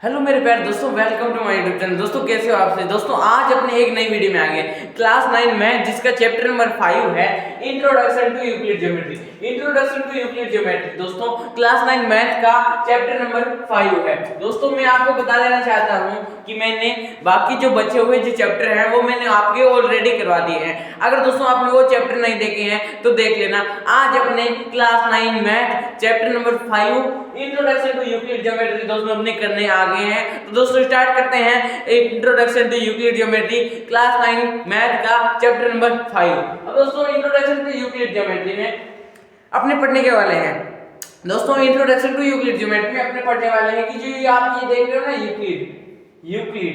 Hello मेरे प्यारे दोस्तों, welcome to my YouTube channel. दोस्तों कैसे हो आप से? दोस्तों आज अपने एक नई वीडियो में आ गए क्लास 9 मैथ, जिसका चैप्टर नंबर 5 है introduction to Euclid geometry. Introduction to Euclid geometry दोस्तों क्लास 9 मैथ का चैप्टर नंबर 5 है। दोस्तों मैं आपको बता देना चाहता हूं कि मैंने बाकी जो बचे हुए जो चैप्टर हैं वो मैंने आपके ऑलरेडी करवा दिए हैं। अगर दोस्तों आपने वो चैप्टर नहीं देखे हैं तो देख लेना। आज अपने class 9 math chapter number 5 introduction to Euclid geometry दोस्तों अपने करने आ गए हैं। तो दोस्तों स्टार्ट करते हैं introduction to Euclid geometry class 9 math का चैप्टर नंबर 5। अब दोस्तों इंट्रोडक्शन टू यूक्लिड ज्योमेट्री में अपने पढ़ने के वाले हैं। दोस्तों इंट्रोडक्शन टू यूक्लिड ज्योमेट्री में अपने पढ़ने वाले हैं कि जो ये आप ये देख रहे हो ना यूक्लिड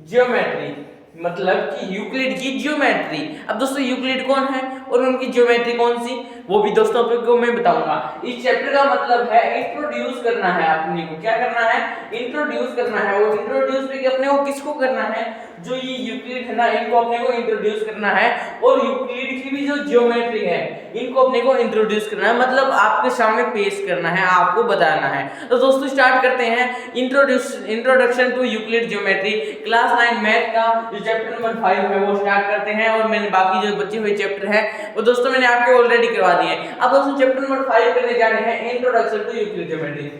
ज्योमेट्री, मतलब कि यूक्लिड की ज्योमेट्री। अब दोस्तों यूक्लिड कौन है और उनकी ज्योमेट्री कौन सी, वो भी दोस्तों आपको मैं बताऊंगा। इस चैप्टर का मतलब है इंट्रोड्यूस करना है अपने को। क्या करना है? इंट्रोड्यूस करना है। वो इंट्रोड्यूस भी अपने को किसको करना है? जो ये यूक्लिड है ना, इनको अपने को इंट्रोड्यूस करना है। और यूक्लिड की भी जो ज्योमेट्री है इनको अपने को इंट्रोड्यूस करना है, मतलब आपके सामने पेश करना है, आपको बताना है। तो दोस्तों स्टार्ट करते हैं introduction to Euclid geometry class 9 math का जो चैप्टर नंबर 5 है वो स्टार्ट करते हैं। और मैंने बाकी जो बचे हुए चैप्टर है वो दोस्तों मैंने आपके ऑलरेडी करवा दिए हैं। अब दोस्तों चैप्टर नंबर 5 करने जा रहे हैं इंट्रोडक्शन टू यूक्लिड ज्योमेट्री।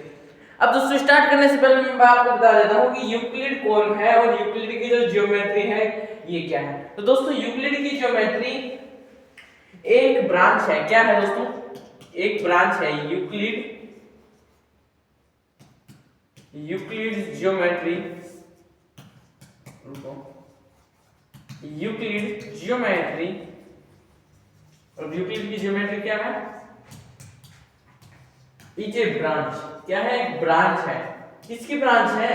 अब दोस्तों स्टार्ट करने से पहले मैं आपको बता देता हूं कि यूक्लिड कौन है और यूक्लिड की जो ज्योमेट्री है ये क्या है। तो दोस्तों यूक्लिड की ज्योमेट्री एक ब्रांच है। क्या है दोस्तों? एक ब्रांच है यूक्लिड ज्योमेट्री। यूक्लिड ज्योमेट्री और यूक्लिड की ज्योमेट्री क्या है? Is a branch. क्या है? एक ब्रांच है। किसकी ब्रांच है?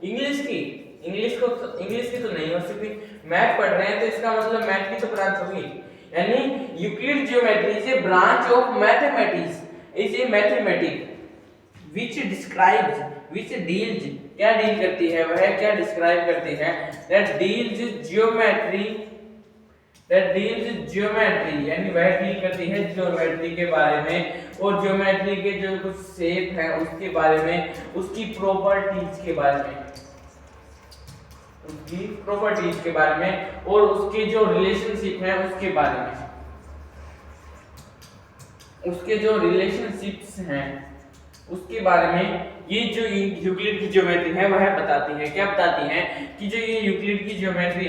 इंग्लिश की। इंग्लिश की तो नहीं हो सकती। मैथ पढ़ रहे हैं तो इसका मतलब मैथ की तो ब्रांच होगी। यानी Euclid geometry is a branch of mathematics, is a mathematic which describes, which deals, क्या डील करती है? वह क्या डिस्क्राइब करती है? that deals geometry, यानी वह डील करती है ज्योमेट्री के बारे में और ज्योमेट्री के जो कुछ शेप है उसके बारे में, उसकी प्रॉपर्टीज के बारे में, और उसके जो रिलेशनशिप है उसके बारे में, उसके जो रिलेशनशिप्स हैं उसके बारे में ये जो यूक्लिड की ज्योमेट्री है वह बताती है। क्या बताती है? कि जो ये यूक्लिड की ज्योमेट्री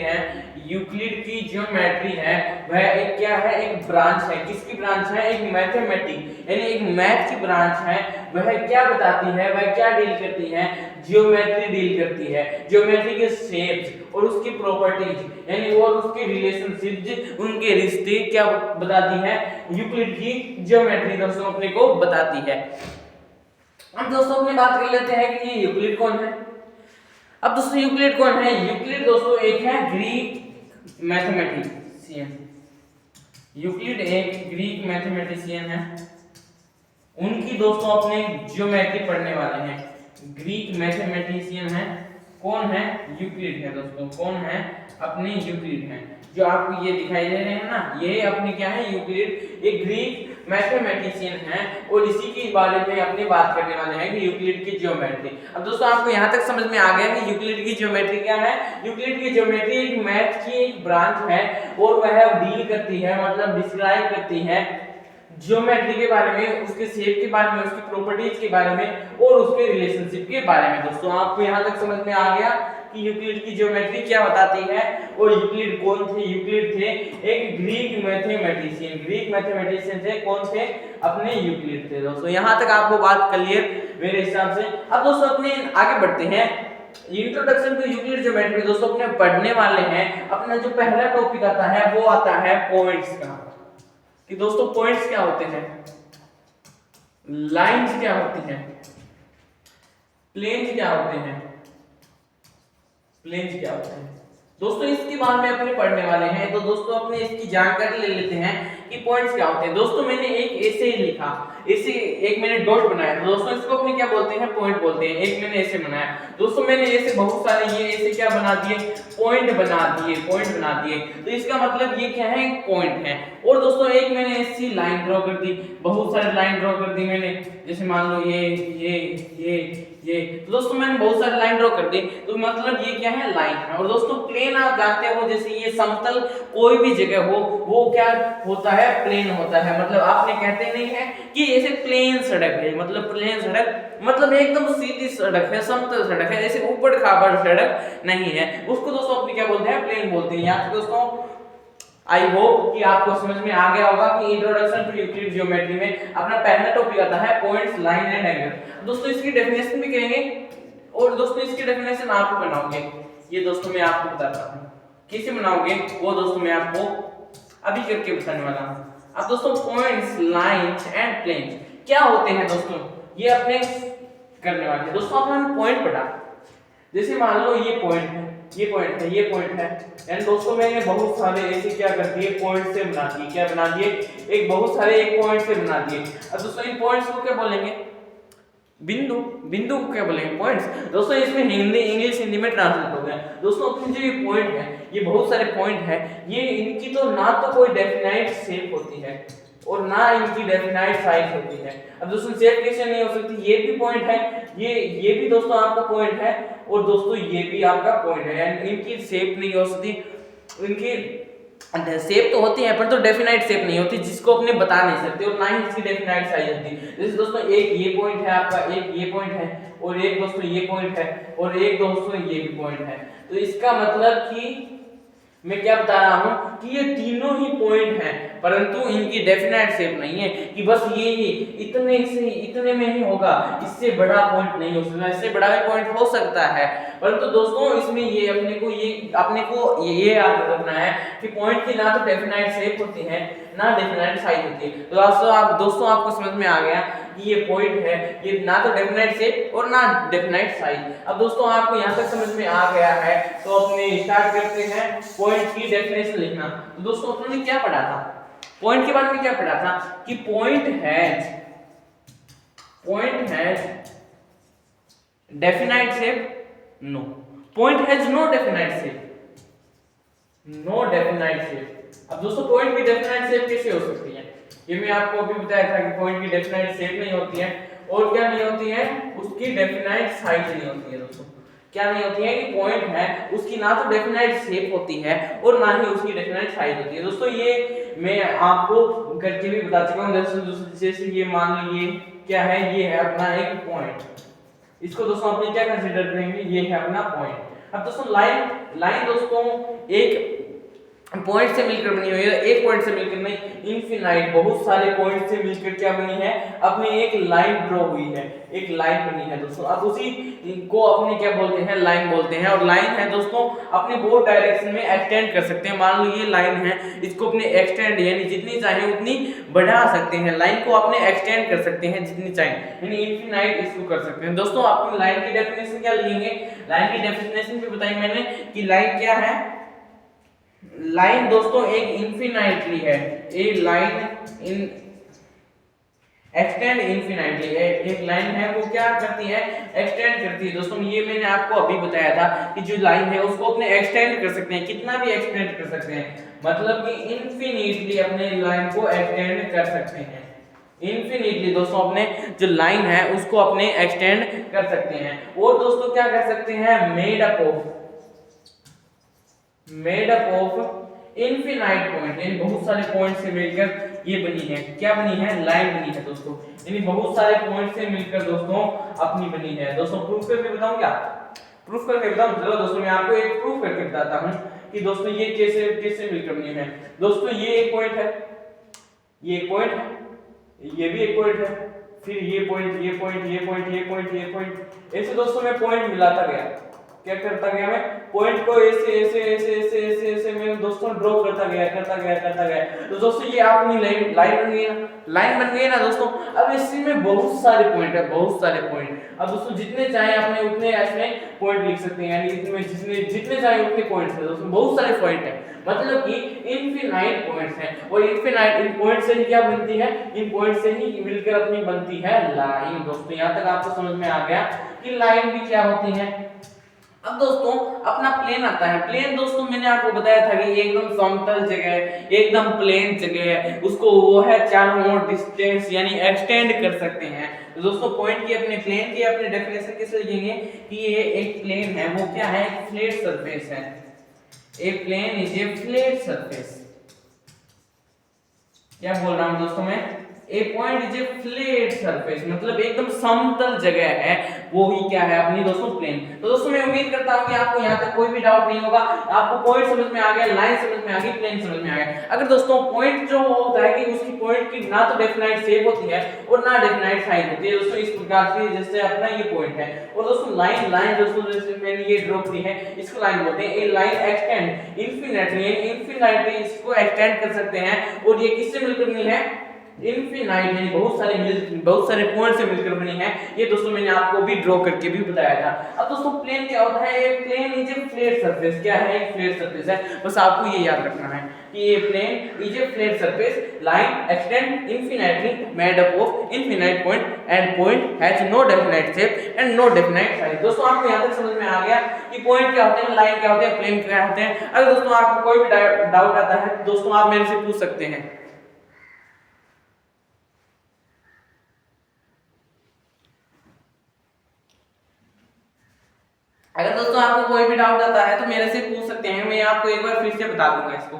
है, वह एक क्या है? एक ब्रांच है। किसकी ब्रांच है? एक मैथमेटिक, यानी एक मैथ की ब्रांच है। वह क्या बताती है? वह क्या डील करती है? ज्योमेट्री डील करती है। ज्योमेट्री के शेप्स और उसकी प्रॉपर्टीज, यानी और उसके रिलेशनशिप्स, उनके रिश्ते क्या बताती है? यूक्लिड की ज्योमेट्री दोस्तों अपने को बताती है। अब दोस्तों अपने बात कर लेते हैं कि ये यूक्लिड कौन है। अब दोस्तों यूक्लिड कौन है? यूक्लिड दोस्तों एक है ग्रीक मैथमेटिशियन। यूक्लिड एक ग्रीक मैथमेटिशियन है। उनकी दोस्तों अपने ज्योमेट्री पढ़ने वाले हैं। ग्रीक मैथमेटिशियन है। कौन है? यूक्लिड है दोस्तों। कौन है? अपने यूक्लिड है। जो आपको ये दिखाई दे रहे हैं ना, ये अपने क्या है? यूक्लिड एक ग्रीक मैथमेटिशियन है और इसी के बारे में अपनी बात करने वाले हैं कि यूक्लिड की ज्योमेट्री। अब दोस्तों आपको यहाँ तक समझ में आ गया कि यूक्लिड की ज्योमेट्री क्या है। यूक्लिड की ज्योमेट्री एक मैथ की एक ब्रांच है और वह डील करती है, मतलब डिस्क्राइब करती है ज्योमेट्री के बारे में, उसके शेप के बारे में, उसकी प्रॉपर्टीज के बारे में और उसके रिलेशनशिप के बारे में। दोस्तों आपको यहाँ तक समझ में आ गया कि यूक्लिड की ज्योमेट्री क्या बताती है और यूक्लिड कौन थे? यूक्लिड थे एक ग्रीक मैथमेटिशियन थे। कौन थे? अपने यूक्लिड थे। दोस्तों यहाँ तक आपको बात क्लियर मेरे हिसाब से। अब दोस्तों अपने आगे बढ़ते हैं इंट्रोडक्शन टू यूक्लिड ज्योमेट्री। दोस्तों अपने पढ़ने वाले हैं, अपना जो पहला टॉपिक आता है वो आता है पॉइंट्स का। कि दोस्तों पॉइंट्स क्या होते हैं, लाइंस क्या होती हैं, प्लेन्स क्या होते हैं, दोस्तों इसके बारे में अपने पढ़ने वाले हैं। तो दोस्तों अपने इसकी जानकारी ले लेते हैं कि पॉइंट्स क्या होते हैं। दोस्तों मैंने एक ऐसे ही लिखा, ऐसे एक मैंने डॉट बनाया तो दोस्तों इसको अपने क्या बोलते हैं, पॉइंट बोलते हैं। एक मैंने ऐसे बनाया दोस्तों, मैंने ऐसे बहुत सारे ये ऐसे क्या बना दिए, पॉइंट बना दिए, पॉइंट बना दिए। तो इसका मतलब ये क्या है, पॉइंट है। और दोस्तों एक मैंने ऐसी लाइन ड्रॉ कर दी, बहुत सारी लाइन ड्रॉ कर दी मैंने, जैसे मान लो ये तो दोस्तों मैंने बहुत सारी लाइन ड्रॉ कर दी, तो मतलब ये क्या है, लाइन है। और दोस्तों प्लेन आप जानते हो, जैसे ये समतल कोई भी जगह हो वो क्या होता है, प्लेन होता है। मतलब आपने कहते नहीं है कि ऐसे प्लेन सड़क है, मतलब प्लेन सड़क मतलब एकदम सीधी सड़क है, समतल सड़क है, ऐसे ऊबड़ खाबड़ सड़क नहीं है, उसको दोस्तों अपने क्या बोलते हैं, प्लेन बोलते हैं। यहाँ दोस्तों आई होप कि आपको समझ में आ गया होगा कि इंट्रोडक्शन टू यूक्लिड ज्योमेट्री में अपना पहला टॉपिक आता है पॉइंट्स, लाइन एंड एंगल। दोस्तों इसकी डेफिनेशन भी करेंगे और दोस्तों इसकी डेफिनेशन आप बनाओगे, ये दोस्तों मैं आपको बताता हूं कैसे बनाओगे, वो दोस्तों मैं आपको अभी करके बताने वाला हूं। अब दोस्तों पॉइंट्स, लाइंस एंड प्लेन्स क्या होते हैं दोस्तों, ये अपने करने वाले हैं। दोस्तों अपना पॉइंट पढ़ा, जैसे मान लो ये पॉइंट है, ये पॉइंट है, ये पॉइंट है, एंड दोस्तों मैंने बहुत सारे ऐसे क्या कर दिए, पॉइंट से बना दिए, क्या बना दिए, एक बहुत सारे एक पॉइंट से बना दिए। अब दोस्तों इन पॉइंट्स को क्या बोलेंगे, बिंदु, बिंदु को क्या बोलेंगे, पॉइंट्स। दोस्तों इसमें हिंदी इंग्लिश हिंदी में ट्रांसलेट हो गया। दोस्तों अपने जो ये पॉइंट है, ये बहुत सारे पॉइंट है, ये इनकी तो ना तो कोई डेफिनाइट शेप होती है और ना इनकी डेफिनाइट साइज होती है। अब दोस्तों शेप कैसे नहीं हो सकती, ये भी पॉइंट है, ये भी दोस्तों आपका पॉइंट है और दोस्तों ये भी आपका पॉइंट है, यानी इनकी शेप नहीं हो सकती, इनकी शेप तो होती है पर तो डेफिनाइट शेप नहीं होती, जिसको अपने बता नहीं सकते, और ना ही इसकी डेफिनाइट साइज होती। जैसे दोस्तों एक ये पॉइंट है आपका, एक ये पॉइंट है और एक दोस्तों ये पॉइंट है और एक दोस्तों ये भी पॉइंट है। तो इसका मतलब कि मैं क्या बता रहा हूं कि ये तीनों ही पॉइंट हैं परंतु इनकी डेफिनेट शेप नहीं है कि बस ये ही इतने से इतने में ही होगा, इससे बड़ा पॉइंट नहीं हो सकता, इससे बड़ा भी पॉइंट हो सकता है। परंतु दोस्तों इसमें ये अपने को ये याद रखना है कि पॉइंट की ना तो डेफिनेट शेप होती है ना डेफिनेट साइज होती है। तो दोस्तों आपको समझ में आ गया कि ये पॉइंट है, ये ना तो डेफिनेट शेप और ना डेफिनेट साइज। अब दोस्तों आपको यहाँ तक समझ में आ गया है तो अपने स्टार्ट करते हैं पॉइंट की डेफिनेशन लिखना। तो दोस्तों अपने क्या पढ़ा था, पॉइंट के बारे में क्या पढ़ा था कि point has definite shape, no, point has no definite shape, no definite shape. अब दोस्तों पॉइंट की डेफिनेट शेप कैसे हो सकती है, ये मैं आपको अभी बताया था कि पॉइंट की डेफिनेट शेप नहीं होती है और क्या नहीं होती है, उसकी डेफिनेट साइज नहीं होती है। दोस्तों क्या नहीं होती है कि पॉइंट है उसकी ना तो डेफिनेट शेप होती है और ना ही उसकी डेफिनेट साइज होती है। दोस्तों ये मैं आपको करके भी बता चुका हूं। जैसे ये मान लो ये क्या है, ये है अपना एक पॉइंट, इसको दोस्तों अपने क्या कंसीडर करेंगे, ये है अपना पॉइंट। अब दोस्तों लाइन दोस्तों एक पॉइंट से मिलकर बनी हुई है, एक पॉइंट से मिलकर नहीं, इनफिनाइट बहुत सारे पॉइंट से मिलकर क्या बनी है, अपनी एक लाइन ड्रॉ हुई है, एक लाइन बनी है दोस्तों। अब उसी को अपने क्या बोलते हैं, लाइन बोलते हैं। और लाइन है दोस्तों अपने बोथ डायरेक्शन में एक्सटेंड कर सकते हैं। मान लो ये लाइन है, इसको अपने एक्सटेंड यानी जितनी चाहे उतनी बढ़ा सकते हैं, लाइन को अपने एक्सटेंड कर सकते हैं जितनी चाहे, यानी इनफिनाइट इसको कर सकते हैं। दोस्तों अपनी लाइन की डेफिनेशन क्या लिखेंगे, लाइन की डेफिनेशन भी बताई मैंने कि लाइन क्या है, लाइन दोस्तों एक इनफिनाइटली है, ए लाइन इन एक्सटेंड इनफिनाइटली, एक लाइन है वो क्या करती है, एक्सटेंड करती है। दोस्तों ये मैंने आपको अभी बताया था कि जो लाइन है उसको अपने एक्सटेंड कर सकते हैं, कितना भी एक्सटेंड कर सकते हैं, मतलब कि इनफिनिटली अपने लाइन को एक्सटेंड कर सकते हैं। इनफिनिटली दोस्तों अपने जो लाइन है उसको अपने एक्सटेंड कर सकते हैं। और दोस्तों क्या कर सकते हैं, made up of infinite point, यानी बहुत सारे पॉइंट से मिलकर ये बनी है, क्या बनी है, लाइन बनी है दोस्तों, यानी बहुत सारे पॉइंट से मिलकर दोस्तों अपनी बनी है। दोस्तों प्रूफ करके बताऊं क्या, प्रूफ करके बताऊं, चलो दोस्तों मैं आपको एक प्रूफ करके बताता हूं कि दोस्तों ये कैसे मिलकर बनी है। दोस्तों ये एक पॉइंट है, ये एक पॉइंट है, ये भी एक पॉइंट है, फिर ये पॉइंट, ये पॉइंट, ये पॉइंट, ये पॉइंट, ये पॉइंट, ऐसे दोस्तों मैं पॉइंट मिलाता गया, क्या करता गया मैं पॉइंट को ऐसे ऐसे ऐसे ऐसे ऐसे ऐसे मैं दोस्तों ड्रॉ करता गया। तो दोस्तों ये अपनी लाइन लाइन बन गई ना दोस्तों। अब इसमें बहुत सारे पॉइंट है, बहुत सारे पॉइंट। अब दोस्तों जितने चाहे आपने उतने इसमें पॉइंट लिख सकते हैं, यानी इसमें जितने जितने चाहे उतने पॉइंट्स है दोस्तों, बहुत सारे पॉइंट है, मतलब कि इनफिनाइट पॉइंट्स हैं। और इनफिनाइट इन पॉइंट से ही क्या बनती है, इन पॉइंट से ही मिलकर अपनी बनती है लाइन। दोस्तों यहां तक आपको समझ में आ गया कि लाइन भी क्या होती है। अब दोस्तों अपना प्लेन आता है। प्लेन दोस्तों मैंने आपको बताया था कि एकदम समतल जगह है, एकदम प्लेन जगह है, उसको वो है चारों ओर डिस्टेंस यानी एक्सटेंड कर सकते हैं। तो दोस्तों पॉइंट की अपने प्लेन की अपने डेफिनेशन कैसे लिखेंगे कि ये एक प्लेन है, वो क्या है, एक फ्लैट सरफेस है। A plane is a flat surface. क्या बोल रहा हूं दोस्तों मैं, a point is a flat surface, मतलब एकदम समतल जगह है, वो ही क्या है अपनी दोस्तों प्लेन। तो दोस्तों मैं उम्मीद करता हूं कि आपको यहां तक कोई भी डाउट नहीं होगा, आपको पॉइंट समझ में आ गया, लाइन समझ में आ गई, प्लेन समझ में आ गया। अगर दोस्तों पॉइंट जो होता है कि उसकी पॉइंट की ना तो डेफिनाइट शेप होती है और ना डेफिनाइट साइज होती है दोस्तों, इस प्रकार से जैसे अपना ये पॉइंट है। और दोस्तों लाइन दोस्तों जैसे मैंने ये ड्रॉ की है, इसको लाइन बोलते हैं। ये लाइन एक्सटेंड इनफिनिटली इसको एक्सटेंड कर सकते हैं, और ये किससे मिलकर बनी है, इनफिनाइट यानी बहुत सारे पॉइंट से मिलकर बनी है। ये दोस्तों मैंने आपको भी ड्रॉ करके भी बताया था। अब दोस्तों प्लेन क्या होता है, एक plane is a flat surface. क्या है, एक फ्लैट सरफेस है, बस आपको ये याद रखना है कि ये plane is a flat surface, line extend infinitely made up of infinite point and point has no definite shape and no definite size. दोस्तों आपको यहां तक समझ में आ गया कि पॉइंट क्या होते हैं, लाइन क्या होते हैं, प्लेन क्या होते हैं। अगर दोस्तों आपको कोई भी डाउट आता है दोस्तों आप मेरे से पूछ सकते हैं। अगर दोस्तों आपको कोई भी डाउट आता है तो मेरे से पूछ सकते हैं, मैं आपको एक बार फिर से बता दूंगा इसको।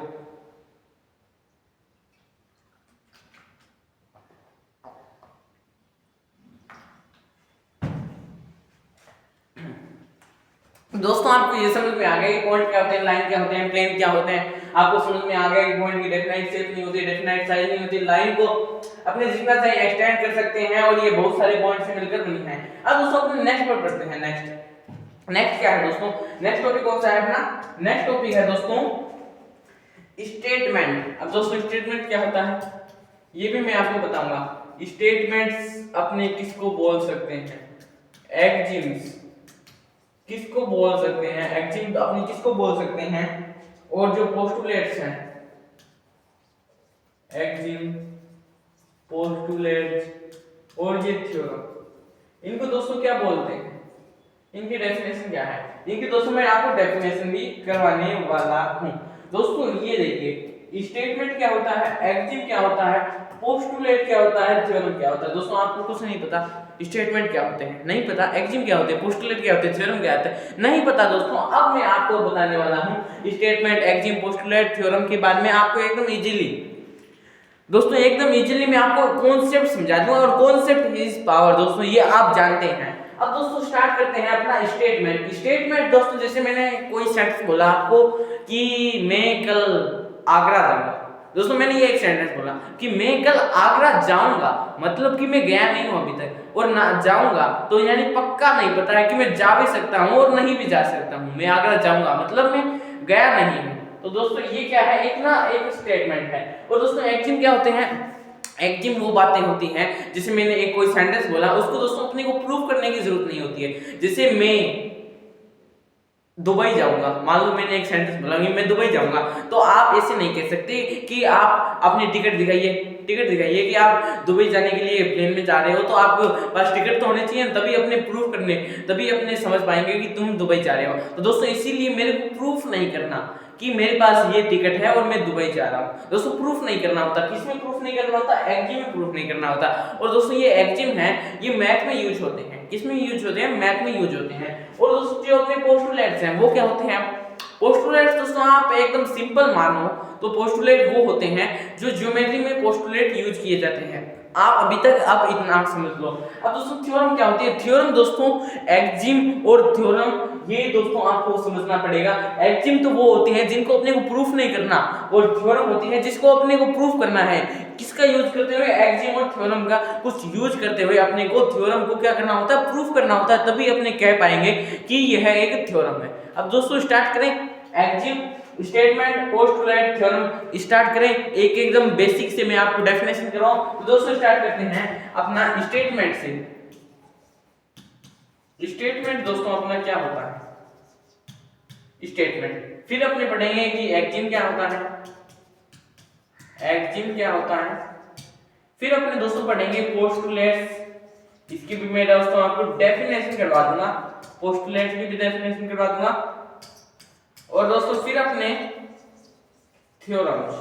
दोस्तों आपको ये समझ में आ गया कि पॉइंट क्या होते हैं, लाइन क्या होते हैं, प्लेन क्या होते हैं। आपको समझ में आ गया कि पॉइंट की डेफिनाइट शेप नहीं होती, डेफिनाइट साइज नहीं होती, लाइन को अपने जितना चाहिए एक्सटेंड कर सकते हैं, और ये बहुत सारे पॉइंट से मिलकर बनी है। अब दोस्तों अपने नेक्स्ट पर पढ़ते हैं। नेक्स्ट क्या है दोस्तों, नेक्स्ट टॉपिक कौन सा है अपना, नेक्स्ट टॉपिक है दोस्तों स्टेटमेंट। अब दोस्तों स्टेटमेंट क्या होता है ये भी मैं आपको बताऊंगा। स्टेटमेंट्स अपने किसको बोल सकते हैं, एक्सिम्स किसको बोल सकते हैं, एक्सिम अपने किसको बोल सकते हैं, और जो पोस्टुलेट्स हैं, एक्सिम, पोस्टुलेट्स और ये थ्योरम, इनको दोस्तों क्या बोलते हैं, इनकी डेफिनेशन क्या है, इनकी दोस्तों मैं आपको डेफिनेशन भी करवाने वाला हूं। दोस्तों ये देखिए स्टेटमेंट क्या होता है, एक्सिम क्या होता है, पोस्टुलेट क्या होता है, थ्योरम क्या होता है। दोस्तों आपको कुछ नहीं पता, स्टेटमेंट क्या होते हैं नहीं पता, एक्सिम क्या होते हैं, पोस्टुलेट क्या होते हैं, थ्योरम क्या होता है नहीं पता। दोस्तों अब मैं आपको बताने वाला हूं स्टेटमेंट, एक्सिम, पोस्टुलेट, थ्योरम के बारे में आपको एकदम इजीली। दोस्तों एकदम इजीली मैं आपको कॉन्सेप्ट समझा दूंगा, और कॉन्सेप्ट इज पावर दोस्तों, ये आप जानते हैं। अब दोस्तों स्टार्ट करते हैं अपना स्टेटमेंट। स्टेटमेंट दोस्तों जैसे मैंने कोई सेंटेंस बोला आपको कि मैं कल आगरा जाऊंगा। दोस्तों मैंने ये एक सेंटेंस बोला कि मैं कल आगरा जाऊंगा, मतलब कि मैं गया नहीं हूं अभी तक, और ना जाऊंगा तो यानी पक्का नहीं पता है कि मैं जा भी सकता हूं और नहीं भी जा सकता हूं। मैं आगरा जाऊंगा मतलब मैं गया नहीं हूं। तो दोस्तों ये क्या है, एक स्टेटमेंट है। और दोस्तों एक्सिम क्या होते हैं, एक्सिम वो बातें होती हैं जैसे मैंने एक कोई सेंटेंस बोला, उसको दोस्तों अपने को प्रूव करने की जरूरत नहीं होती है। जैसे मैं दुबई जाऊंगा, मान लो मैंने एक सेंटेंस बोला कि मैं दुबई जाऊंगा, तो आप ऐसे नहीं कह सकते कि आप अपनी टिकट दिखाइए कि आप दुबई जाने के लिए प्लेन में जा रहे हो, तो आपके पास टिकट तो होनी चाहिए, तभी अपने प्रूफ करने, तभी अपने समझ पाएंगे कि तुम दुबई जा रहे हो। तो दोस्तों इसीलिए मेरे को प्रूफ नहीं करना कि मेरे पास ये टिकट है और मैं दुबई जा रहा हूँ। दोस्तों प्रूफ नहीं करना होता, किसमें प्रूफ नहीं करना होता, एक्सिम में प्रूफ नहीं करना होता। और दोस्तों ये एक्सिम है, ये मैथ में यूज होते हैं, किसमें यूज होते हैं, मैथ में यूज होते हैं। और दोस्तों जो अपने पोस्टुलेट्स हैं वो क्या होते हैं, पोस्टुलेट्स दोस्तों आप एकदम सिंपल मानो तो पोस्टुलेट वो होते हैं जो ज्योमेट्री में पोस्टुलेट यूज किए जाते हैं। आप अभी तक आप इतना समझ लो। अब दोस्तों थ्योरम क्या होती है? थ्योरम दोस्तों एक्जिम और थ्योरम ये दोस्तों आपको समझना पड़ेगा। एक्जिम तो वो होती है जिनको अपने को प्रूफ नहीं करना, और थ्योरम होती है जिसको अपने को प्रूफ करना है। किसका यूज करते हुए? एक्जिम और थ्योरम का कुछ यूज करते हुए अपने को थ्योरम को क्या करना होता है? प्रूफ करना होता है, तभी अपने कह पाएंगे कि यह एक थ्योरम है। अब दोस्तों स्टार्ट करें। Exim, statement, postulate, theorem start करें। एक एकदम बेसिक से मैं आपको डेफिनेशन कर रहा हूं। तो दोस्तों स्टार्ट करते हैं अपना स्टेटमेंट से। स्टेटमेंट दोस्तों अपना क्या होता है? स्टेटमेंट। फिर अपने पढ़ेंगे कि एक्जिम क्या होता है, एक्जिम क्या होता है। फिर अपने दोस्तों पढ़ेंगे पोस्टुलेट्स। इसकी भी मैं दोस्तों आपको डेफिनेशन करवा दूंगा, पोस्टुलेट की भी डेफिनेशन करवा दूंगा। और दोस्तों फिर अपने थ्योरम्स।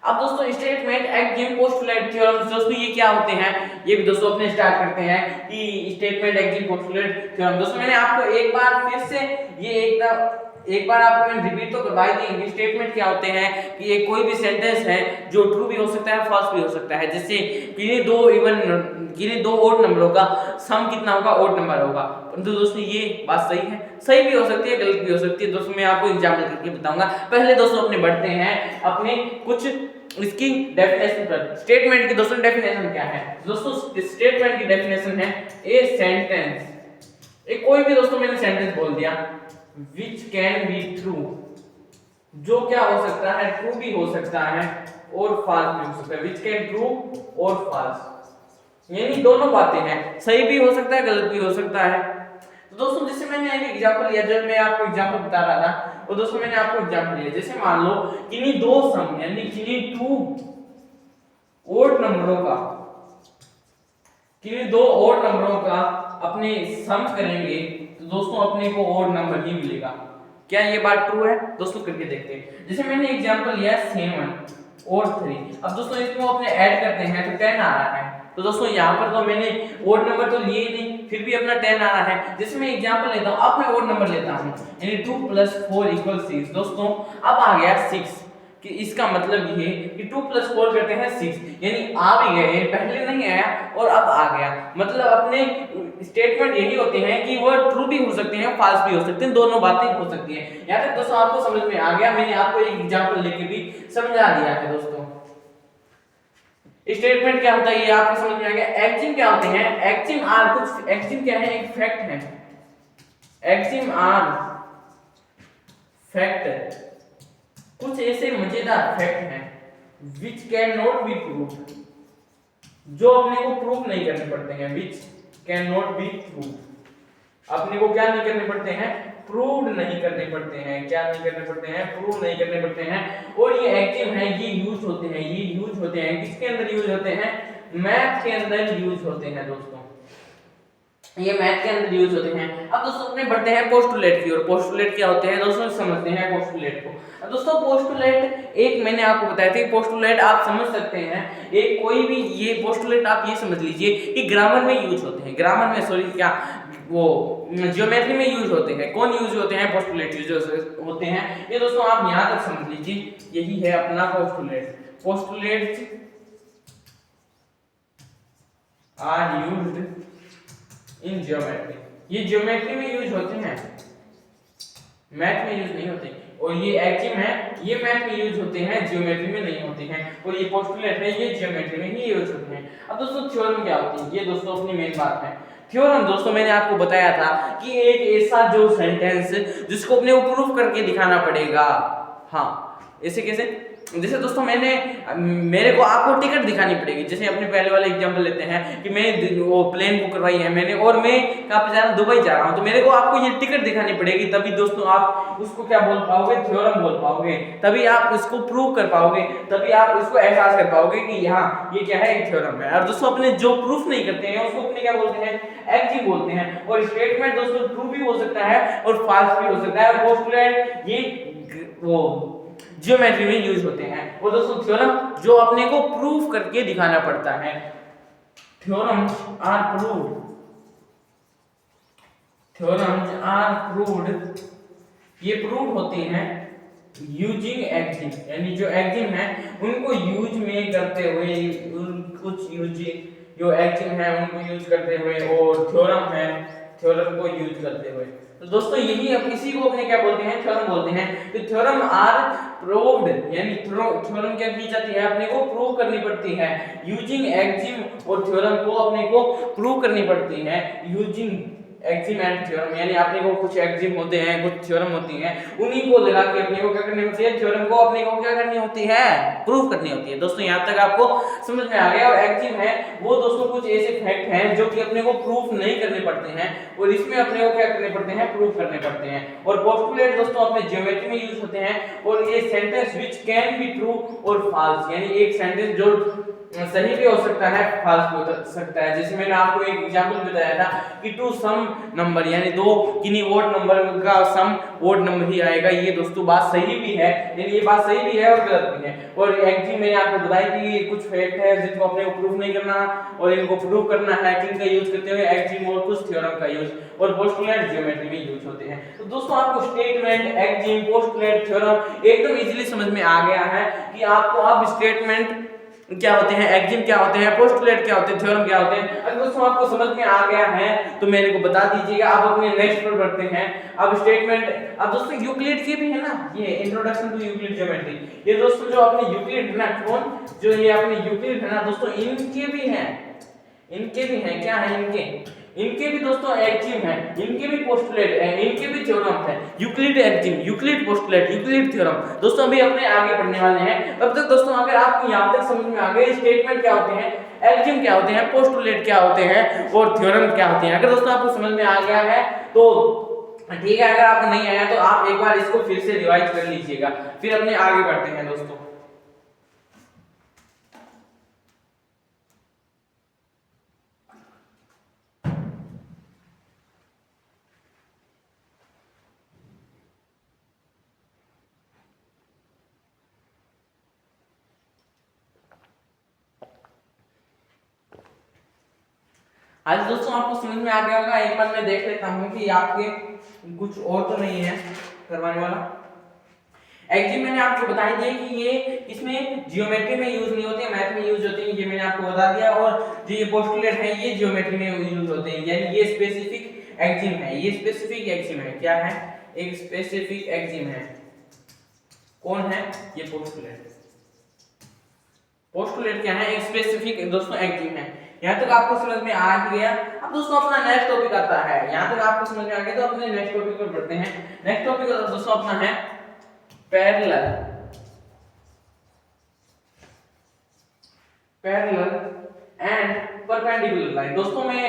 अब दोस्तों स्टेटमेंट, एक्जिम, पोस्टुलेट, थ्योरम्स दोस्तों ये क्या होते हैं? ये भी दोस्तों अपने स्टार्ट करते हैं कि स्टेटमेंट, एक्जिम, पोस्टुलेट, थ्योरम। दोस्तों मैंने आपको एक बार फिर से ये एक बार आपको मैंने रिपीट तो करवा दी कि स्टेटमेंट क्या होते हैं कि ये कोई भी सेंटेंस है जो ट्रू भी हो सकता है, फॉल्स भी हो सकता है। जैसे किन्हीं दो ओड नंबरों का सम कितना होगा? ओड नंबर होगा। परंतु दोस्तों ये बात सही है, सही भी हो सकती है, गलत भी हो सकती है। दोस्तों मैं आपको एग्जांपल करके बताऊंगा। पहले दोस्तों अपने बढ़ते हैं अपने कुछ इसकी डेफिनेशन पर। स्टेटमेंट की दोस्तों डेफिनेशन क्या है? दोस्तों स्टेटमेंट की डेफिनेशन है ए सेंटेंस, एक कोई भी दोस्तों मैंने सेंटेंस बोल दिया, which can be true, जो क्या हो सकता है? ट्रू भी हो सकता है और फॉल्स भी हो सकता है। which can true और फॉल्स, यानी दोनों बातें हैं, सही भी हो सकता है, गलत भी हो सकता है। तो दोस्तों जैसे मैंने एक एग्जांपल लिया, जब मैं आपको एग्जांपल बता रहा था, और दोस्तों मैंने आपको एग्जांपल लिया, जैसे मान लो किन्हीं दो सम यानी किन्हीं टू ओड नंबरों का, किन्हीं दो ओड नंबरों का अपने सम करेंगे तो दोस्तों अपने को ओड नंबर ही मिलेगा। क्या ये बात ट्रू है? दोस्तों करके देखते हैं। जैसे मैंने एग्जांपल लिया 7 और 3। अब दोस्तों इसको अपने ऐड करते हैं तो 10 आ रहा है। तो दोस्तों यहाँ पर तो मैंने ओड नंबर तो लिए ही नहीं, फिर भी अपना 10 आ रहा है। जैसे मैं एग्जांपल लेता हूँ, अब मैं ओड नंबर लेता हूँ, यानी 2 + 4 = 6। दोस्तों अब आ गया 6, कि इसका मतलब ये कि 2 + 4 करते हैं 6, यानी आ भी गए, पहले नहीं आया और अब आ गया। मतलब अपने स्टेटमेंट यही होते हैं कि वो ट्रू भी हो सकते हैं, फॉल्स भी हो सकते हैं, दोनों बातें हो सकती हैं। यहाँ तक दोस्तों आपको समझ में आ गया? मैंने आपको एक एग्जांपल लेके भी समझा दिया है। दोस्तों स्टेटमेंट क्या होता है ये आपको समझ में आ गया। एक्जिम क्या होते हैं? एक्जिम आर कुछ, एक्जिम क्या है? एक फैक्ट है। एक्जिम आर फैक्ट, कुछ ऐसे मजेदार फैक्ट हैं which can not be proved, जो अपने को प्रूफ नहीं करने पड़ते हैं। which can not be proved, अपने को क्या नहीं करने पड़ते हैं? प्रूव नहीं करने पड़ते हैं। क्या नहीं करने पड़ते हैं? प्रूव नहीं करने पड़ते हैं। और ये एक्टिव है, ये यूज होते हैं, ये यूज होते हैं किसके अंदर यूज होते हैं? मैथ के अंदर यूज होते हैं। दोस्तों ये मैथ के अंदर यूज होते हैं। अब दोस्तों अपने बढ़ते हैं पोस्टुलेट की ओर। पोस्टुलेट क्या होते हैं दोस्तों? समझते हैं पोस्टुलेट को। अब दोस्तों पोस्टुलेट एक मैंने आपको बताया था, पोस्टुलेट आप समझ सकते हैं, एक कोई भी ये पोस्टुलेट आप ये समझ लीजिए कि ग्रामर में यूज होते हैं, ग्रामर में सॉरी क्या वो ज्योमेट्री में यूज होते हैं। कौन यूज होते हैं? पोस्टुलेट यूज होते हैं। ये दोस्तों आप यहां तक समझ लीजिए, यही है अपना postulate. Postulates are used in geometry, ये ज्योमेट्री में यूज होते हैं, मैथ में यूज नहीं होते। और ये एक्जिम है, ये मैथ में यूज होते हैं, ज्योमेट्री में नहीं होते हैं। और ये पोस्टुलेट है, ये ज्योमेट्री में ही यूज होते हैं। अब दोस्तों थ्योरम क्या होती है? ये दोस्तों अपनी मेन बात है। थ्योरम दोस्तों मैंने आपको बताया था कि एक ऐसा जो सेंटेंस जिसको अपने को प्रूफ करके दिखाना पड़ेगा। हाँ, ऐसे कैसे? जैसे दोस्तों मेरे को आपको टिकट दिखानी पड़ेगी। जैसे अपने पहले वाले एग्जांपल लेते हैं कि मैं वो प्लेन बुक करवाई है मैंने, और मैं कहाँ पे जा रहा हूँ? दुबई जा रहा हूँ। तो मेरे को आपको ये टिकट दिखानी पड़ेगी, तभी दोस्तों आप उसको क्या बोल पाओगे? थ्योरम बोल पाओगे। तभी आप इसको प्रूव कर पाओगे, तभी आप इसको एहसास कर पाओगे कि हाँ ये क्या है? एक थ्योरम है। और दोस्तों अपने जो प्रूफ नहीं करते हैं उसको अपने क्या बोलते हैं? एक्जिम बोलते हैं। और स्टेटमेंट दोस्तों ट्रू भी हो सकता है और फॉल्स भी हो सकता है। और पोस्टुलेट ये वो ज्योमेट्री में यूज होते हैं। और दोस्तों थ्योरम जो अपने को प्रूफ करके दिखाना पड़ता है। Theorems are proved, theorems are proved, ये प्रूव होते हैं यूजिंग एक्जिम, यानी जो एक्जिम है उनको यूज में करते हुए, कुछ यूजिंग जो एक्जिम है उनको यूज करते हुए, और थ्योरम है थ्योरम को यूज करते हुए। तो दोस्तों यही अब इसी को अपने क्या बोलते हैं, थ्योरम बोलते हैं। तो थ्योरम आर प्रूव्ड, यानी थ्योरम क्या की जाती है, अपने को प्रूव करनी पड़ती है यूजिंग एक्जिम, और थ्योरम को अपने को प्रूव करनी पड़ती है यूजिंग एक्जिम एंड थ्योरम, यानी अपने को कुछ एक्जिम होते हैं, कुछ थ्योरम होती हैं, उन्हीं को लगा के अपने को क्या करनी होती है, थ्योरम को अपने को क्या करनी होती है, प्रूव करनी होती है। दोस्तों यहाँ तक आपको समझ में आ गया। और एक्जिम है वो दोस्तों कुछ ऐसे फैक्ट हैं जो कि अपने को प्रूफ नहीं करने पड़ते हैं, और इसमें अपने को क्या करने पड़ते हैं, प्रूव करने पड़ते हैं। और पोस्टुलेट दोस्तों अपने ज्योमेट्री में यूज होते हैं, और ये sentence which can be true और फॉल्स, यानी एक सेंटेंस जो सही भी हो सकता है, फॉल्स भी हो सकता है। जैसे मैंने आपको एक एग्जांपल बताया था कि टू सम नंबर, यानी दो किन्हीं ओड नंबर का सम ओड नंबर ही आएगा, ये दोस्तों बात सही भी है, यानी ये बात सही भी है और गलत भी है। और एक्जिम मैंने आपको बताया कि ये कुछ फैक्ट है जिनको अपने को प्रूफ नहीं करना, और इनको प्रूव करना है किनका यूज करते हुए, एक्जिम और कुछ थ्योरम का यूज, और पोस्टुलेट ज्योमेट्री में यूज होते हैं। तो दोस्तों आपको स्टेटमेंट, एक्जिम, पोस्टुलेट, थ्योरम एकदम इजीली समझ में आ गया है कि आपको अब स्टेटमेंट क्या होते हैं, एक्जिम क्या होते हैं, पोस्टुलेट क्या होते हैं, थ्योरम क्या होते हैं। अगर दोस्तों आपको समझ में आ गया है तो मेरे को बता दीजिएगा। अब अपने नेक्स्ट पर बढ़ते हैं। अब स्टेटमेंट, अब दोस्तों यूक्लिड के भी है ना, ये इंट्रोडक्शन टू यूक्लिड ज्योमेट्री, ये दोस्तों जो अपने यूक्लिड है ना, कौन जो ये अपने यूक्लिड है ना दोस्तों, इनके भी हैं, क्या है इनके भी दोस्तों एक्जिम है, इनके भी पोस्टुलेट है, इनके भी थ्योरम है। Euclid axiom, Euclid postulate, Euclid theorem दोस्तों अभी अपने आगे पढ़ने वाले हैं। तब तक दोस्तों अगर आपको यहाँ तक समझ में आ गए स्टेटमेंट क्या होते हैं, एक्जिम क्या होते हैं, पोस्टुलेट क्या होते हैं, और थ्योरम क्या होते हैं, अगर दोस्तों आपको समझ में आ गया है तो ठीक है। अगर आपको नहीं आया तो आप एक बार इसको फिर से रिवाइज कर लीजिएगा, फिर अपने आगे बढ़ते हैं दोस्तों। आज दोस्तों आपको समझ में आ गया होगा। एक बार मैं देख लेता हूँ कि आपके कुछ और तो नहीं है करवाने वाला। एक्जिम मैंने आपको बता दिया कि ये इसमें जियोमेट्री में यूज नहीं होते, मैथ में यूज होते हैं, ये मैंने आपको बता दिया। और जो ये पोस्टुलेट है ये जियोमेट्री में यूज होते हैं, यानी ये स्पेसिफिक एक्जिम है, ये स्पेसिफिक एक्जिम है। क्या है, एक स्पेसिफिक एक्जिम है। कौन है ये, पोस्टुलेट। पोस्टुलेट क्या है, एक स्पेसिफिक दोस्तों एक्जिम है। यहाँ तक आपको समझ में आ ही गया। अब दोस्तों अपना नेक्स्ट टॉपिक आता है, यहाँ तक आपको समझ में आ गया तो अपने नेक्स्ट टॉपिक पर बढ़ते हैं। नेक्स्ट टॉपिक दोस्तों अपना है पैरेलल एंड परपेंडिकुलर लाइन। दोस्तों मैं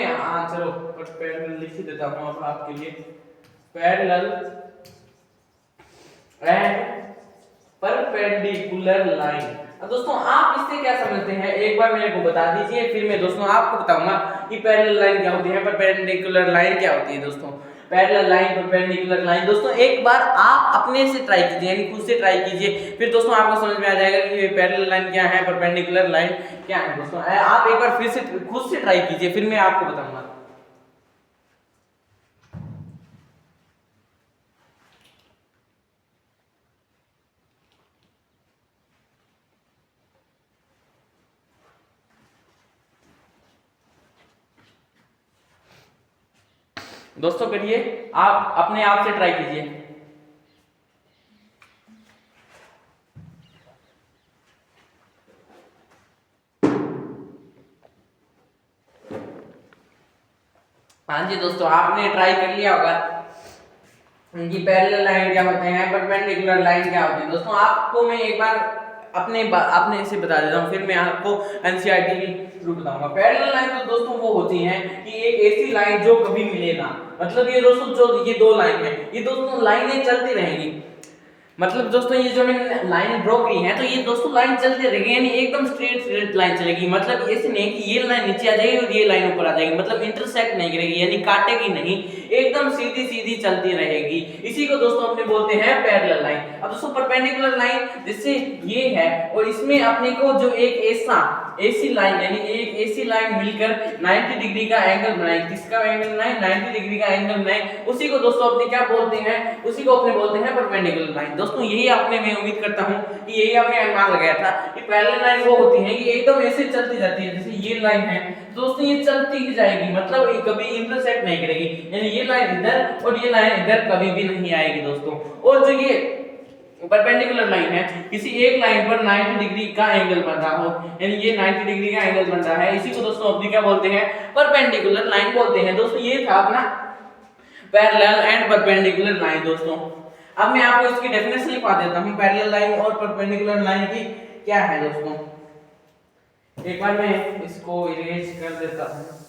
चलो पैरेलल लिख ही देता हूँ अब आपके लिए, पैरेलल एंड परपेंडिकुलर लाइन। अब दोस्तों आप इससे क्या समझते हैं एक बार मेरे को बता दीजिए, फिर मैं दोस्तों आपको बताऊंगा कि पैरेलल लाइन क्या होती है, परपेंडिकुलर लाइन क्या होती है। दोस्तों पैरेलल लाइन, परपेंडिकुलर लाइन दोस्तों एक बार आप अपने से ट्राई कीजिए, यानी खुद से ट्राई कीजिए, फिर दोस्तों आपको समझ में आ जाएगा कि ये पैरेलल लाइन क्या है, परपेंडिकुलर लाइन क्या है। दोस्तों आप एक बार फिर से खुद से ट्राई कीजिए, फिर मैं आपको बताऊंगा। दोस्तों करिए, आप अपने आप से ट्राई कीजिए। हाँ जी दोस्तों आपने ट्राई कर लिया होगा कि पैरेलल लाइन क्या होते हैं, परपेंडिकुलर लाइन क्या होती है। दोस्तों आपको मैं एक बार अपने से बता देता हूँ, फिर मैं आपको एनसीईआरटी के थ्रू बताऊंगा। पैरेलल लाइन तो दोस्तों वो होती हैं कि एक ऐसी लाइन जो कभी मिले ना, मतलब ये दोस्तों जो ये दो लाइन है, ये दोस्तों लाइनें चलती रहेंगी। मतलब दोस्तों ये जो मैंने लाइन ड्रॉ की है तो ये दोस्तों लाइन चलती रहेगी, यानी एकदम स्ट्रेट लाइन चलेगी। मतलब ऐसे नहीं कि ये लाइन नीचे आ जाएगी और ये लाइन ऊपर आ जाएगी, मतलब इंटरसेक्ट नहीं करेगी, यानी काटेगी नहीं, एकदम सीधी सीधी चलती रहेगी। इसी को दोस्तों अपने बोलते हैं पैरेलल लाइन। अब दोस्तों परपेंडिकुलर लाइन जिससे ये है और इसमें अपने को जो एक ऐसा AC लाइन यानी एक AC लाइन मिलकर 90 डिग्री का एंगल बनाए, किसका एंगल बनाए, 90 डिग्री का एंगल बनाए, उसी को दोस्तों अपने क्या बोलते हैं, उसी को अपने बोलते हैं परपेंडिकुलर लाइन। दोस्तों यही आपने, मैं उम्मीद करता हूं कि यही आपने अनुमान लगाया था कि पैरेलल लाइन वो होती है कि एकदम ऐसे चलती जाती है, जैसे ये लाइन है दोस्तों ये चलती ही जाएगी, मतलब ये कभी इंटरसेक्ट नहीं करेगी, यानी ये लाइन इधर और ये लाइन इधर कभी भी नहीं आएगी दोस्तों। और जो ये परपेंडिकुलर लाइन है, किसी एक लाइन पर 90 डिग्री का एंगल बन रहा हो, यानी ये 90 डिग्री का एंगल बन रहा है, इसी को दोस्तों अपनी क्या बोलते हैं, परपेंडिकुलर लाइन बोलते हैं। दोस्तों ये था अपना पैरेलल एंड परपेंडिकुलर लाइन। दोस्तों अब मैं आपको इसकी डेफिनेशन लिखवा देता हूं, पैरेलल लाइन और परपेंडिकुलर लाइन की क्या है दोस्तों। एक बार मैं इसको इरेज कर देता हूं।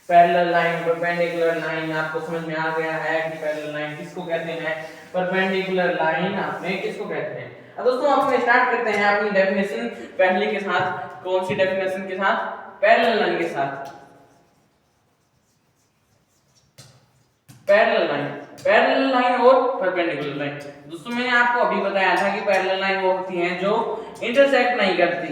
पैरेलल लाइन, परपेंडिकुलर लाइन आपको समझ में आ गया है कि पैरेलल लाइन किसको कहते हैं, परपेंडिकुलर लाइन आपने किसको कहते हैं। अब दोस्तों अपने स्टार्ट करते हैं अपनी डेफिनेशन पहले के साथ। कौन सी डेफिनेशन के साथ, पैरेलल लाइन के साथ। पैरेलल लाइन, पैरेलल लाइन और परपेंडिकुलर लाइन। दोस्तों मैंने आपको अभी बताया था कि पैरेलल लाइन वो होती हैं जो इंटरसेक्ट नहीं करती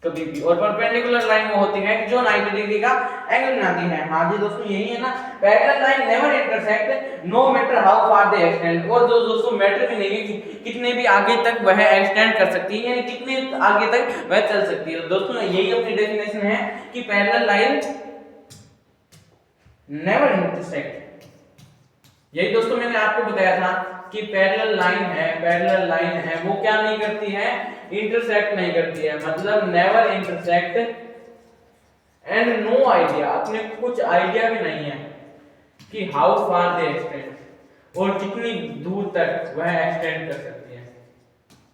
कभी भी, और परपेंडिकुलर लाइन वो होती है कि जो 90 डिग्री का एंगल बनाती है। हां जी दोस्तों यही है ना, parallel line never intersect no matter how far they extend. और जो दोस्तों मैटर भी नहीं है कि कितने भी आगे तक वह एक्सटेंड कर सकती है, यानी कितने आगे तक वह चल सकती है। दोस्तों यही अपनी डेफिनेशन है कि पैरेलल लाइन नेवर इंटरसेक्ट। यही दोस्तों मैंने आपको बताया था कि पैरेलल लाइन है, पैरेलल लाइन है वो क्या नहीं करती है, इंटरसेक्ट नहीं करती है, मतलब never intersect and no idea, अपने कुछ आइडिया भी नहीं है कि हाउ फार दे एक्सटेंड, और कितनी दूर तक वह एक्सटेंड कर सकती है,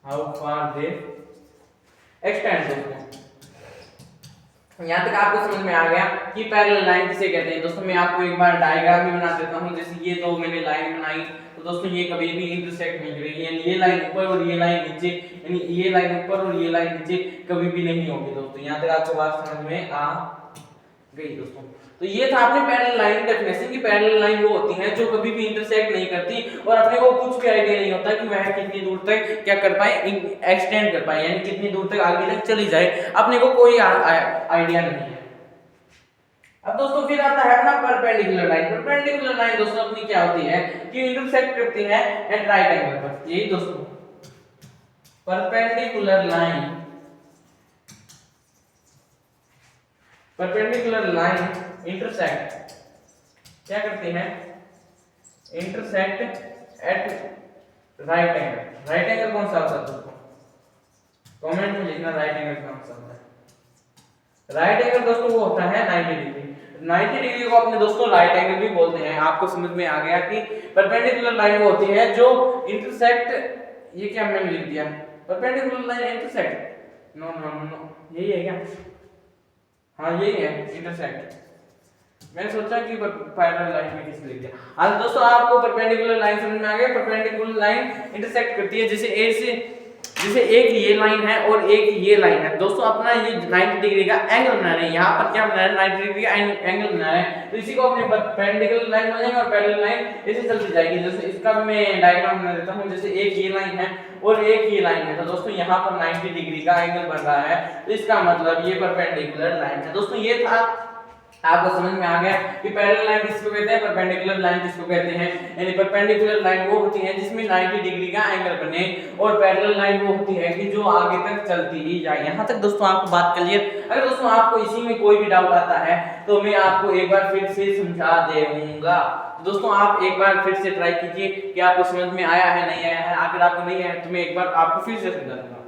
हाउ फार दे एक्सटेंड। दोस्तों यहाँ तक आपको समझ में आ गया कि पैरेलल लाइन किसे कहते हैं। दोस्तों मैं आपको एक बार डायग्राम भी बना देता हूँ। जैसे ये दो मैंने लाइन बनाई, तो दोस्तों ये कभी भी इंटरसेक्ट नहीं करेगी, यानी ये लाइन ऊपर और ये लाइन नीचे, यानी ये लाइन ऊपर और ये लाइन नीचे कभी भी नहीं होगी। दोस्तों यहाँ तक आपको बात समझ में आ गई। दोस्तों तो ये था अपने पैरेलल लाइन डेफिनेशन की पैरेलल लाइन वो होती है जो कभी भी इंटरसेक्ट नहीं करती और अपने को कुछ भी आइडिया नहीं होता कि वह कितनी दूर तक क्या कर पाए, एक्सटेंड कर पाए, यानी कितनी दूर तक आगे तक चली जाए, अपने को कोई आइडिया नहीं है। अब दोस्तों फिर आता है अपना परपेंडिकुलर लाइन। परपेंडिकुलर लाइन दोस्तों अपनी क्या होती है कि इंटरसेक्ट करती है एट राइट एंगल पर। यही दोस्तों perpendicular line, perpendicular line intersect क्या करती है, intersect at right angle. Right angle कौन सा होता है दोस्तों, कमेंट में लिखना राइट एंगल कौन सा होता है। राइट एंगल दोस्तों वो होता है 90 डिग्री। 90 डिग्री को अपने दोस्तों राइट एंगल भी बोलते हैं। आपको समझ में आ गया कि परपेंडिकुलर लाइन वो होती है जो इंटरसेक्ट, ये क्या मैंने लिख दिया, perpendicular line intersect, no no no यही है क्या, हाँ यही है इंटरसेक्ट। मैंने सोचा कि पैरेलल लाइन में किस लिख दिया। आज दोस्तों आपको परपेंडिकुलर लाइन समझ में आ गया। परपेंडिकुलर लाइन इंटरसेक्ट करती है जैसे ए से, जैसे एक ये लाइन है और एक ये लाइन है। दोस्तों अपना ये 90 डिग्री का एंगल बना रहे हैं, यहाँ पर क्या बना रहे हैं, 90 डिग्री का एंगल बना रहे हैं, तो इसी को अपने परपेंडिकुलर लाइन बोलेंगे और पैरेलल लाइन ऐसे चलती जाएगी। जैसे इसका भी मैं डायग्राम बना देता हूँ। जैसे एक ये लाइन है और एक ये लाइन है, तो दोस्तों यहाँ पर 90 डिग्री का एंगल बन रहा है, तो इसका मतलब ये परपेंडिकुलर लाइन है। दोस्तों ये था, आपको समझ में आ गया कि पैरेलल लाइन किसको कहते हैं, परपेंडिकुलर लाइन किसको कहते हैं। यानी परपेंडिकुलर लाइन वो होती है जिसमें 90 डिग्री का एंगल बने, और पैरेलल लाइन वो होती है कि जो आगे तक चलती ही जाए। यहाँ तक दोस्तों आपको बात क्लियर। अगर दोस्तों आपको इसी में कोई भी डाउट आता है तो मैं आपको एक बार फिर से समझा दूंगा। दोस्तों आप एक बार फिर से ट्राई कीजिए कि आपको समझ में आया है नहीं आया है। अगर आपको नहीं आया तो मैं एक बार आपको फिर से समझा दूंगा।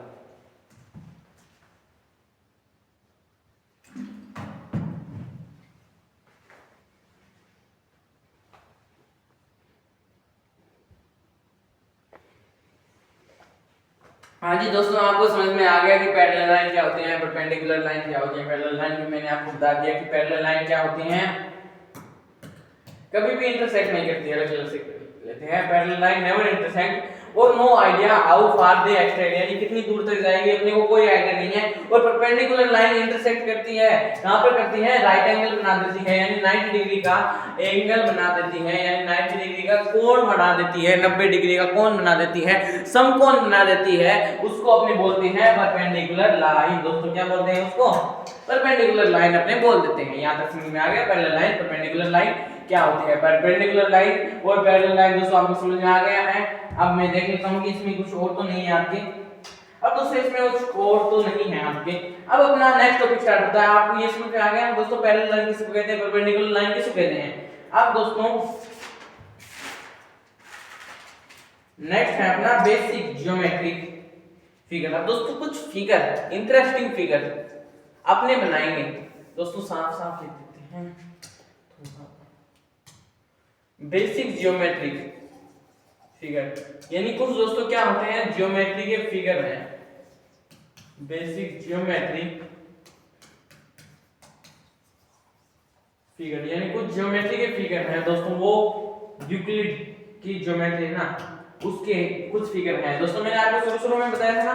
हाँ जी दोस्तों आपको समझ में आ गया कि पैरेलल लाइन क्या होती है, परपेंडिकुलर लाइन क्या होती है। पैरेलल लाइन भी मैंने आपको बता दिया कि पैरेलल लाइन क्या होती है, कभी भी इंटरसेक्ट नहीं करती है। अलग अलग से लेते हैं, पैरेलल लाइन नेवर इंटरसेक्ट और no idea how far they extend, यानी कितनी दूर तक जाएगी अपने को कोई आइडिया नहीं है। और परपेंडिकुलर लाइन इंटरसेक्ट करती है, कहां पर करती है, राइट एंगल बना देती है, यानी 90 डिग्री का एंगल बना देती है, यानी 90 डिग्री का कोण बना देती है, 90 डिग्री का कोण बना देती है, समकोण बना देती है, उसको अपने बोलते हैं परपेंडिकुलर लाइन। दोस्तों क्या बोलते हैं उसको, परपेंडिकुलर लाइन अपने बोल देते हैं। यहां तक समझ में आ गया पैरेलल लाइन, परपेंडिकुलर लाइन क्या होती है, परपेंडिकुलर लाइन और पैरेलल लाइन दोस्तों आपको समझ में आ गया है। अब मैं देख लेता हूं कि इसमें कुछ और तो नहीं है आपके, अब दोस्तों इसमें कुछ और तो नहीं है आपके। अब अपना नेक्स्ट टॉपिक स्टार्ट होता है, आपको ये समझ में आ गया दोस्तों पैरेलल लाइन किसको कहते हैं, परपेंडिकुलर लाइन किसको कहते हैं। अब दोस्तों नेक्स्ट है अपना बेसिक ज्योमेट्रिक फिगर। अब दोस्तों कुछ फिगर, इंटरेस्टिंग फिगर अपने बनाएंगे दोस्तों, साफ साफ लिख देते हैं। बेसिक ज्योमेट्रिक फिगर, यानी कुछ दोस्तों क्या होते हैं, ज्योमेट्री के फिगर हैं, बेसिक ज्योमेट्री फिगर, यानी कुछ ज्योमेट्री के फिगर हैं दोस्तों, वो यूक्लिड की ज्योमेट्री है ना, उसके कुछ फिगर हैं दोस्तों। मैंने आपको शुरू में बताया था ना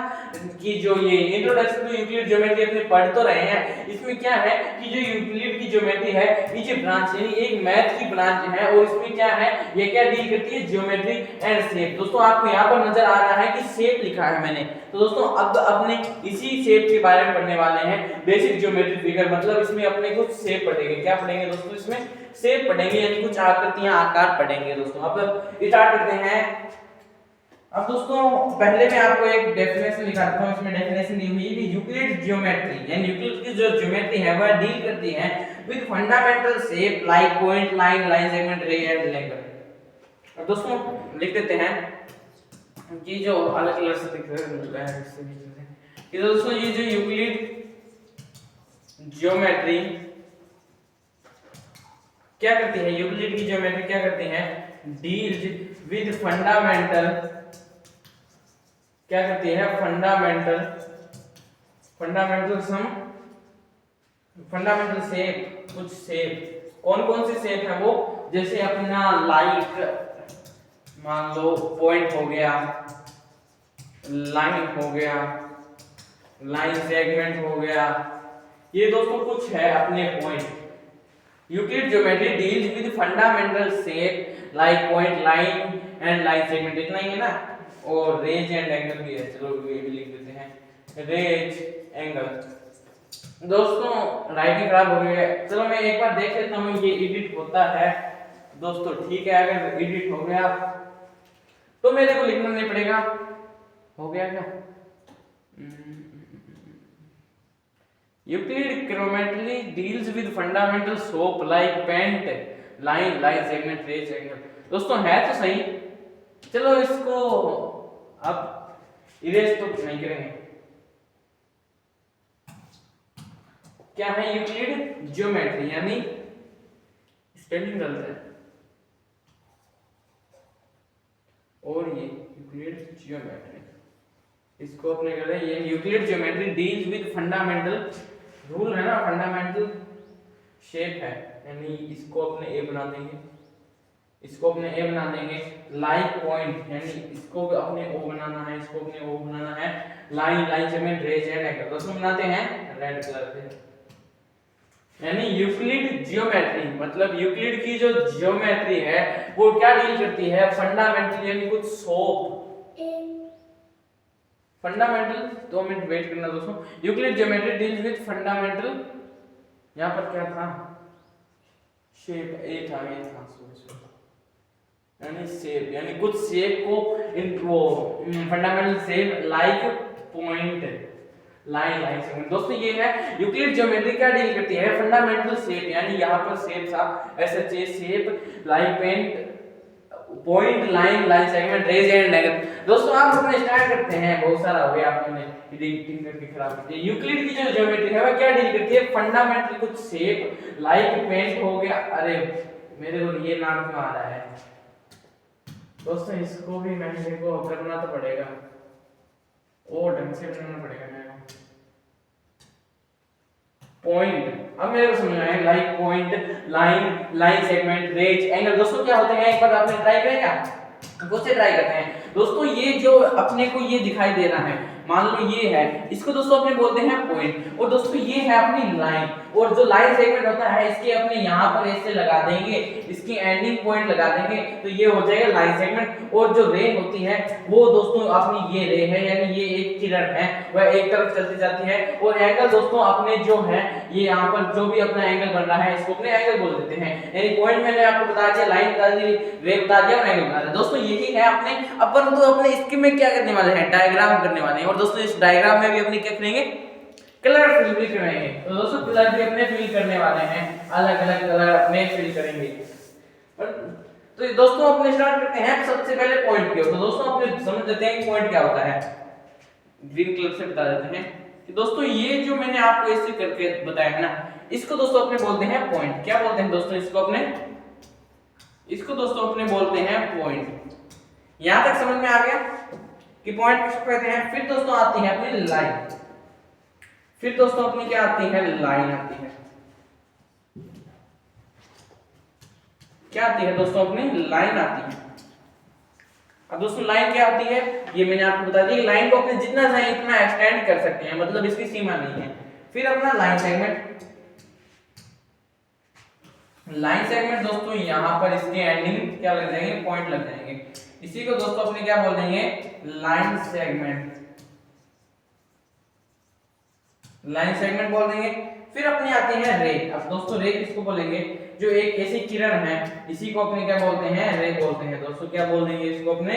कि जो ये इंट्रोडक्शन टू यूक्लिड ज्योमेट्री अपने पढ़ तो रहे हैं, इसमें क्या है कि जो यूक्लिड की ज्योमेट्री है, ये ब्रांच यानी एक मैथ की ब्रांच है, और इसमें क्या है, ये क्या डील करती है, ज्योमेट्री एंड शेप। दोस्तों आपको यहाँ पर नजर आ रहा है कि शेप लिखा है मैंने, तो दोस्तों अब अपने इसी शेप के बारे में पढ़ने वाले हैं, बेसिक ज्योमेट्री फिगर, मतलब इसमें अपने कुछ शेप पढ़ेंगे। क्या पढ़ेंगे दोस्तों, इसमें शेप पढ़ेंगे, यानी कुछ आकृतियां, आकार पढ़ेंगे दोस्तों। अब स्टार्ट करते हैं। अब दोस्तों पहले मैं आपको एक डेफिनेशन दिखाता हूं, इसमें डेफिनेशन दी हुई है कि यूक्लिड ज्योमेट्री, यानी यूक्लिड की जो ज्योमेट्री है वह डील करती है with fundamental shape like point, line, line segment, रे एंड एंगल। अब दोस्तों लिख देते हैं कि जो अलग कलर से दिख रहा है इससे लिख देते हैं कि दोस्तों ये जो यूक्लिड ज्योमेट्री क्या करती है, यूक्लिड की ज्योमेट्री क्या करती है, डील्स विद फंडामेंटल, क्या करती है, फंडामेंटल सम, फंडामेंटल शेप, कुछ शेप, कौन कौन से शेप है वो, जैसे अपना लाइक मान लो पॉइंट हो गया, लाइन हो गया, लाइन सेगमेंट हो गया, ये दोस्तों कुछ है अपने point. Euclid geometry deals with fundamental shape like point, line and line segment, इतना ही है ना, और रेज एंड एंगल भी है, चलो ये भी लिख देते हैं, रेज एंगल। दोस्तों राइटिंग खराब हो गई है, चलो मैं एक बार देख लेता हूँ ये एडिट होता है दोस्तों, ठीक है, अगर एडिट हो गया तो मेरे को लिखना नहीं पड़ेगा, हो गया क्या, Euclid geometry deals with fundamental shape like point, line, line segment, rays angle. दोस्तों है तो सही, चलो इसको अब इरेज तो नहीं करेंगे। क्या है यूक्लिड ज्योमेट्री, यानी स्पेलिंग गलत है, और ये यूक्लिड ज्योमेट्री, इसको अपने कर रहे हैं, ये Euclid geometry deals with fundamental, rule है ना, फंडामेंटल शेप है, यानी इसको अपने ए बना देंगे, इसको अपने ए बना देंगे, लाइक पॉइंट, यानी इसको अपने ओ बनाना है, इसको अपने ओ बनाना है, line, line segment, rays and angle, दोस्तों बनाते हैं रेड कलर से। यानी यूक्लिड ज्योमेट्री मतलब यूक्लिड की जो ज्योमेट्री है वो क्या डील करती है, फंडामेंटल, यानी कुछ सोप, फंडामेंटल, 2 मिनट वेट करना दोस्तों। Euclid geometry deals with fundamental, यहां पर क्या था, शेप ए था, ये था, यानी शेप, यानी कुछ शेप को इन वो fundamental shape like point, line, line segment. दोस्तों ये है यूक्लिड ज्योमेट्री क्या डील करती है, फंडामेंटल शेप, यानी यहाँ पर शेप था ऐसे shape like point, point, line, line segment, rays and angle. दोस्तों आप अपने स्टार्ट करते हैं, बहुत सारा हो गया आपने एडिटिंग करके खराब कर दिया। यूक्लिड की जो ज्योमेट्री है वो क्या डील करती है, फंडामेंटल कुछ शेप लाइक पेंट हो गया, अरे मेरे को ये नाम क्यों आ रहा है दोस्तों, इसको भी मेरे को करना तो पड़ेगा, और ढंग से बनाना पड़ेगा मेरे को, पॉइंट, अब मेरे को समझ में आया, like point, line, line segment, rays angle. दोस्तों क्या होते हैं, एक बार आपने ट्राई करेगा, खुद से ट्राई करते हैं। दोस्तों ये जो अपने को ये दिखाई दे रहा है, मान लो ये है, इसको दोस्तों अपने बोलते हैं पॉइंट। और दोस्तों ये है अपनी लाइन, और जो लाइन सेगमेंट होता है इसके अपने यहाँ पर ऐसे लगा देंगे, इसकी एंडिंग पॉइंट लगा देंगे, तो ये हो जाएगा लाइन सेगमेंट। और जो रे होती है वो दोस्तों अपनी ये रे है, यानी ये एक किरण है, वह एक तरफ चलती जाती है। और एंगल दोस्तों अपने जो है ये यहाँ पर जो भी अपना एंगल बन रहा है इसको अपने एंगल बोल देते हैं। यानी पॉइंट मैंने आपको बता दिया, लाइन बता दी, रे बता दिया और एंगल बता दिया। दोस्तों यही है अपने अपन तो अपने इसके में क्या करने वाले हैं, डायग्राम करने वाले हैं। और दोस्तों इस डायग्राम में भी अपने क्या करेंगे, कलर फिल भी करेंगे। तो दोस्तों कलर भी अपने फिल करने वाले हैं, अलग अलग कलर अपने फिल करेंगे। तो दोस्तों अपने स्टार्ट करते हैं सबसे पहले पॉइंट के। तो दोस्तों अपने समझ लेते हैं कि पॉइंट क्या होता है, ग्रीन कलर से बता देते हैं कि दोस्तों ये जो मैंने आपको ऐसे करके बताया है ना, इसको दोस्तों अपने बोलते हैं पॉइंट। क्या बोलते हैं दोस्तों इसको अपने, इसको दोस्तों अपने बोलते हैं पॉइंट। यहां तक समझ में आ गया कि पॉइंट किसको कहते हैं। फिर दोस्तों आती है अपनी लाइन, फिर दोस्तों अपनी क्या आती है, लाइन आती है। क्या आती है दोस्तों, अपनी लाइन आती है। अब दोस्तों लाइन क्या आती है ये मैंने आपको बता दिया। लाइन को अपने जितना चाहे इतना एक्सटेंड कर सकते हैं, मतलब इसकी सीमा नहीं है। फिर अपना लाइन सेगमेंट, लाइन सेगमेंट दोस्तों यहाँ पर इसके एंडिंग क्या लग जाएंगे, पॉइंट लग जाएंगे। इसी को दोस्तों अपने क्या बोल देंगे, लाइन सेगमेंट, लाइन सेगमेंट बोल देंगे। फिर अपनी आती है रे। अब दोस्तों रे किसको बोलेंगे, जो एक ऐसी किरण है, इसी को अपने क्या बोलते हैं, रे बोलते हैं। दोस्तों क्या बोल देंगे, इसको अपने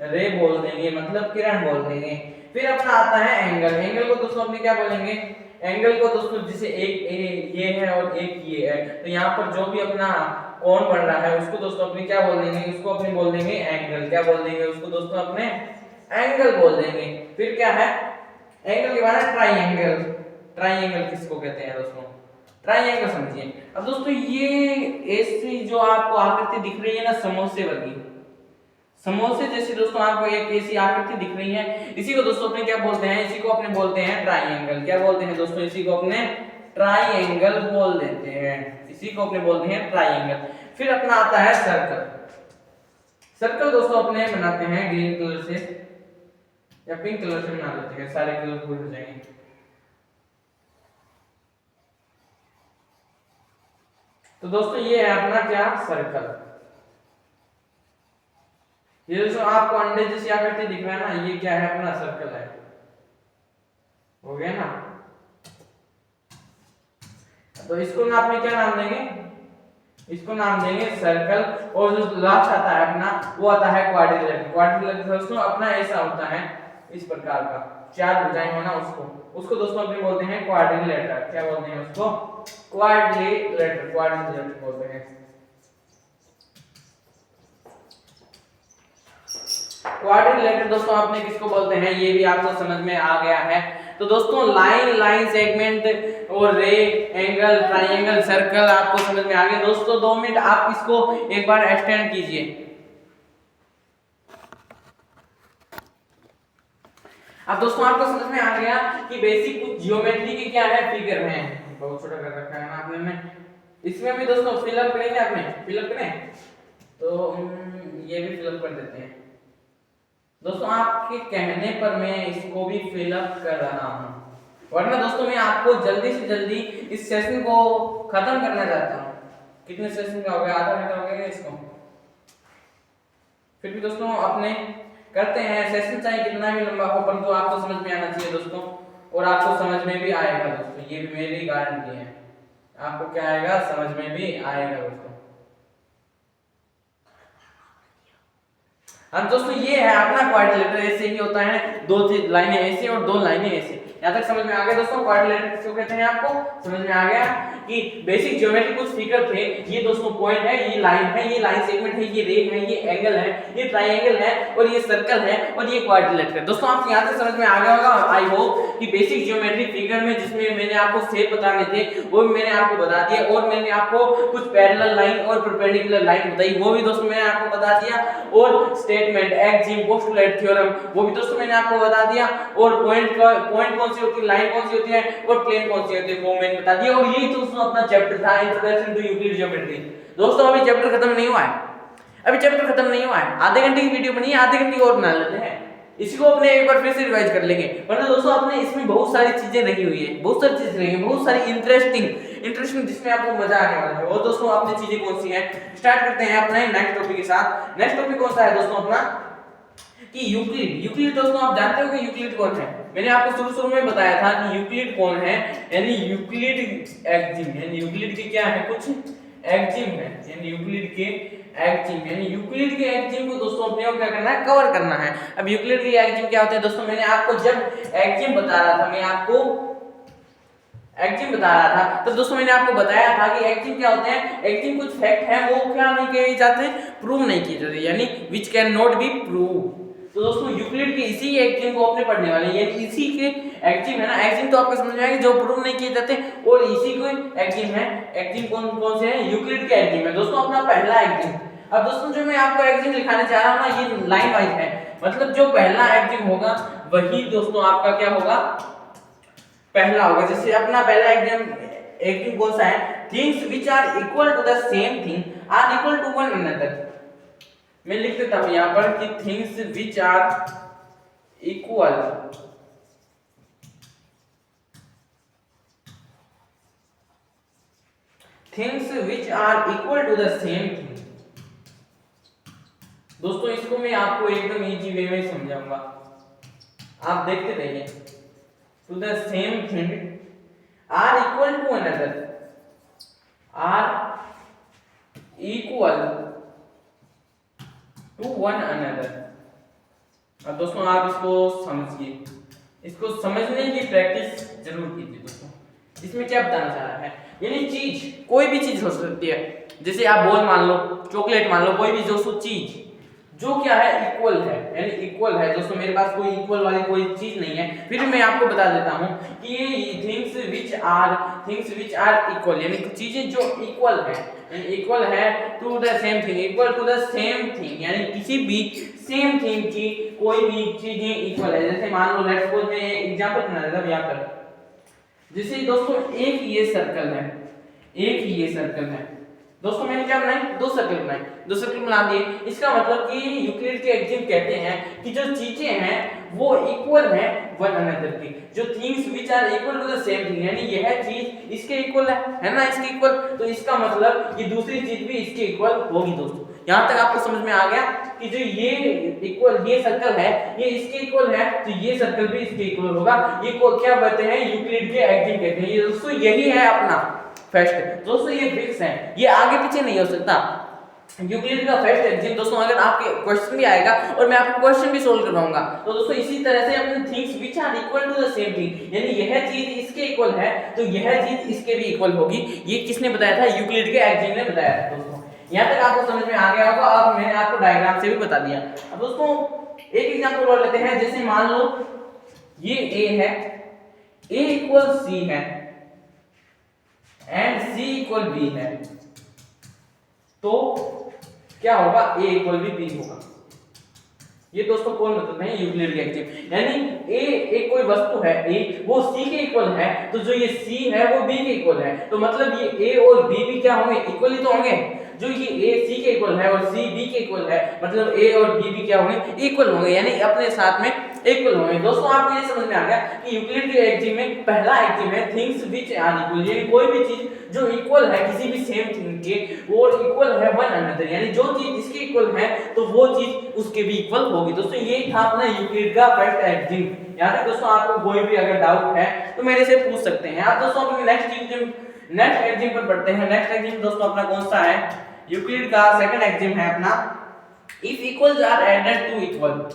रे बोल देंगे, मतलब किरण बोल देंगे। फिर अपना आता है एंगल। एंगल को दोस्तों अपने क्या बोलेंगे, एंगल को दोस्तों जैसे एक ये है और एक ये है, तो यहाँ पर जो भी अपना कोण बन रहा है उसको दोस्तों अपने क्या बोल देंगे, उसको अपने बोल देंगे एंगल। क्या बोल देंगे उसको दोस्तों, अपने एंगल बोल देंगे। फिर क्या है, एंगल के बाद ट्राइंगल। ट्राइंगल किसको कहते हैं दोस्तों, ट्राइंगल समझिए। अब दोस्तों ये ऐसी जो आपको आकृति दिख रही है ना, समोसे वर्गी, समोसे जैसे दोस्तों आपको एक ऐसी आकृति दिख रही है, इसी को दोस्तों अपने क्या बोलते हैं, इसी को अपने बोलते हैं ट्राइंगल। क्या बोलते हैं दोस्तों, इसी को अपने ट्राइंगल बोल देते हैं, इसी को अपने बोलते हैं ट्राइंगल। फिर अपना आता है सर्कल। सर्कल दोस्तों अपने बनाते हैं ग्रीन कलर से या पिंक कलर से बना लेते हैं, सारे कलर पूरे हो जाएंगे। तो दोस्तों ये है अपना क्या, सर्कल। ये दोस्तों आपको अंडे जैसी आकृति दिख रहा है ना, ये क्या है, अपना सर्कल है। हो गया ना। तो इसको ना आपने क्या नाम देंगे, इसको नाम देंगे सर्कल। और जो लास्ट आता है अपना, वो आता है क्वाड्रिलेटरल। क्वाड्रिलेटरल दोस्तों अपना ऐसा होता है, इस प्रकार का, चार भुजाएं होना, उसको दोस्तों अपने बोलते हैं क्वाड्रिलेटरल। क्या बोलते हैं उसको, क्वाड्रिलेटरल, क्वाड्रिलेटरल बोलते हैं। क्वाड्रिलेटरल दोस्तों आपने किसको बोलते हैं, ये भी आपको समझ में आ गया है। तो दोस्तों लाइन, लाइन सेगमेंट और रे, एंगल, ट्राइंगल, सर्कल आपको समझ में आ गया। दोस्तों 2 मिनट आप इसको एक बार एक्सटेंड कीजिए। अब दोस्तों आपको समझ में आ गया कि बेसिक कुछ ज्योमेट्री की क्या है, फिगर है। बहुत छोटा कर रखा है ना आपने में, इसमें भी दोस्तों फिलअप करेंगे, आपने फिलअप करें तो ये भी फिलअप कर देते हैं। दोस्तों आपके कहने पर मैं इसको भी फिलअप कर रहा हूं, वरना दोस्तों मैं आपको जल्दी से जल्दी इस सेशन को खत्म करना चाहता हूं। कितने सेशन का हो गया, आधा घंटा हो गया इसको। फिर भी दोस्तों अपने करते हैं, सेशन चाहे कितना भी लंबा हो, परंतु आपको समझ में आना चाहिए दोस्तों, और आपको समझ में भी आएगा दोस्तों, ये भी मेरी गारंटी है। आपको क्या आएगा, समझ में भी आएगा दोस्तों। अब दोस्तों ये है अपना क्वाड्रिलेटरल, ऐसे ही होता है, 2 लाइनें ऐसे और 2 लाइनें ऐसे। यहाँ तक समझ में आ गया दोस्तों, क्वाड्रिलेटरल किसको कहते हैं, आपको समझ में आ गया कि बेसिक ज्योमेट्री कुछ फिगर थे। ये दोस्तों पॉइंट है, ये लाइन है, ये लाइन सेगमेंट है, ये रे है, ये एंगल है, ये ट्राइंगल है, और ये सर्कल है, और ये क्वाड्रिलेटरल। दोस्तों आपको यहाँ तक समझ में आ गया होगा, आई होप कि बेसिक ज्योमेट्री फिगर में जिसमें मैंने आपको शेप बताने थे वो मैंने आपको बता दिया, और मैंने आपको कुछ पैरेलल लाइन और परपेंडिकुलर लाइन बताई, वो भी दोस्तों मैंने आपको बता दिया। और स्टेटमेंट, एक्सिम, पोस्टुलेट, थ्योरम, वो भी दोस्तों मैंने आपको बता दिया। और पॉइंट कौन सी होती है, लाइन कौन सी होती है, और प्लेन कौन सी होती है, वो मैंने बता दिया। और यही दोस्तों अपना चैप्टर था, इंट्रोडक्शन टू यूक्लिड ज्योमेट्री। दोस्तों अभी चैप्टर खत्म नहीं हुआ है, अभी चैप्टर खत्म नहीं हुआ है, आधे घंटे की वीडियो बनी है, आधे घंटे और बना लेते हैं, इसी को अपने एक बार फिर से रिवाइज कर लेंगे। वरना दोस्तों अपने इसमें बहुत सारी चीजें रही हुई है, बहुत सारी चीजें रही है, बहुत सारी इंटरेस्टिंग जिसमें आपको मजा आने वाला है। और दोस्तों आपने चीजें कौन सी हैं, स्टार्ट करते हैं अपने नेक्स्ट टॉपिक के साथ। नेक्स्ट टॉपिक कौन सा है दोस्तों अपना, कि यूक्लिड दोस्तों आप जानते हो कि यूक्लिड कौन है। मैंने आपको शुरू में बताया था कि यूक्लिड कौन है, यानी यूक्लिड एक्जिम, यानी यूक्लिड के क्या है, कुछ एक्जिम है, यानी यूक्लिड के एक्जिम, यानी यूक्लिड के एक्जिम को दोस्तों अपने को क्या करना है, कवर करना है। अब यूक्लिड के एक्जिम क्या होते हैं दोस्तों, मैंने आपको जब एक्जिम बता रहा था, मैं आपको एक्जिम बता रहा था तो दोस्तों मैंने आपको बताया था कि एक्जिम क्या होते हैं। एक्जिम कुछ फैक्ट है वो क्या नहीं किए जाते, प्रूव नहीं किए जाते, यानी which can not be prove. तो दोस्तों यूक्लिड के इसी एक्जिम को अपने पढ़ने वाले हैं, यानी इसी के एक्जिम है ना, एक्जिम तो आपको समझ में आएगा जो प्रूव नहीं किए जाते, और इसी को एक्जिम है। एक्जिम कौन से हैं, यूक्लिड के एक्जिम है दोस्तों अपना पहला एक्जिम। अब दोस्तों जो मैं आपको एक्जिम लिखाने जा रहा हूं ना, ये लाइन वाइज है, मतलब जो पहला एक्जिम होगा वही दोस्तों आपका क्या होगा, पहला होगा। जैसे अपना पहला एक्जिम कौन सा है, things which are equal to the same thing are equal to one another. मैं लिख देता हूं यहां पर कि things which are equal to the same thing. दोस्तों इसको मैं आपको एकदम इजी वे में समझाऊंगा, आप देखते रहिए। To the same thing are equal to another, are equal to one another. अब दोस्तों आप इसको समझिए, इसको समझने की प्रैक्टिस जरूर कीजिए दोस्तों। इसमें क्या बताना चाह रहा है, यानी चीज कोई भी चीज हो सकती है, जैसे आप बॉल मान लो, चॉकलेट मान लो, कोई भी दोस्तों चीज जो क्या है इक्वल है, यानी इक्वल है दोस्तों। मेरे पास कोई इक्वल वाली कोई चीज नहीं है, फिर मैं आपको बता देता हूं कि ये थिंग्स व्हिच आर इक्वल, यानी चीजें जो इक्वल है, यानी इक्वल है to the same thing, equal to the same thing, यानी किसी भी सेम थिंग की कोई भी चीजें इक्वल है। जैसे मान लो लेट्स सपोज मैं एग्जांपल बना देता हूं यहां पर, जैसे दोस्तों एक ये सर्कल है, एक ही ये सर्कल है दोस्तों, मैंने क्या बनाए, दो सर्कल बना दिए। इसका मतलब कि यूक्लिड के एक्जिम कहते हैं कि जो चीजें हैं वो इक्वल है वन अनदर की, जो things which are equal to the same thing, यानी यह चीज इसके इक्वल है ना, इसके इक्वल, तो इसका मतलब ये दूसरी चीज भी इसके इक्वल होगी दोस्तों। यहां तक आपको समझ में आ गया कि जो ये इक्वल ये सर्कल है ये इसके इक्वल है, तो ये सर्कल भी इसके इक्वल होगा। ये को क्या कहते हैं, यूक्लिड के एक्जिम कहते हैं। ये दोस्तों यही है अपना फर्स्ट दोस्तों, ये फिक्स है, ये आगे पीछे नहीं हो सकता। यूक्लिड का फर्स्ट एक्जिम दोस्तों, अगर आपके क्वेश्चन भी आएगा और मैं आपको क्वेश्चन भी सोल्व करवाऊंगा, तो दोस्तों इसी तरह से अपने things which are equal to the same thing, यानी यह चीज इसके इक्वल है तो यह चीज इसके भी इक्वल होगी। ये किसने बताया था, यूक्लिड के एक्जिम ने बताया था दोस्तों। यहां तक आपको समझ में आ गया होगा। अब मैंने आपको डायग्राम से भी बता दिया। अब दोस्तों एक एग्जांपल और लेते हैं, जैसे मान लो ये ए है, ए इक्वल सी है एंड सी इक्वल बी है, तो क्या होगा, ए इक्वल भी बी होगा। ये दोस्तों कौन मतलब है, यूक्लिड के एक्जिम, यानी ए एक कोई वस्तु है, ए वो सी के इक्वल है, तो जो ये सी है वो बी के इक्वल है, तो मतलब ये ए और बी भी क्या होंगे, इक्वल ही तो होंगे। जो ये ए सी के इक्वल है और सी बी के इक्वल है, मतलब ए और बी भी क्या होंगे, इक्वल होंगे, यानी अपने साथ में इक्वल होंगे। दोस्तों आपको ये समझ में आ गया कि यूक्लिड के एक्जिम में पहला एक्जिम है थिंग्स व्हिच आर इक्वल, यानी कोई भी चीज जो इक्वल है किसी भी सेम थिंग के और इक्वल है वन अनदर, यानी जो चीज इसके इक्वल है तो वो चीज उसके भी इक्वल होगी। दोस्तों ये था अपना यूक्लिड का फर्स्ट एक्जिम। याद है दोस्तों, आपको कोई भी अगर डाउट है तो मेरे से पूछ सकते हैं आप। दोस्तों अपने नेक्स्ट एक्जिम पर बढ़ते हैं। नेक्स्ट एक्जिम दोस्तों अपना कौन सा है, यूक्लिड का सेकंड एक्जिम है अपना, if equals are added to equal,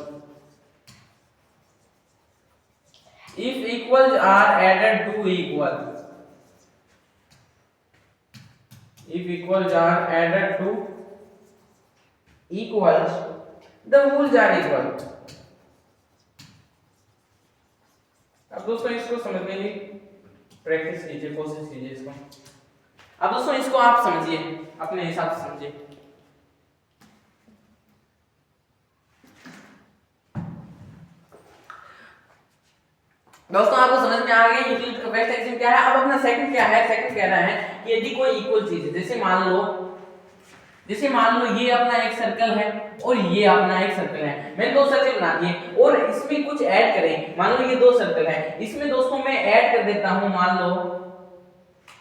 if equals are added to equal, if equals are added to equals the wholes are equal। अब दोस्तों इसको समझने की प्रैक्टिस कीजिए, कोशिश कीजिए इसको। अब दोस्तों इसको आप समझिए, अपने हिसाब से समझिए। दोस्तों आपको समझ में आ गया यूक्लिड का फर्स्ट एक्जिम क्या है। अब अपना सेकंड क्या है, सेकंड कह रहा है कि यदि कोई इक्वल चीज है, जैसे मान लो जैसे मान लो ये अपना एक सर्कल है और ये अपना एक सर्कल है, मैंने दो सर्कल बना दिए और इसमें कुछ ऐड करें। मान लो ये दो सर्कल है, इसमें दोस्तों मैं ऐड कर देता हूं, मान लो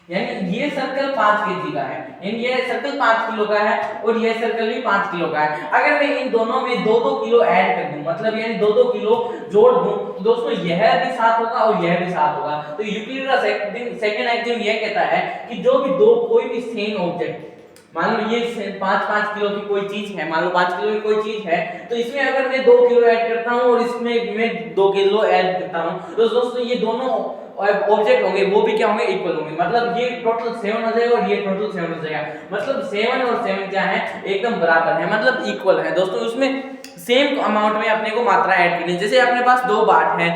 यानी ये सर्कल 5 केजी का है, यानी ये सर्कल 5 किलो का है और ये सर्कल भी 5 किलो का है। अगर मैं इन दोनों में 2-2 किलो ऐड कर दूं, मतलब यानी 2-2 किलो जोड़ दूं, तो दोस्तों यह भी 7 होगा और यह भी 7 होगा। तो यूक्लिड का सेकंड एक्सियम यह कहता है कि जो भी दो कोई भी सेम ऑब्जेक्ट, मान लो ये 5-5 किलो की कोई चीज है, मान लो 5 किलो की कोई चीज है, तो इसमें अगर मैं 2 किलो ऐड करता हूं और इसमें मैं 2 किलो ऐड करता हूं, तो दोस्तों ये दोनों ऑब्जेक्ट होंगे वो भी क्या होंगे, इक्वल होंगे। मतलब ये टोटल 7 हो जाएगा और ये टोटल 7 हो जाएगा, मतलब 7 और 7 क्या है, एकदम बराबर है, मतलब इक्वल है। दोस्तों उसमें सेम अमाउंट में अपने को मात्रा ऐड करनी है। जैसे अपने पास 2 बाट है,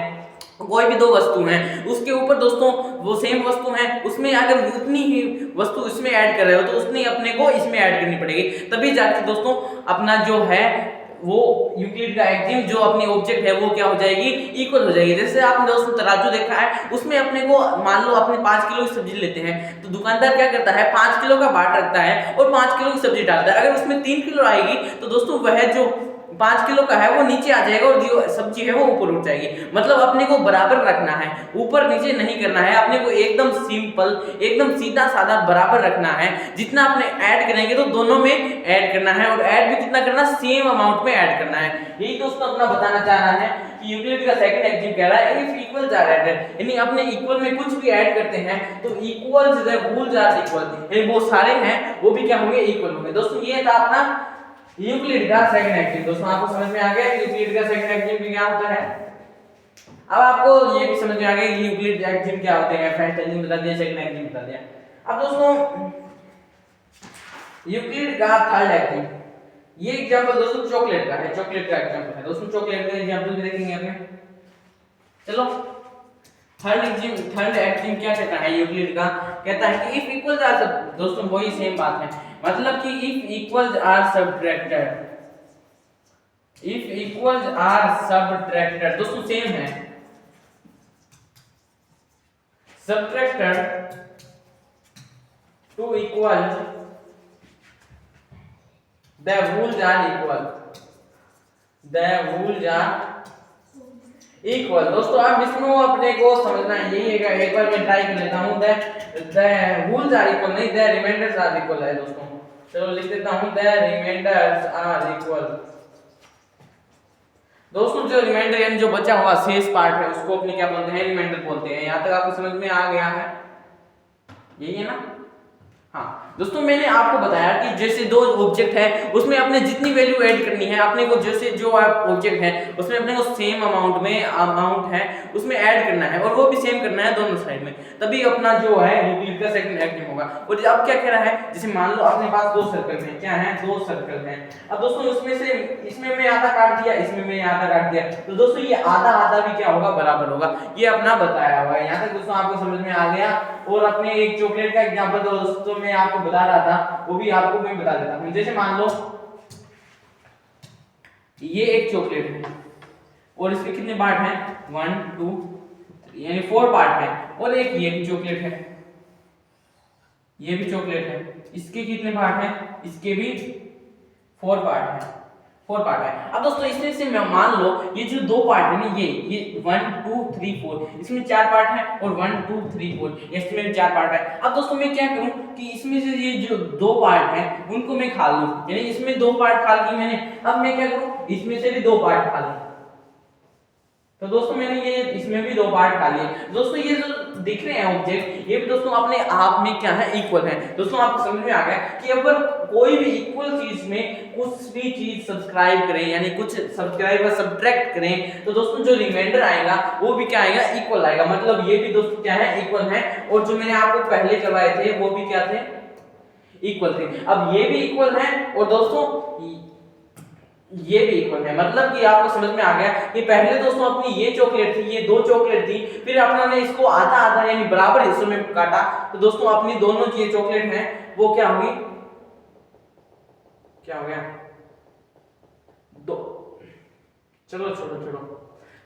कोई भी दो वस्तु है, उसके ऊपर दोस्तों वो सेम वस्तु है, उसमें अगर उतनी ही वस्तु इसमें ऐड कर रहे हो तो उतनी अपने को इसमें ऐड करनी पड़ेगी, तभी जाके दोस्तों अपना जो है वो यूक्लिड का एक्सियम जो अपनी ऑब्जेक्ट है वो क्या हो जाएगी, इक्वल हो जाएगी। जैसे आपने दोस्तों तराजू देखा है, उसमें अपने को मान लो अपने 5 किलो की सब्जी लेते हैं, तो दुकानदार क्या करता है, 5 किलो का बाट रखता है और 5 किलो की सब्जी डालता है। अगर उसमें 3 किलो आएगी तो दोस्तों वह जो 5 किलो का है वो नीचे आ जाएगा और जो सब्जी है वो ऊपर उठ जाएगी। मतलब अपने को बराबर रखना है, ऊपर नीचे नहीं करना है, अपने को एकदम सिंपल, एकदम सीधा साधा बराबर रखना है। जितना अपने ऐड करेंगे तो दोनों में ऐड करना है और ऐड भी कितना करना, सेम अमाउंट में ऐड करना है। यही दोस्तों अपना बताना चाह रहा है कि यूक्लिड का सेकंड एक्सियम कह रहा है इफ इक्वल्स आर एडेड, यानी अपने इक्वल में कुछ भी ऐड करते हैं तो equals the wholes are equal, यानी वो सारे हैं वो भी क्या होंगे, इक्वल होंगे। दोस्तों ये था अपना यूक्लिड का सेकंड एक्सियम। दोस्तों आपको समझ में आ गया कि यूक्लिड का सेकंड एक्सियम क्या होता है। अब आपको ये भी समझ में आ गया कि यूक्लिड एक्सियम क्या होते हैं, फर्स्ट एक्सियम बता दिया, सेकंड एक्सियम बता दिया। अब दोस्तों यूक्लिड का थर्ड एक्सियम, ये एग्जांपल दोस्तों चॉकलेट का है, चॉकलेट का एग्जांपल है। दोस्तों चॉकलेट का एग्जांपल भी देखेंगे अपने। चलो थर्ड एक्सियम क्या कहता है यूक्लिड का, कहता है कि इफ इक्वल्स आर सब, दोस्तों वही सेम बात है, मतलब कि if equals are subtracted, if equals are subtracted, दोस्तों सेम है, subtracted to equal the rules are equal, the rules are equal. दोस्तों अब इसमें अपने को समझना है, यही है, एक बार मैं ट्राई कर लेता हूं, द रूल्स आर इक्वल नहीं, द रिमाइंडर्स आर इक्वल है दोस्तों। चलो लिख देता हूं, द रिमाइंडर्स आर इक्वल। दोस्तों जो रिमाइंडर यानी जो बचा हुआ शेष पार्ट है उसको अपने क्या बोलते हैं, रिमाइंडर बोलते हैं। यहां तक आपको समझ में आ गया है, यही है ना। हाँ दोस्तों मैंने आपको बताया कि जैसे दो ऑब्जेक्ट है उसमें अपने जितनी वैल्यू ऐड करनी है, अपने को जैसे जो ऑब्जेक्ट है उसमें अपने को सेम अमाउंट है उसमें ऐड करना है और वो भी सेम करना है दोनों साइड में, तभी अपना जो है यूक्लिड का सेकंड एक्सियम होगा। और अब क्या कह रहा है, जैसे मान लो अपने पास दो सर्कल हैं, क्या है, दो सर्कल हैं। अब दोस्तों उसमें से इसमें मैं आधा काट दिया, इसमें मैं आधा काट दिया, तो दोस्तों ये आधा आधा भी क्या होगा, बराबर होगा। ये अपना बताया हुआ है। यहाँ तक दोस्तों आपको समझ में आ गया। और अपने एक चॉकलेट का एग्जांपल दोस्तों मैं आपको बता रहा था, वो भी आपको मैं बता देता हूं। जैसे मान लो ये एक चॉकलेट है और इसके कितने पार्ट हैं, 1 2 3, यानी 4 पार्ट है। और एक ये भी चॉकलेट है, ये भी चॉकलेट है, इसके कितने पार्ट हैं, इसके भी 4 पार्ट है, 4 पार्ट है। अब दोस्तों इसमें से मान लो ये जो दो पार्ट है ना, ये 1 2 3 4, इसमें 4 पार्ट है और 1 2 3 4 इसमें 4 पार्ट है। अब दोस्तों मैं क्या करूं कि इसमें से ये जो दो पार्ट है उनको मैं खा लूं, यानी इसमें 2 पार्ट खा लिए मैंने। अब मैं क्या करूं, इसमें से भी 2 पार्ट खा लूं। तो दोस्तों मैंने ये इसमें भी 2 पार्ट खा लिए। दोस्तों ये जो दिख रहे हैं ऑब्जेक्ट, ये भी दोस्तों अपने आप में क्या है, इक्वल है। दोस्तों आपको समझ में आ गया कि अगर कोई भी इक्वल चीज में कुछ भी चीज सब्सक्राइब करें, यानी कुछ सब्सक्राइब और सब्ट्रैक्ट करें, तो दोस्तों जो रिमाइंडर आएगा वो भी क्या आएगा, इक्वल आएगा। मतलब ये भी दोस्तों क्या है, इक्वल है। और जो मैंने आपको पहले करवाए थे वो भी क्या थे, इक्वल थे। अब ये भी इक्वल है और दोस्तों ये भी इक्वल है। मतलब कि आपको समझ में आ गया कि पहले दोस्तों अपनी ये चॉकलेट थी, ये 2 चॉकलेट थी, फिर आपने इसको आधा आधा यानी बराबर हिस्सों में काटा, तो दोस्तों अपनी दोनों ये चॉकलेट हैं वो क्या होगी, क्या हो गया, 2। चलो छोड़ो,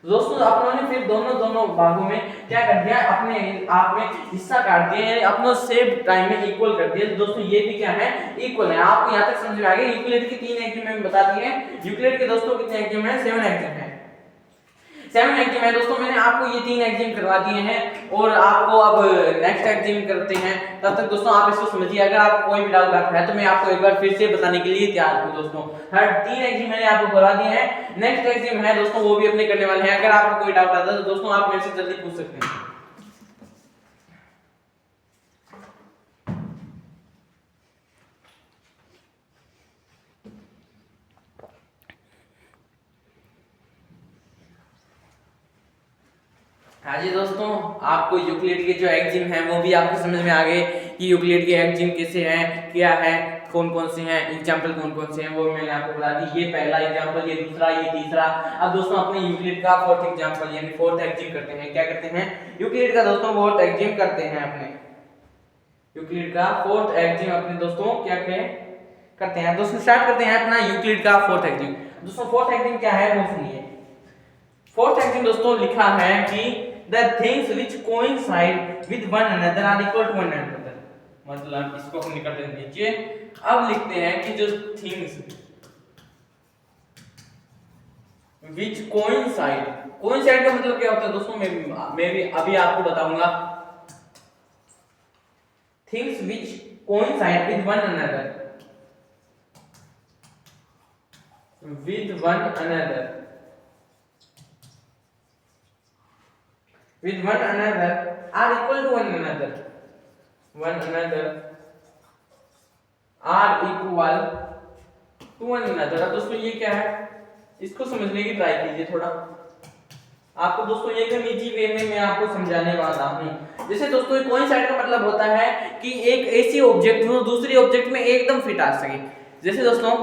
दोस्तों अपनों ने फिर दोनों भागों में क्या कर दिया, अपने आप में हिस्सा काट दिया, यानी अपनों सेम टाइम में इक्वल कर दिया। दोस्तों ये भी क्या है, इक्वल है। आपको यहाँ तक समझ में आ गया। यूक्लिड के 3 एक्जिम मैंने बता दिए हैं। यूक्लिड के दोस्तों कितने एक्जिम है, 7 एक्जिम है। 7 एक्जिम है दोस्तों। मैंने आपको ये 3 एक्जिम करवा दिए हैं और आपको अब नेक्स्ट एक्जिम करते हैं। तब तक दोस्तों आप इसको समझिए। अगर आपको कोई भी डाउट आता है तो मैं आपको एक बार फिर से बताने के लिए तैयार हूं दोस्तों। हर 3 एक्जिम मैंने आपको करवा दिए हैं। नेक्स्ट एक्जिम है दोस्तों, वो भी अपने करने वाले हैं। अगर आपको कोई डाउट आता है तो दोस्तों आप मेरे से जल्दी पूछ सकते हैं। हाँ जी दोस्तों, आपको यूक्लिड के जो एक्जिम हैं वो भी आपको समझ में आ गए कि यूक्लिड के एक्जिम कैसे हैं, क्या है, कौन कौन से हैं, एग्जाम्पल कौन कौन से हैं, वो मैंने आपको बता दी। ये पहला एग्जाम्पल, ये दूसरा, ये तीसरा। अब दोस्तों अपने यूक्लिड का फोर्थ एग्जाम्पल यानी फोर्थ एक्जिम करते हैं। क्या करते हैं, यूक्लिड का दोस्तों फोर्थ एक्जिम करते हैं। अपने यूक्लिड का फोर्थ एक्जिम अपने दोस्तों क्या करते हैं। दोस्तों स्टार्ट करते हैं अपना यूक्लिड का फोर्थ एक्जिम। दोस्तों फोर्थ एक्जिम क्या है वो सुनिए। फोर्थ एक्जिम दोस्तों लिखा है कि the things which coincide with one another are equal to one another। मतलब इसको हम निकाल देंगे नीचे। अब लिखते हैं कि जो things which coincide, coincide का मतलब क्या होता है दोस्तों, मैं भी अभी आपको बताऊंगा। things which coincide with one another, with one another, with one another are equal to one another, one another are equal to one another। अब दोस्तों ये क्या है, इसको समझने की ट्राई कीजिए थोड़ा। आपको दोस्तों ये एकदम इजी वे में मैं आपको समझाने वाला हूँ। जैसे दोस्तों कोइंसाइड का मतलब होता है कि एक ऐसी ऑब्जेक्ट जो दूसरी ऑब्जेक्ट में एकदम फिट आ सके। जैसे दोस्तों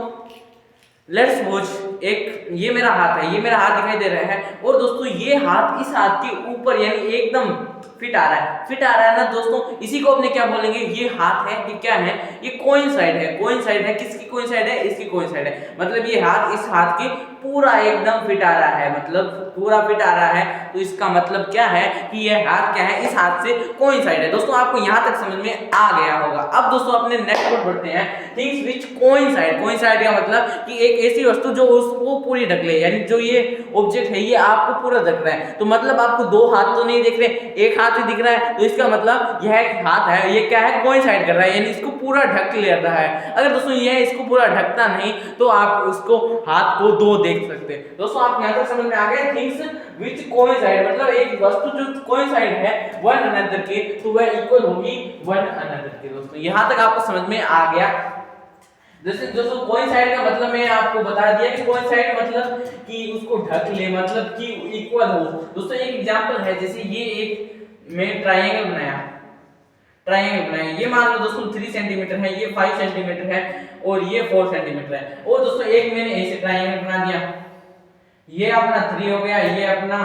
लेट्स सपोज एक ये मेरा हाथ है, ये मेरा हाथ दिखाई दे रहा है और दोस्तों ये हाथ इस हाथ के ऊपर यानी एकदम फिट आ रहा है, फिट आ रहा है ना दोस्तों, इसी को अपने क्या बोलेंगे, ये हाथ है, ये क्या है, ये कोइंसाइड है। कोइंसाइड है, किसकी कोइंसाइड है, इसकी कोइंसाइड है। मतलब ये हाथ इस हाथ के पूरा एकदम फिट आ रहा है, मतलब पूरा फिट आ रहा है। तो इसका मतलब क्या है कि ये हाथ क्या है, इस हाथ से कोइंसाइड है। दोस्तों आपको यहां तक समझ में आ गया होगा। अब दोस्तों अपने नेक्स्ट पर बढ़ते हैं, थिंग्स व्हिच कोइंसाइड। कोइंसाइड का मतलब कि एक ऐसी वस्तु जो उसको पूरी ढक ले, यानी जो ये ऑब्जेक्ट है ये आपको पूरा ढक रहा है। तो मतलब आपको दो हाथ तो नहीं दिख रहे, एक हाथ ही दिख रहा है। तो इसका मतलब यह एक हाथ है, ये क्या है, कोइंसाइड कर रहा है, यानी इसको पूरा ढक ले रहा है। अगर दोस्तों ये इसको पूरा ढकता नहीं तो आप उसको हाथ को दो देख सकते हैं। दोस्तों आप यहां तक समझ में आ गए, थिंग्स व्हिच कोइंसाइड मतलब एक वस्तु जो कोइंसाइड है वन अनदर के, तो वह इक्वल होगी वन अनदर के। दोस्तों यहां तक आपको समझ में आ गया। जैसे दोस्तों कोइंसाइड का मतलब मैं आपको बता दिया कि कोइंसाइड मतलब कि उसको ढक ले, मतलब कि इक्वल हो। दोस्तों एक एग्जांपल है, जैसे ये एक मैं ट्रायंगल बनाया, ये मान लो दोस्तों 3 सेंटीमीटर है, ये 5 सेंटीमीटर है और ये 4 सेंटीमीटर है। और दोस्तों एक मैंने ऐसे ट्रायंगल बना दिया, ये अपना 3 हो गया, ये अपना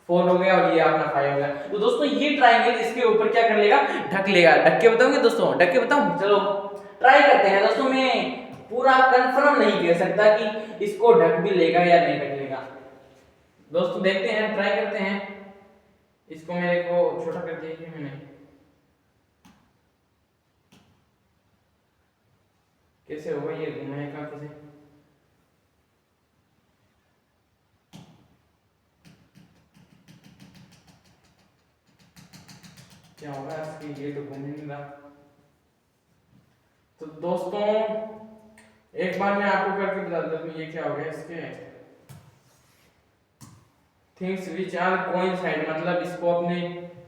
4 हो गया और ये अपना 5 हो गया। तो दोस्तों ये ट्रायंगल इसके ऊपर क्या कर लेगा, ढक लेगा। ढक के बताऊंगे दोस्तों, ढक के बताऊं, चलो ट्राई करते हैं। दोस्तों मैं पूरा कंफर्म नहीं कह सकता कि इसको ढक भी लेगा या नहीं ढक लेगा। दोस्तों देखते हैं, ट्राई करते हैं। इसको मेरे को छोटा कर दिया कि मैंने, कैसे होगा ये घुमाएगा कैसे, क्या होगा इसकी, ये तो घूम नहीं रहा। तो दोस्तों एक बार मैं आपको करके बता देता हूँ ये क्या हो गया इसके। थिंग्स विच आर कोइंसाइड मतलब इसको अपने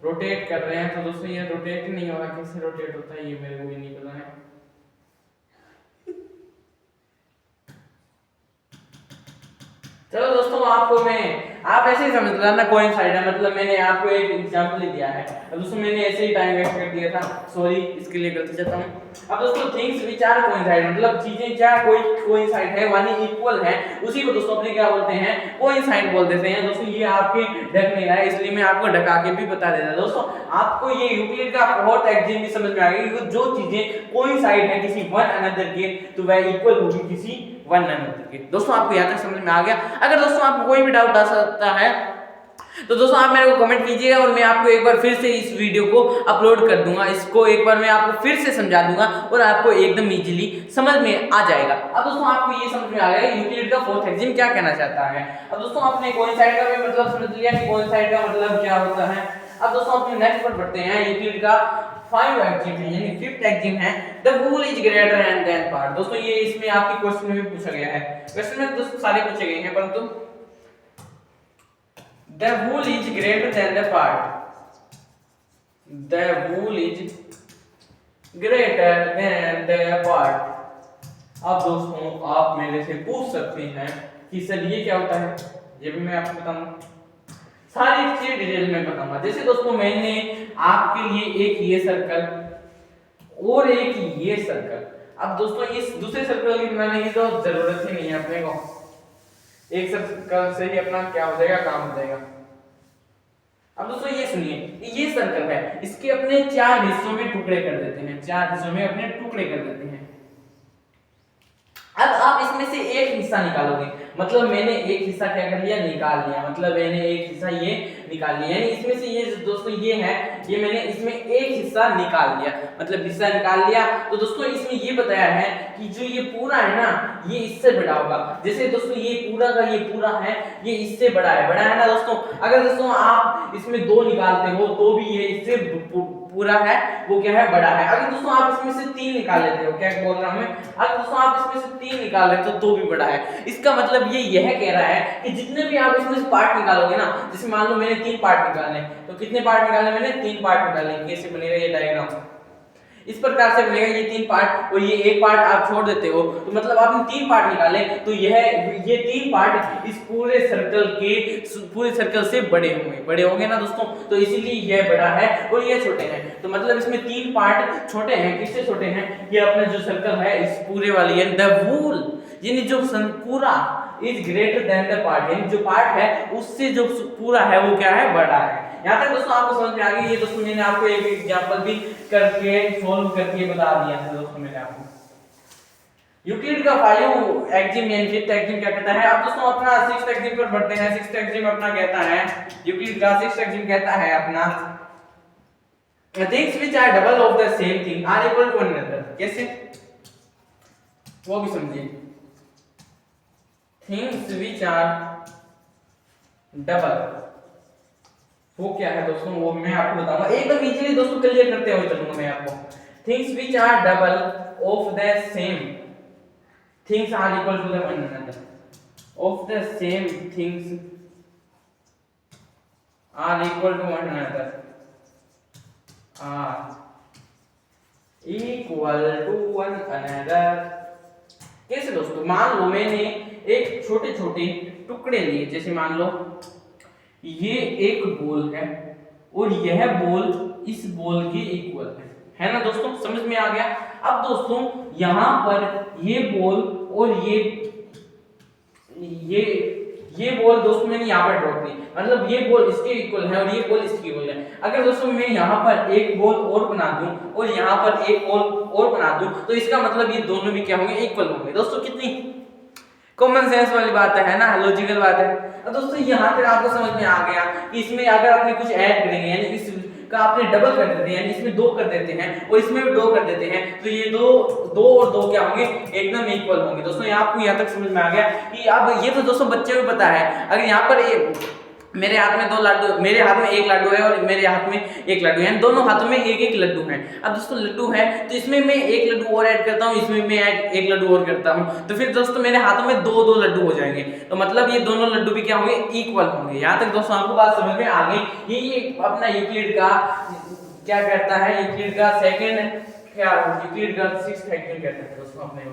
रोटेट कर रहे हैं। तो दोस्तों ये रोटेट नहीं हो रहा, कैसे रोटेट होता है ये मेरे को भी नहीं पता है। चलो दोस्तों आपको आप ऐसे ही समझ लेना कोइंसाइड है, मतलब मैंने आपको एक एग्जांपल ही दिया है। दोस्तों मैंने ऐसे ही टाइम वेस्ट कर दिया था, सॉरी इसके लिए गलती चाहता हूँ। अब दोस्तों थिंग्स विच आर कोइंसाइड मतलब चीजें क्या कोइंसाइड है यानी इक्वल है, उसी को दोस्तों अपने क्या बोलते हैं, कोइंसाइड बोल देते हैं। दोस्तों ये आपके ढक नहीं रहा है इसलिए मैं आपको ढका के भी बता देता हूं। दोस्तों आपको ये यूक्लिड का फोर्थ एक्सियम भी समझ में आ गया कि जो चीजें कोइंसाइड है किसी वन अनदर के तो वह इक्वल होगी किसी वन अनदर के। दोस्तों आपको यहां तक समझ में आ गया? अगर दोस्तों आपको कोई भी डाउट आ सकता है तो दोस्तों आप मेरे को कमेंट कीजिएगा और मैं आपको एक बार फिर से इस वीडियो को अपलोड कर दूंगा। इसको एक बार मैं आपको फिर से समझा दूंगा और आपको एकदम इजीली समझ में आ जाएगा। अब दोस्तों आपको ये समझ में आ गया यूक्लिड का फोर्थ एक्सियम क्या कहना चाहता है। अब दोस्तों आपने कोइंसाइड का भी मतलब समझ लिया कि कोइंसाइड का मतलब क्या होता है। अब दोस्तों अपने नेक्स्ट पर बढ़ते हैं। यूक्लिड का फाइव एक्सियम है यानी फिफ्थ एक्सियम है the whole is greater than part. दोस्तों ये इसमें आपके क्वेश्चन में भी पूछा गया है। क्वेश्चन में दोस्तों सारे पूछे गए हैं परंतु the whole is greater than the part, the whole is greater than the part। अब दोस्तों आप मेरे से पूछ सकते हैं कि सर ये क्या होता है, ये भी मैं आपको बताऊंगा, सारी चीजें डिटेल में बताऊंगा। जैसे दोस्तों मैंने आपके लिए एक ये सर्कल और एक ये सर्कल, अब दोस्तों इस दूसरे सर्कल की बनाने की तो जरूरत ही नहीं है अपने को, एक सर्कल से ही अपना क्या हो जाएगा, काम हो जाएगा। अब दोस्तों ये सुनिए, ये सर्कल है, इसके अपने चार हिस्सों में टुकड़े कर देते हैं, चार हिस्सों में अपने टुकड़े कर देते हैं। अब आप इसमें से एक हिस्सा निकालोगे, मतलब मैंने एक हिस्सा क्या कर लिया, निकाल लिया, मतलब मैंने एक हिस्सा ये निकाल लिया, यानी इसमें से ये दोस्तों ये है, ये मैंने इसमें एक हिस्सा निकाल लिया, मतलब हिस्सा निकाल लिया। तो दोस्तों इसमें ये बताया है कि जो ये पूरा है ना ये इससे बड़ा होगा। जैसे दोस्तों ये पूरा का ये पूरा है, ये इससे बड़ा है ना दोस्तों। अगर दोस्तों आप इसमें दो निकालते हो तो भी ये इससे पूरा है, वो क्या है, बड़ा है। अगर दोस्तों आप इसमें से तीन निकाल लेते हो, क्या बोल रहा हूं मैं, अगर दोस्तों आप इसमें से तीन निकाल लेते हो तो भी बड़ा है। इसका मतलब ये यह कह रहा है कि जितने भी आप इसमें से पार्ट निकालोगे ना, जैसे मान लो मैंने तीन पार्ट निकाले, तो कितने पार्ट निकाले मैंने, तीन पार्ट निकाले। कैसे बनेगा ये डायग्राम, इस प्रकार से बनेगा, ये तीन पार्ट और ये एक पार्ट आप छोड़ देते हो, तो मतलब आपने तीन पार्ट निकाले, तो ये तीन पार्ट इस पूरे सर्कल से बड़े होंगे ना दोस्तों, तो इसीलिए यह बड़ा है और ये छोटे हैं। तो मतलब इसमें तीन पार्ट छोटे हैं, किससे छोटे हैं, ये अपना जो सर्कल है इस पूरे वाली यानी द होल यानी जो पूरा is greater then the part, यानी जो पार्ट है उससे जो पूरा है वो क्या है, बड़ा है। यहाँ तक दोस्तों आपको समझ में आ गई। ये दोस्तों मैंने आपको एक एग्जांपल भी करके सॉल्व करके बता दिया था दोस्तों मैंने आपको। यूक्लिड का फाइव एक्सियम यानी फिफ्थ एक्सियम क्या कहता है। अब दोस्तों अपना सिक्स्थ एक्सियम पर बढ़ते हैं। सिक्स्थ एक्सियम अपना कहता है, यूक्लिड का सिक्स्थ एक्सियम कहता है अपना things which are double of the same thing are equal to one another. कैसे, वो भी समझिए। थिंग्स व्हिच आर डबल, वो क्या है दोस्तों, वो मैं आपको बताऊंगा एकदम इजीली दोस्तों, क्लियर करते हुए चलूंगा मैं आपको। Things which are double of the same things are equal to the one another, of the same things are equal to one another, are equal to one another. कैसे दोस्तों, मान लो मैंने एक छोटे छोटे टुकड़े लिए, जैसे मान लो ये एक बॉल है और यह बॉल इस बॉल के इक्वल है ना दोस्तों, समझ में आ गया। अब दोस्तों यहां पर ये बॉल और ये बॉल दोस्तों मैंने यहाँ पर ड्रॉ की, मतलब ये बॉल इसके इक्वल है और ये बॉल इसके इक्वल है। अगर दोस्तों मैं यहाँ पर एक बॉल और बना दूं और यहाँ पर एक बॉल और बना दूं तो इसका मतलब ये दोनों भी क्या होंगे, इक्वल होंगे। दोस्तों कितनी कॉमन सेंस वाली बात है ना, लॉजिकल बात है। अब दोस्तों यहाँ पर आपको समझ में आ गया कि इसमें अगर आपने कुछ ऐड करेंगे यानी इस का आपने डबल कर देते हैं, यानी इसमें दो कर देते हैं और इसमें भी दो कर देते हैं, तो ये दो और दो क्या होंगे, एकदम इक्वल होंगे। दोस्तों ये आपको यहाँ तक समझ में आ गया कि अब ये तो दोस्तों बच्चे को पता है। अगर यहाँ पर मेरे हाथ में दो लड्डू, मेरे हाथ में एक लड्डू है और मेरे हाथ में एक लड्डू है, दोनों हाथों में एक एक लड्डू है। अब दोस्तों लड्डू है तो इसमें मैं एक लड्डू और ऐड करता हूँ, इसमें मैं एक लड्डू और करता हूँ, तो फिर दोस्तों मेरे हाथों में दो दो लड्डू हो जाएंगे, तो मतलब ये दोनों लड्डू भी क्या होंगे, इक्वल होंगे। यहाँ तक दोस्तों आपको बात समझ में आ गई। ये अपना यूक्लिड का क्या कहता है, यूक्लिड का सेकंड क्या, यूक्लिड का सिक्स्थ एक्सियम कहते हैं दोस्तों अपने को,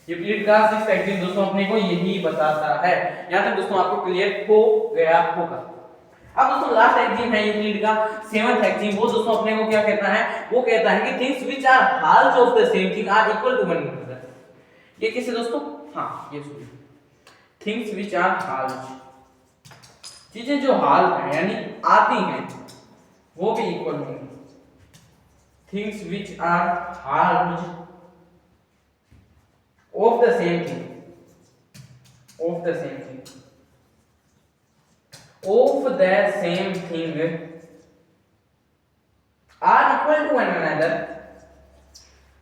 यूक्लिड का सिक्स्थ एक्सियम दोस्तों अपने को यही बताता है। यहाँ तक दोस्तों आपको क्लियर हो गया होगा। अब दोस्तों लास्ट एक्सिम है यूक्लिड का 7th एक्सिम, वो दोस्तों अपने को क्या कहता है, वो कहता है कि things which are halves of the same thing are equal to one another. ये किससे दोस्तों, हाँ ये सुनिए, थिंग्स व्हिच आर हाल्स, चीजें जो हाल है यानी आती हैं वो भी इक्वल होंगी। Things which are halves of the same thing, of the same thing, of the same thing are equal to one another,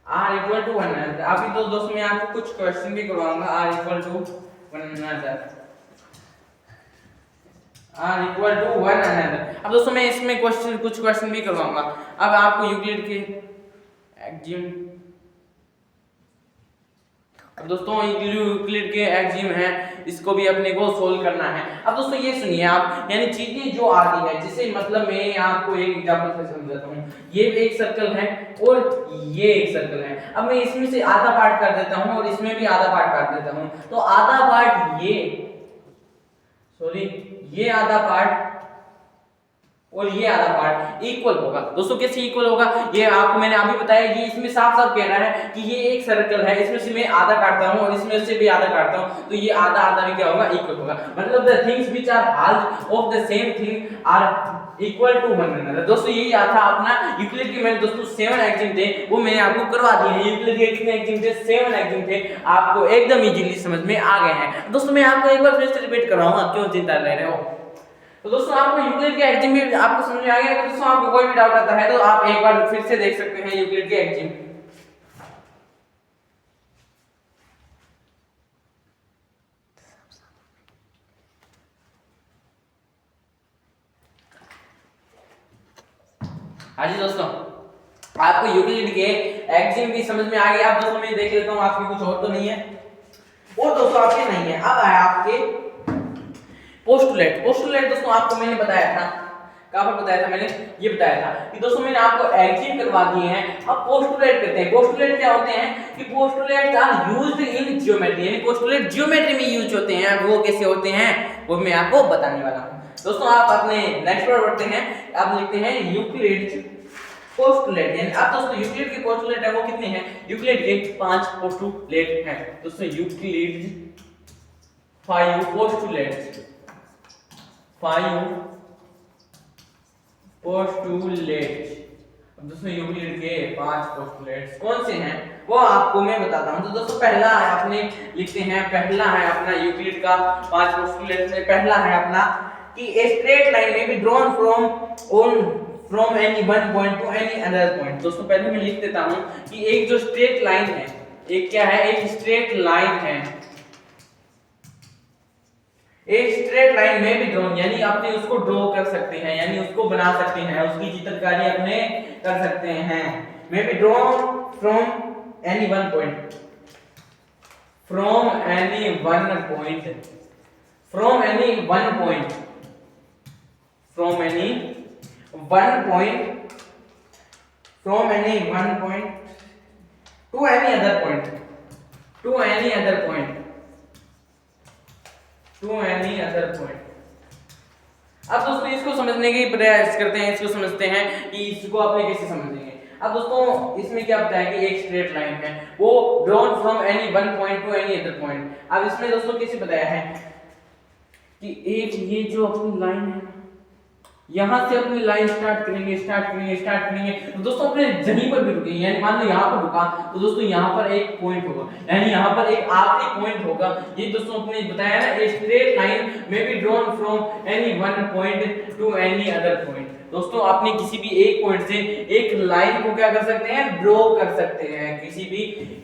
are equal to one another। अभी तो दोस्तों मैं आपको कुछ क्वेश्चन भी करवाऊंगा, are equal to one another, are equal to one another। अब दोस्तों मैं इसमें कुछ क्वेश्चन भी करवाऊंगा। अब आपको यूक्लिड के एक्सिम, अब दोस्तों यूक्लिड के एक्सिम है, इसको भी अपने को सोल्व करना है। अब दोस्तों ये सुनिए आप, यानी चीजें जो आती है, जैसे मतलब मैं आपको एक एग्जांपल से समझाता हूँ। ये एक सर्कल है और ये एक सर्कल है। अब मैं इसमें से आधा पार्ट कर देता हूँ और इसमें भी आधा पार्ट कर देता हूँ, तो आधा पार्ट ये आधा पार्ट और ये आधा पार्ट इक्वल होगा। दोस्तों कैसे इक्वल होगा, ये आपको मैंने अभी बताया। ये इसमें साफ साफ कह रहा है कि ये एक सर्कल है, इसमें से मैं आधा काटता हूं और इसमें से भी आधा काटता हूं, तो ये आधा आधा भी क्या होगा, इक्वल होगा। मतलब the things which are half of the same thing are equal to one another. दोस्तों यही था अपना यूक्लिड के मैंने दोस्तों 7 एक्सिम थे, वो मैंने आपको करवा दिए हैं। यूक्लिड के कितने एक्सिम थे, 7 एक्सिम थे, आपको एकदम इजीली समझ में आ गए हैं। दोस्तों मैं आपको एक बार फिर से रिपीट कराऊंगा, क्यों चिंता ले रहे हो। तो दोस्तों आपको यूक्लिड के एक्सिम भी आपको समझ में आ गया। अगर दोस्तों आपको कोई भी डाउट आता है तो आप एक बार फिर से देख सकते हैं यूक्लिड के एक्सिम। हाँ जी दोस्तों, आपको यूक्लिड के एक्सिम भी समझ में आ गया। अब दोस्तों मैं देख लेता हूँ आपकी कुछ और तो नहीं है, और दोस्तों आपके नहीं है। अब आया आपके पोस्टुलेट। पोस्टुलेट दोस्तों आपको मैंने बताया था, कहां पर बताया था मैंने, ये बताया था कि दोस्तों मैंने आपको एक्सिम करवा दिए हैं। अब पोस्टुलेट करते हैं। पोस्टुलेट क्या होते हैं कि postulates are used in geometry, यानी पोस्टुलेट ज्योमेट्री में यूज होते हैं। वो कैसे होते हैं वो मैं आपको बताने वाला हूं। दोस्तों आप अपने नेक्स्ट पर बढ़ते हैं, आप लिखते हैं यूक्लिड पोस्टुलेट। यानी अब दोस्तों यूक्लिड के पोस्टुलेट है वो कितने हैं, यूक्लिड के 5 पोस्टुलेट हैं। दोस्तों यूक्लिड 5 पोस्टुलेट्स, 5 पोस्टुलेट्स। अब दोस्तों यूक्लिड के 5 पोस्टुलेट्स कौन से हैं वो आपको मैं बताता हूं। तो दोस्तों पहला है, अपने लिखते हैं, पहला है अपना यूक्लिड का 5 पोस्टुलेट्स में पहला है अपना कि ए स्ट्रेट लाइन में be drawn from any one point to any other point. दोस्तों पहले मैं लिख देता हूं कि एक जो स्ट्रेट लाइन है, एक क्या है, एक स्ट्रेट लाइन है, एक स्ट्रेट लाइन में भी ड्रॉन, यानी अपने उसको ड्रॉ कर सकते हैं, यानी उसको बना सकते हैं, उसकी चित्रकारी अपने कर सकते हैं। में भी drawn from any one point, from any one point, from any one point, from any one point, from any one point to any other point, to any other point, to any other point. अब दोस्तों इसको समझने की प्रयास करते हैं, इसको समझते हैं कि इसको आपने कैसे समझेंगे। अब दोस्तों इसमें क्या बताया कि एक स्ट्रेट लाइन है, वो drawn from any one point to any other point. अब इसमें दोस्तों कैसे बताया है कि एक ये जो अपनी लाइन है, यहां से अपनी लाइन स्टार्ट करेंगे, स्टार्ट करेंगे, स्टार्ट करेंगे, तो दोस्तों अपने जमीन पर भी रुकेंगे। यानी मान लो यहाँ पर रुका तो दोस्तों यहाँ पर एक पॉइंट होगा, यानी यहाँ पर एक आखिरी पॉइंट होगा। ये दोस्तों अपने बताया ना, ए स्ट्रेट लाइन में be drawn from any one point to any other point. दोस्तों आपने किसी भी एक पॉइंट से एक लाइन को क्या कर सकते हैं, ड्रॉ कर सकते हैं। किसी भी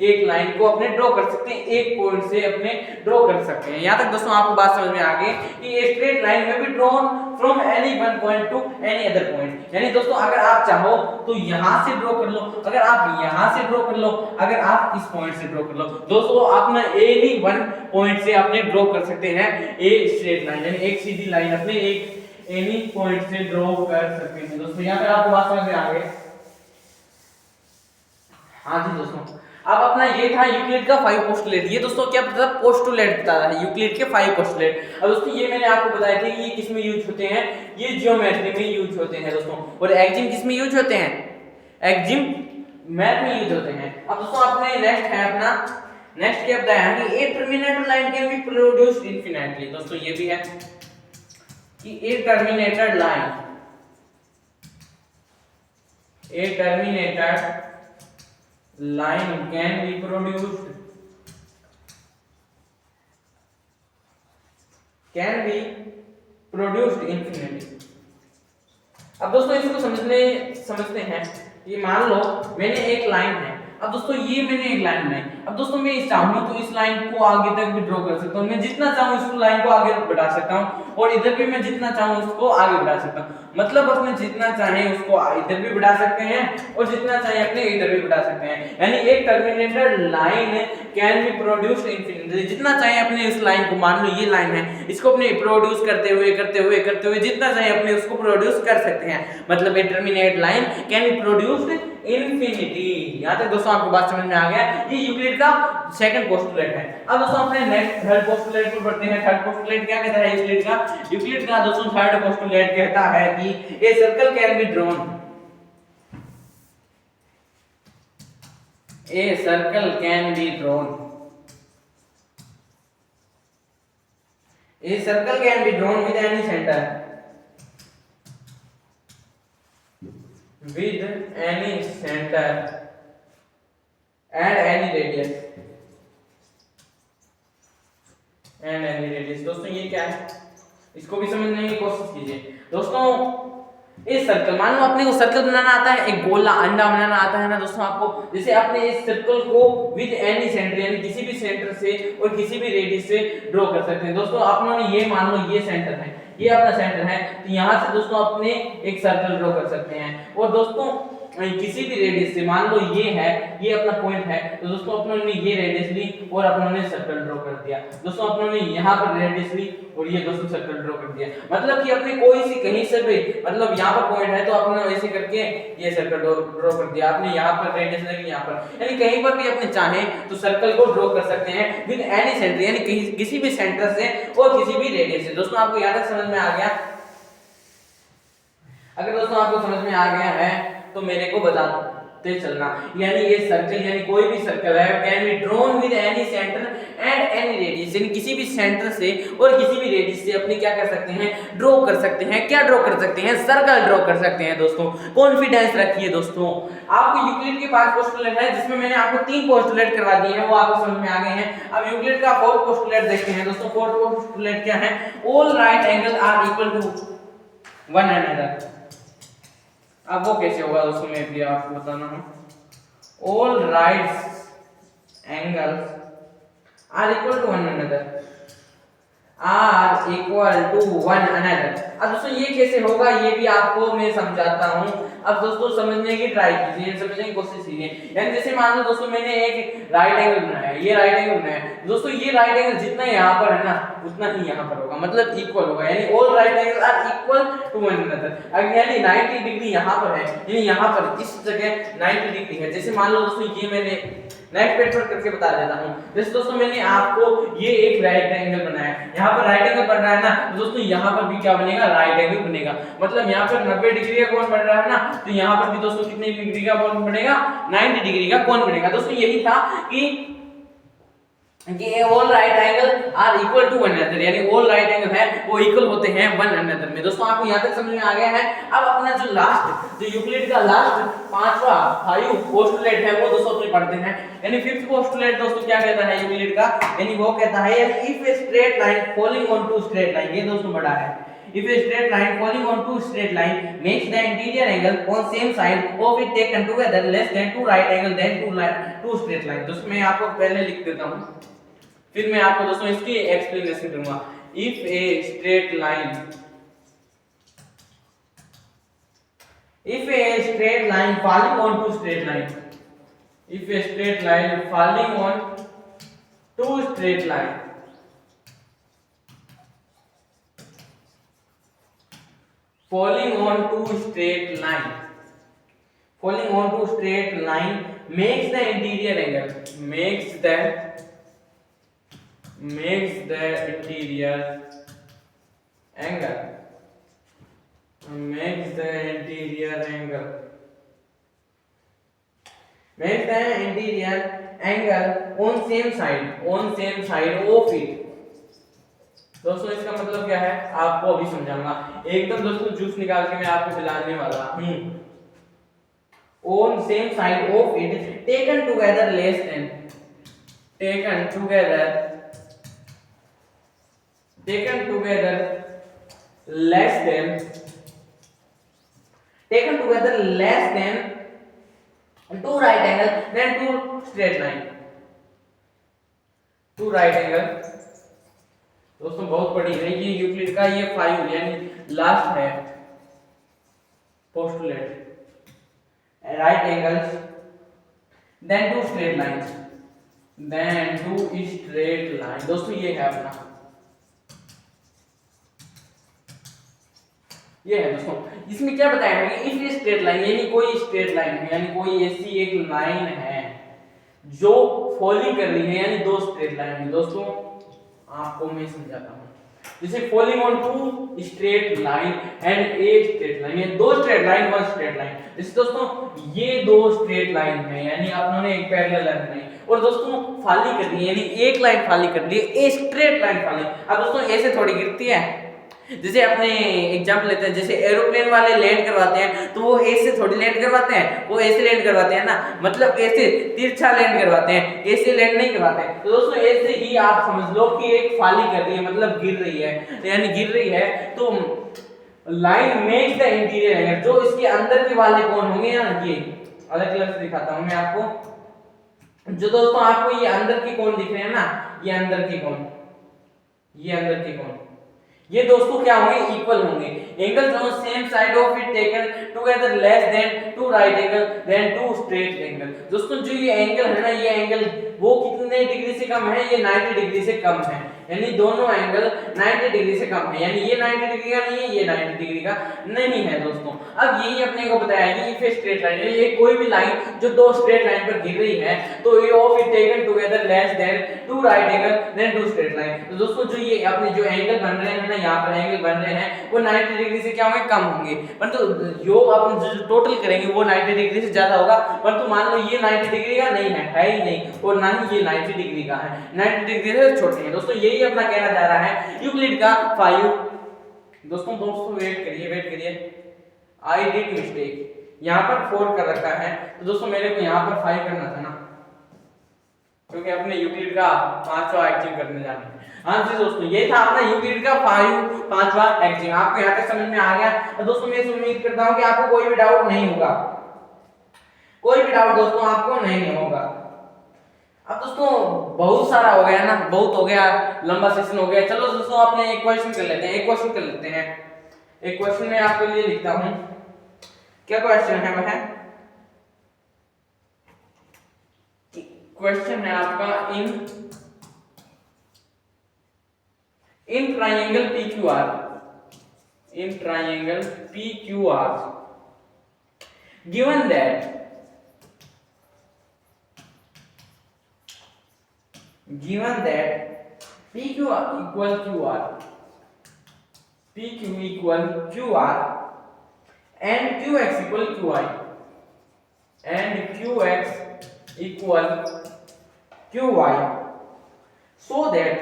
एक लाइन को अपने ड्रॉ कर सकते हैं, एक पॉइंट से अपने ड्रॉ कर सकते हैं। यहाँ तक दोस्तों आपको बात समझ में आ गई कि ये स्ट्रेट लाइन में भी drawn from any one point to any other point. यानी दोस्तों अगर आप चाहो तो यहाँ से ड्रॉ कर लो, अगर आप यहाँ से ड्रॉ कर लो, अगर आप इस पॉइंट से ड्रॉ कर लो। दोस्तों आप ना एनी वन पॉइंट से अपने ड्रॉ कर सकते हैं ए स्ट्रेट लाइन, यानी एक सीधी लाइन अपने एक एनी पॉइंट से ड्रॉ कर सकते हैं। दोस्तों यहाँ पे आपको बात समझ में आ गई। हाँ जी दोस्तों, अब अपना ये था यूक्लिड का 5 पोस्टुलेट। ये दोस्तों क्या पता था, पोस्टुलेट बताता है यूक्लिड के 5 पोस्टुलेट। अब दोस्तों ये मैंने आपको बताया था कि ये किस में यूज होते हैं, ये ज्योमेट्री में यूज होते हैं दोस्तों। और एक्जिम किस में यूज होते हैं, एक्जिम मैथ में यूज होते हैं। अब दोस्तों अपने नेक्स्ट है अपना, नेक्स्ट क्या बताया है कि a terminated line can be produced infinitely. दोस्तों ये भी है कि a terminated line, a terminated line can be produced infinitely। अब दोस्तों इसको समझते हैं। ये मान लो मैंने एक लाइन है, अब दोस्तों ये मैंने एक लाइन बनाई। अब दोस्तों मैं इस चाहूँ तो इस लाइन को आगे तक भी ड्रॉ कर सकता हूँ, मैं जितना चाहूँ इस लाइन को आगे बढ़ा सकता हूँ, और इधर भी मैं जितना चाहूँ उसको आगे बढ़ा सकता हूँ। मतलब अपने जितना चाहे उसको इधर भी बढ़ा सकते हैं और जितना चाहे अपने इधर भी बढ़ा सकते हैं। यानी एक terminated line can be produced infinitely, जितना चाहे अपने इस लाइन को, मान लो ये लाइन है, इसको अपने प्रोड्यूस करते हुए जितना चाहे अपने उसको प्रोड्यूस कर सकते हैं। मतलब a terminated line can be produced infinity. यहां तक दोस्तों आपको बात समझ में आ गया। ये यूक्लिड का सेकंड पोस्टुलेट है। अब दोस्तों अपने नेक्स्ट थर्ड पोस्टुलेट पर बढ़ते हैं। थर्ड पोस्टुलेट क्या कहता है यूक्लिड का, यूक्लिड का दोस्तों थर्ड पोस्टुलेट कहता है कि a circle can be drawn, a circle can be drawn, a circle can be drawn with any centre, with any center and any radius, दोस्तों ये क्या है, इसको भी समझने की कोशिश कीजिए। दोस्तों इस सर्कल, मान लो अपने को सर्कल बनाना आता है, एक गोला अंडा बनाना आता है ना दोस्तों आपको, जैसे आपने इस सर्कल को विद एनी सेंटर यानी किसी भी सेंटर से और किसी भी रेडियस से ड्रॉ कर सकते हैं। दोस्तों आपने ये मान लो ये सेंटर है, ये अपना सेंटर है, तो यहाँ से दोस्तों अपने एक सर्कल ड्रॉ कर सकते हैं। और दोस्तों किसी भी रेडियस से, मान लो ये है, ये अपना पॉइंट है, तो दोस्तों अपनों ने ये रेडियस ली और अपनों ने सर्कल ड्रॉ कर दिया। दोस्तों अपनों ने यहाँ पर रेडियस ली और ये दोस्तों सर्कल ड्रॉ कर दिया। मतलब कि अपने कोई सी कहीं से भी, मतलब यहाँ पर पॉइंट है तो आपने ऐसे करके ये सर्कल ड्रॉ कर दिया। आपने यहाँ पर रेडियस लगी, यहाँ पर, यानी कहीं पर भी अपने चाहे तो सर्कल को ड्रॉ कर सकते हैं विद एनी सेंटर, यानी किसी भी सेंटर से और किसी भी रेडियस से। दोस्तों आपको यहाँ तक समझ में आ गया? अगर दोस्तों आपको समझ में आ गया है तो मेरे को बताते चलना। यानी ये सर्कल, यानी कोई भी सर्कल है, can be drawn with any centre and any radius, यानी किसी भी सेंटर से और किसी भी रेडियस से अपने क्या कर सकते हैं, ड्रॉ कर सकते हैं। क्या ड्रॉ कर सकते हैं? सर्कल ड्रॉ कर सकते हैं। दोस्तों कॉन्फिडेंस रखिए। दोस्तों आपको यूक्लिड के 5 पोस्टुलेट है, जिसमें मैंने आपको 3 पोस्टुलेट करवा दिए हैं, वो आपको समझ में आ गए हैं। अब यूक्लिड का 4th पोस्टुलेट देखते हैं। दोस्तों 4th पोस्टुलेट क्या है? All right angle are equal to one another. अब वो कैसे होगा दोस्तों, मैं भी आपको बताना हूं। All right angles are equal to one another, are equal to one another. अब दोस्तों ये कैसे होगा, ये भी आपको मैं समझाता हूं। अब दोस्तों समझने की ट्राई कीजिए, समझने की कोशिश कीजिए। यानी जैसे मान लो दोस्तों मैंने एक राइट एंगल बनाया है, ये राइट एंगल बनाया है। दोस्तों ये राइट एंगल जितना यहाँ पर है ना, उतना ही यहाँ पर होगा, मतलब इक्वल होगा। यानी all right angle are equal to one another. अब यानी 90 डिग्री यहाँ पर है, यानी यहाँ पर इस जगह 90 डिग्री है। जैसे मान लो दोस्तों ये मैंने नेक्स्ट पेज पर करके बता देता हूँ। जैसे दोस्तों मैंने आपको ये एक राइट एंगल बनाया है, यहाँ पर राइट एंगल बन रहा है ना, तो दोस्तों यहाँ पर भी क्या बनेगा? राइट एंगल बनेगा। मतलब यहाँ पर 90 डिग्री का कोण बन रहा है ना, तो यहाँ पर भी दोस्तों कितने डिग्री का कोण बनेगा? 90 डिग्री का कोण बनेगा। दोस्तों यही था कि all right angle are equal to one another, यानी ऑल राइट एंगल है वो इक्वल होते हैं वन अनदर में। दोस्तों आपको यहाँ तक समझ में आ गया है? अब अपना जो लास्ट, जो यूक्लिड का लास्ट 5वां पोस्टुलेट है, वो दोस्तों अपने पढ़ते हैं। यानी 5th पोस्टुलेट दोस्तों क्या कहता है यूक्लिड का? यानी वो कहता है if a straight line falling on two straight line, ये दोस्तों बड़ा है। If a straight line falling on two straight line makes the interior angle on same side of it taken together less than two right angle then two straight line। दोस्तों मैं आपको पहले लिख देता हूँ, फिर मैं आपको दोस्तों इसकी एक्सप्लेनेशन दूंगा। If a straight line falling on two straight line, if a straight line falling on two straight line falling on two straight line makes the interior angle, makes the interior angle, makes the interior angle, makes the interior angle on same side of it। दोस्तों इसका मतलब क्या है आपको अभी समझाऊंगा। एकदम दोस्तों जूस निकाल के मैं आपको पिलाने वाला हूं। on same side of it taken together less than two right angle then two straight line, two right angle। दोस्तों बहुत बड़ी है ये यूक्लिड का, ये 5 यानी लास्ट है postulate. right angles then two straight lines, दोस्तों ये है अपना, ये है दोस्तों। इसमें क्या बताया है कि इफ स्ट्रेट लाइन यानी कोई स्ट्रेट लाइन है, यानी कोई ऐसी एक लाइन है जो फॉलिंग कर रही है, यानी दो स्ट्रेट लाइन है। दोस्तों आपको मैं समझाता हूं। जैसे falling on two straight line and a straight line, ये दो straight line one straight line. जैसे दोस्तों ये दो स्ट्रेट लाइन है यानी आपने एक पैरेलल लाइन बनाई और दोस्तों फाली कर दी यानी एक लाइन फाली कर दी, ए स्ट्रेट लाइन फाली। अब दोस्तों ऐसे थोड़ी गिरती है। जैसे अपने एग्जांपल लेते हैं, जैसे एरोप्लेन वाले लैंड करवाते हैं तो वो ऐसे थोड़ी लैंड करवाते हैं, वो ऐसे लैंड करवाते हैं ना, मतलब ऐसे तिरछा लैंड करवाते हैं, ऐसे लैंड नहीं करवाते हैं। तो दोस्तों ऐसे ही आप समझ लो कि एक फाली कर रही है मतलब गिर रही है, यानी गिर रही है तो line makes the interior angle, जो इसके अंदर के वाले कौन होंगे ना, ये अलग अलग से दिखाता हूं मैं आपको। जो दोस्तों आपको ये अंदर के कौन दिख रहे हैं ना, ये अंदर के कौन, ये अंदर के कौन, ये दोस्तों क्या होंगे, इक्वल होंगे। Angles on same side of it taken together less than two right angle then two straight angle. दोस्तों जो ये एंगल है ना, ये एंगल वो कितने डिग्री से कम है, ये 90 डिग्री से कम है, यानी दोनों एंगल 90 डिग्री से कम है, यानी ये 90 डिग्री का नहीं है, ये 90 डिग्री का नहीं है। दोस्तों अब यही अपने को बताया कि इफ स्ट्रेट लाइन, ये कोई भी लाइन जो दो स्ट्रेट लाइन पर गिर रही है तो ये of it taken together less than two right angle then two straight line. तो दोस्तों जो ये अपने जो एंगल बन रहे हैं ना, यहाँ पर एंगल बन रहे हैं वो 90 डिग्री से क्या होंगे, कम होंगे, परंतु जो अपन जो टोटल करेंगे वो 90 डिग्री से ज्यादा होगा। परंतु मान लो ये 90 डिग्री का नहीं है ही नहीं, और ना ही ये 90 डिग्री का है, 90 डिग्री से छोटे हैं। दोस्तों यही अपना कहना जा रहा है यूक्लिड का 5। दोस्तों वेट करिए, आई डिड मिस्टेक, यहाँ पर 4 कर रखा है, तो दोस्तों मेरे को यहाँ पर 5 करना था ना, क्योंकि अपने यूक्लिड का 5वां एक्जिम करने जाना है। हाँ जी दोस्तों, ये था अपना यूक्लिड का 5वां एक्जिम। आपको यहाँ तक समझ में आ गया? तो दोस्तों मैं उम्मीद करता हूँ कि आपको कोई भी डाउट नहीं होगा, कोई भी डाउट दोस्तों आपको नहीं होगा। अब दोस्तों बहुत सारा हो गया ना, बहुत हो गया, लंबा सेशन हो गया। चलो दोस्तों अपने एक क्वेश्चन कर लेते हैं, एक क्वेश्चन मैं आपके लिए लिखता हूं। क्या क्वेश्चन है वह? क्वेश्चन है आपका in triangle PQR given that PQ equal QR and QX equal QI so that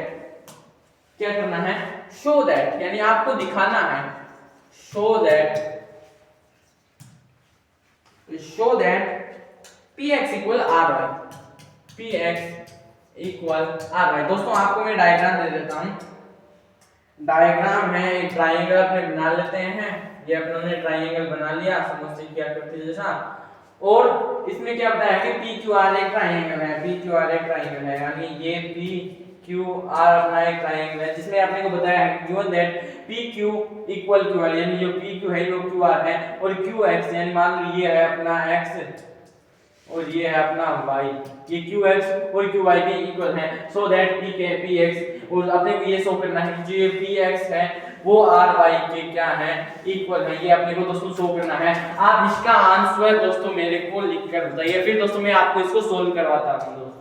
क्या करना है, show that यानी आपको दिखाना है, show that PX equal RY। दोस्तों आपको मैं डायग्राम दे देता हूं। डायग्राम है, एक ट्राइंगल अपने बना लेते हैं। ये अपने ट्राइंगल बना लिया समोसे की आकृति जैसा, और इसमें क्या बताया है कि PQR एक ट्राइंगल है, यानी ये PQR अपना एक ट्राइंगल है, जिसमें आपने को बताया है given that PQ equal QR, यानी जो PQ है वो QR है, और QX यानी मान लो ये है अपना X और ये है अपना Y, ये QX और QY भी इक्वल है, सो दैट PX, और अपने को ये शो करना है कि जो ये PX है वो आर वाई के क्या है, इक्वल है। ये अपने को दोस्तों शो करना है। आप इसका आंसर दोस्तों मेरे को लिख कर बताइए, फिर दोस्तों मैं आपको इसको सोल्व करवाता हूँ। दोस्तों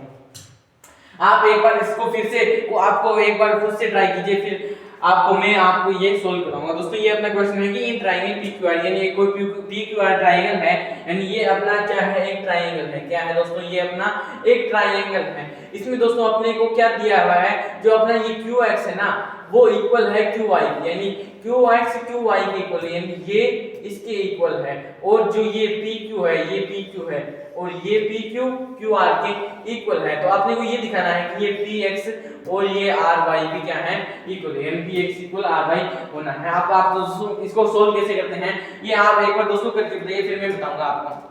आप एक बार इसको फिर से आपको एक बार खुद से ट्राई कीजिए, फिर आपको ये सोल्व कराऊंगा। दोस्तों ये अपना क्वेश्चन है कि in triangle P Q R, यानी कोई पी क्यू आर ट्राइंगल है, यानी ये अपना क्या है, एक ट्राइंगल है। क्या है दोस्तों, ये अपना एक ट्राइंगल है। इसमें दोस्तों अपने को क्या दिया हुआ है, जो अपना ये क्यू एक्स है ना, वो इक्वल है क्यू वाई, यानी क्यू एक्स क्यू वाई के इक्वल है, यानी ये इसके इक्वल है। और जो ये पी क्यू है, ये पी क्यू है, और ये पी क्यू क्यू आर के इक्वल है। तो आपने को ये दिखाना है कि ये पी एक्स और ये आर वाई भी क्या है, इक्वल है, यानी P X equal R Y होना है। आप दोस्तों इसको सोल्व कैसे करते हैं, ये आप एक बार दोस्तों करके बताइए, फिर मैं बताऊंगा आपको।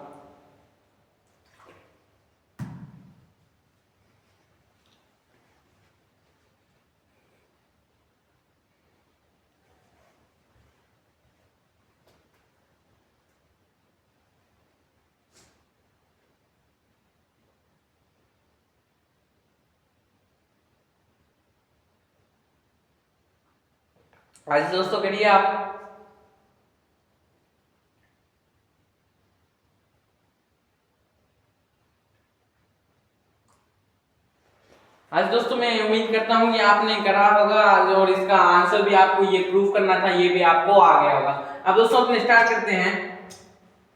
आज दोस्तों करिए आप। आज दोस्तों मैं उम्मीद करता हूँ कि आपने करा होगा, और इसका आंसर भी आपको ये प्रूव करना था, ये भी आपको आ गया होगा। अब दोस्तों अपने स्टार्ट करते हैं,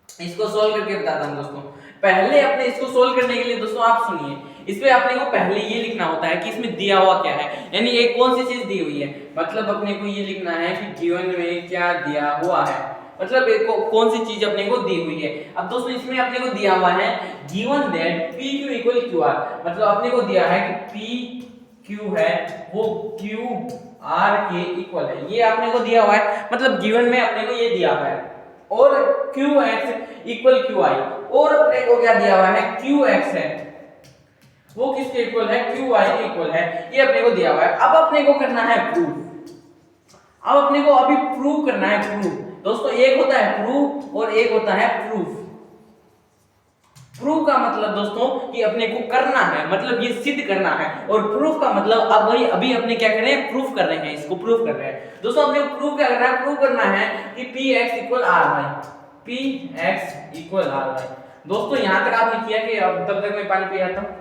इसको सोल्व करके बताता हूँ। दोस्तों पहले अपने इसको सोल्व करने के लिए दोस्तों आप सुनिए, इसमें अपने को पहले ये लिखना होता है कि इसमें दिया हुआ क्या है, यानी एक कौन सी चीज दी हुई है। मतलब अपने को ये लिखना है कि जीवन में क्या दिया हुआ है, मतलब एक कौन सी चीज अपने को दी हुई है। अब दोस्तों इसमें अपने को दिया हुआ है given that P Q equal Q are, मतलब अपने को दिया है कि पी क्यू है वो क्यू आर के इक्वल है, ये आपने को दिया हुआ है। मतलब गिवन में अपने को ये दिया हुआ है, और Q X equal Q I, और अपने को क्या दिया हुआ है, क्यू एक्स है वो किसके इक्वल है, क्यू आई के इक्वल है, ये अपने को दिया हुआ है। अब अपने को करना है प्रूफ, अब अपने को अभी प्रूव करना है प्रूफ। दोस्तों एक होता है प्रूफ और एक होता है प्रूफ। प्रूफ का मतलब दोस्तों कि अपने को करना है, मतलब ये सिद्ध करना है, और प्रूफ का मतलब अभी अपने क्या कर रहे हैं, प्रूफ कर रहे हैं, इसको प्रूफ कर रहे हैं। दोस्तों अपने को प्रूफ क्या करना है, प्रूफ करना है कि P X equal R Y, P X equal R Y. दोस्तों यहां तक आपने किया कि अब तब तक मैं पानी पी आता हूं।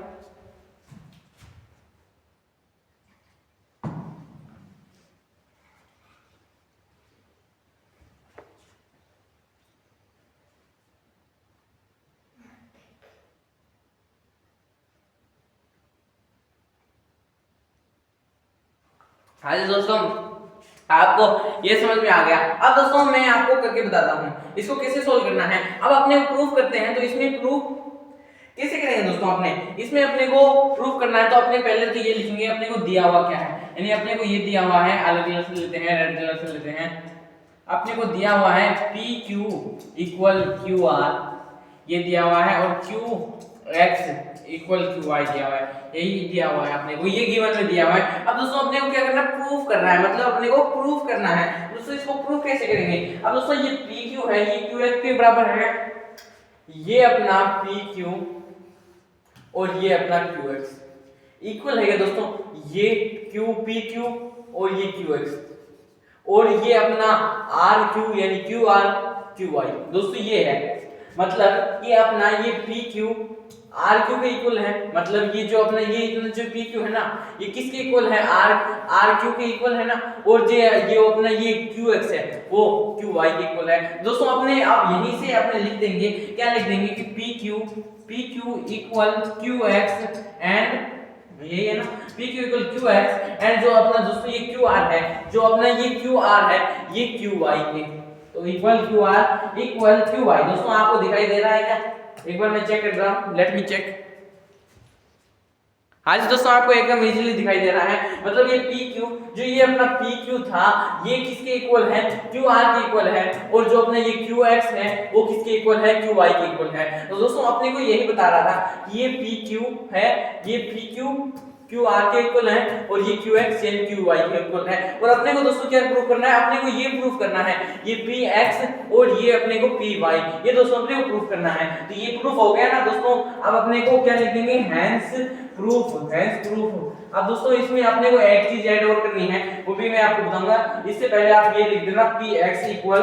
हाँ जी दोस्तों, आपको ये समझ में आ गया। अब दोस्तों मैं आपको करके बताता हूँ इसको कैसे सोल्व करना है। अब अपने प्रूफ करते हैं, तो इसमें प्रूफ कैसे करेंगे दोस्तों, अपने इसमें अपने को प्रूफ करना है, तो अपने पहले तो ये लिखेंगे अपने को दिया हुआ क्या है, यानी अपने को ये दिया हुआ है, अलग कलर से लेते हैं, रेड कलर से लेते हैं। अपने को दिया हुआ है P Q equal Q R, ये दिया हुआ है, और Q X equal Q Y दिया हुआ है, यही दिया हुआ है अपने को, ये गिवन में दिया हुआ है। अब दोस्तों अपने को क्या करना है, प्रूफ करना है, मतलब अपने को प्रूफ करना है। दोस्तों इसको प्रूफ कैसे करेंगे। अब दोस्तों ये पी क्यू है, ये क्यू एक्स के बराबर है, ये अपना पी क्यू और ये अपना क्यू एक्स इक्वल है दोस्तों, ये क्यू पी क्यू और ये क्यू एक्स, और ये अपना आर क्यू यानी क्यू आर क्यू वाई। दोस्तों ये है, मतलब ये अपना ये पी क्यू आर क्यू के इक्वल है, मतलब ये जो अपना ये जो पी क्यू है ना, ये किसके इक्वल है, आर क्यू के इक्वल है ना, और जो ये अपना ये क्यू एक्स है वो क्यू वाई के इक्वल है। दोस्तों अपने आप यहीं से अपने लिख देंगे, क्या लिख देंगे कि P Q equal Q x and ये है ना, P Q equal Q x and जो अपना दोस्तों ये क्यू आर है, जो अपना ये क्यू आर है ये क्यू वाई के, तो equal Q R equal Q Y. दोस्तों आपको दिखाई दे रहा है क्या, एक बार मैं चेक कर रहा हूं, लेट मी चेक। हाँ जी दोस्तों आपको एकदम इजीली दिखाई दे रहा है, मतलब ये पी क्यू, जो ये अपना पी क्यू था ये किसके इक्वल है, क्यू आर के इक्वल है, और जो अपना ये क्यू एक्स है वो किसके इक्वल है, क्यू वाई के इक्वल है। तो दोस्तों अपने को यही बता रहा था कि ये पी क्यू है, ये पी क्यू क्यू आर के इक्वल है और ये क्यू एक्स यानी क्यू वाई के इक्वल है। और अपने को दोस्तों क्या प्रूव करना है, अपने को ये प्रूव करना है ये पी एक्स और ये अपने को पी वाई, ये दोस्तों अपने को प्रूव करना है। तो ये प्रूफ हो गया ना दोस्तों। अब अपने को क्या लिख देंगे, हैंस प्रूफ, हैंस प्रूफ। अब दोस्तों इसमें अपने को एक चीज ऐड और करनी है, वो भी मैं आपको बताऊंगा। इससे पहले आप ये लिख देना P X equal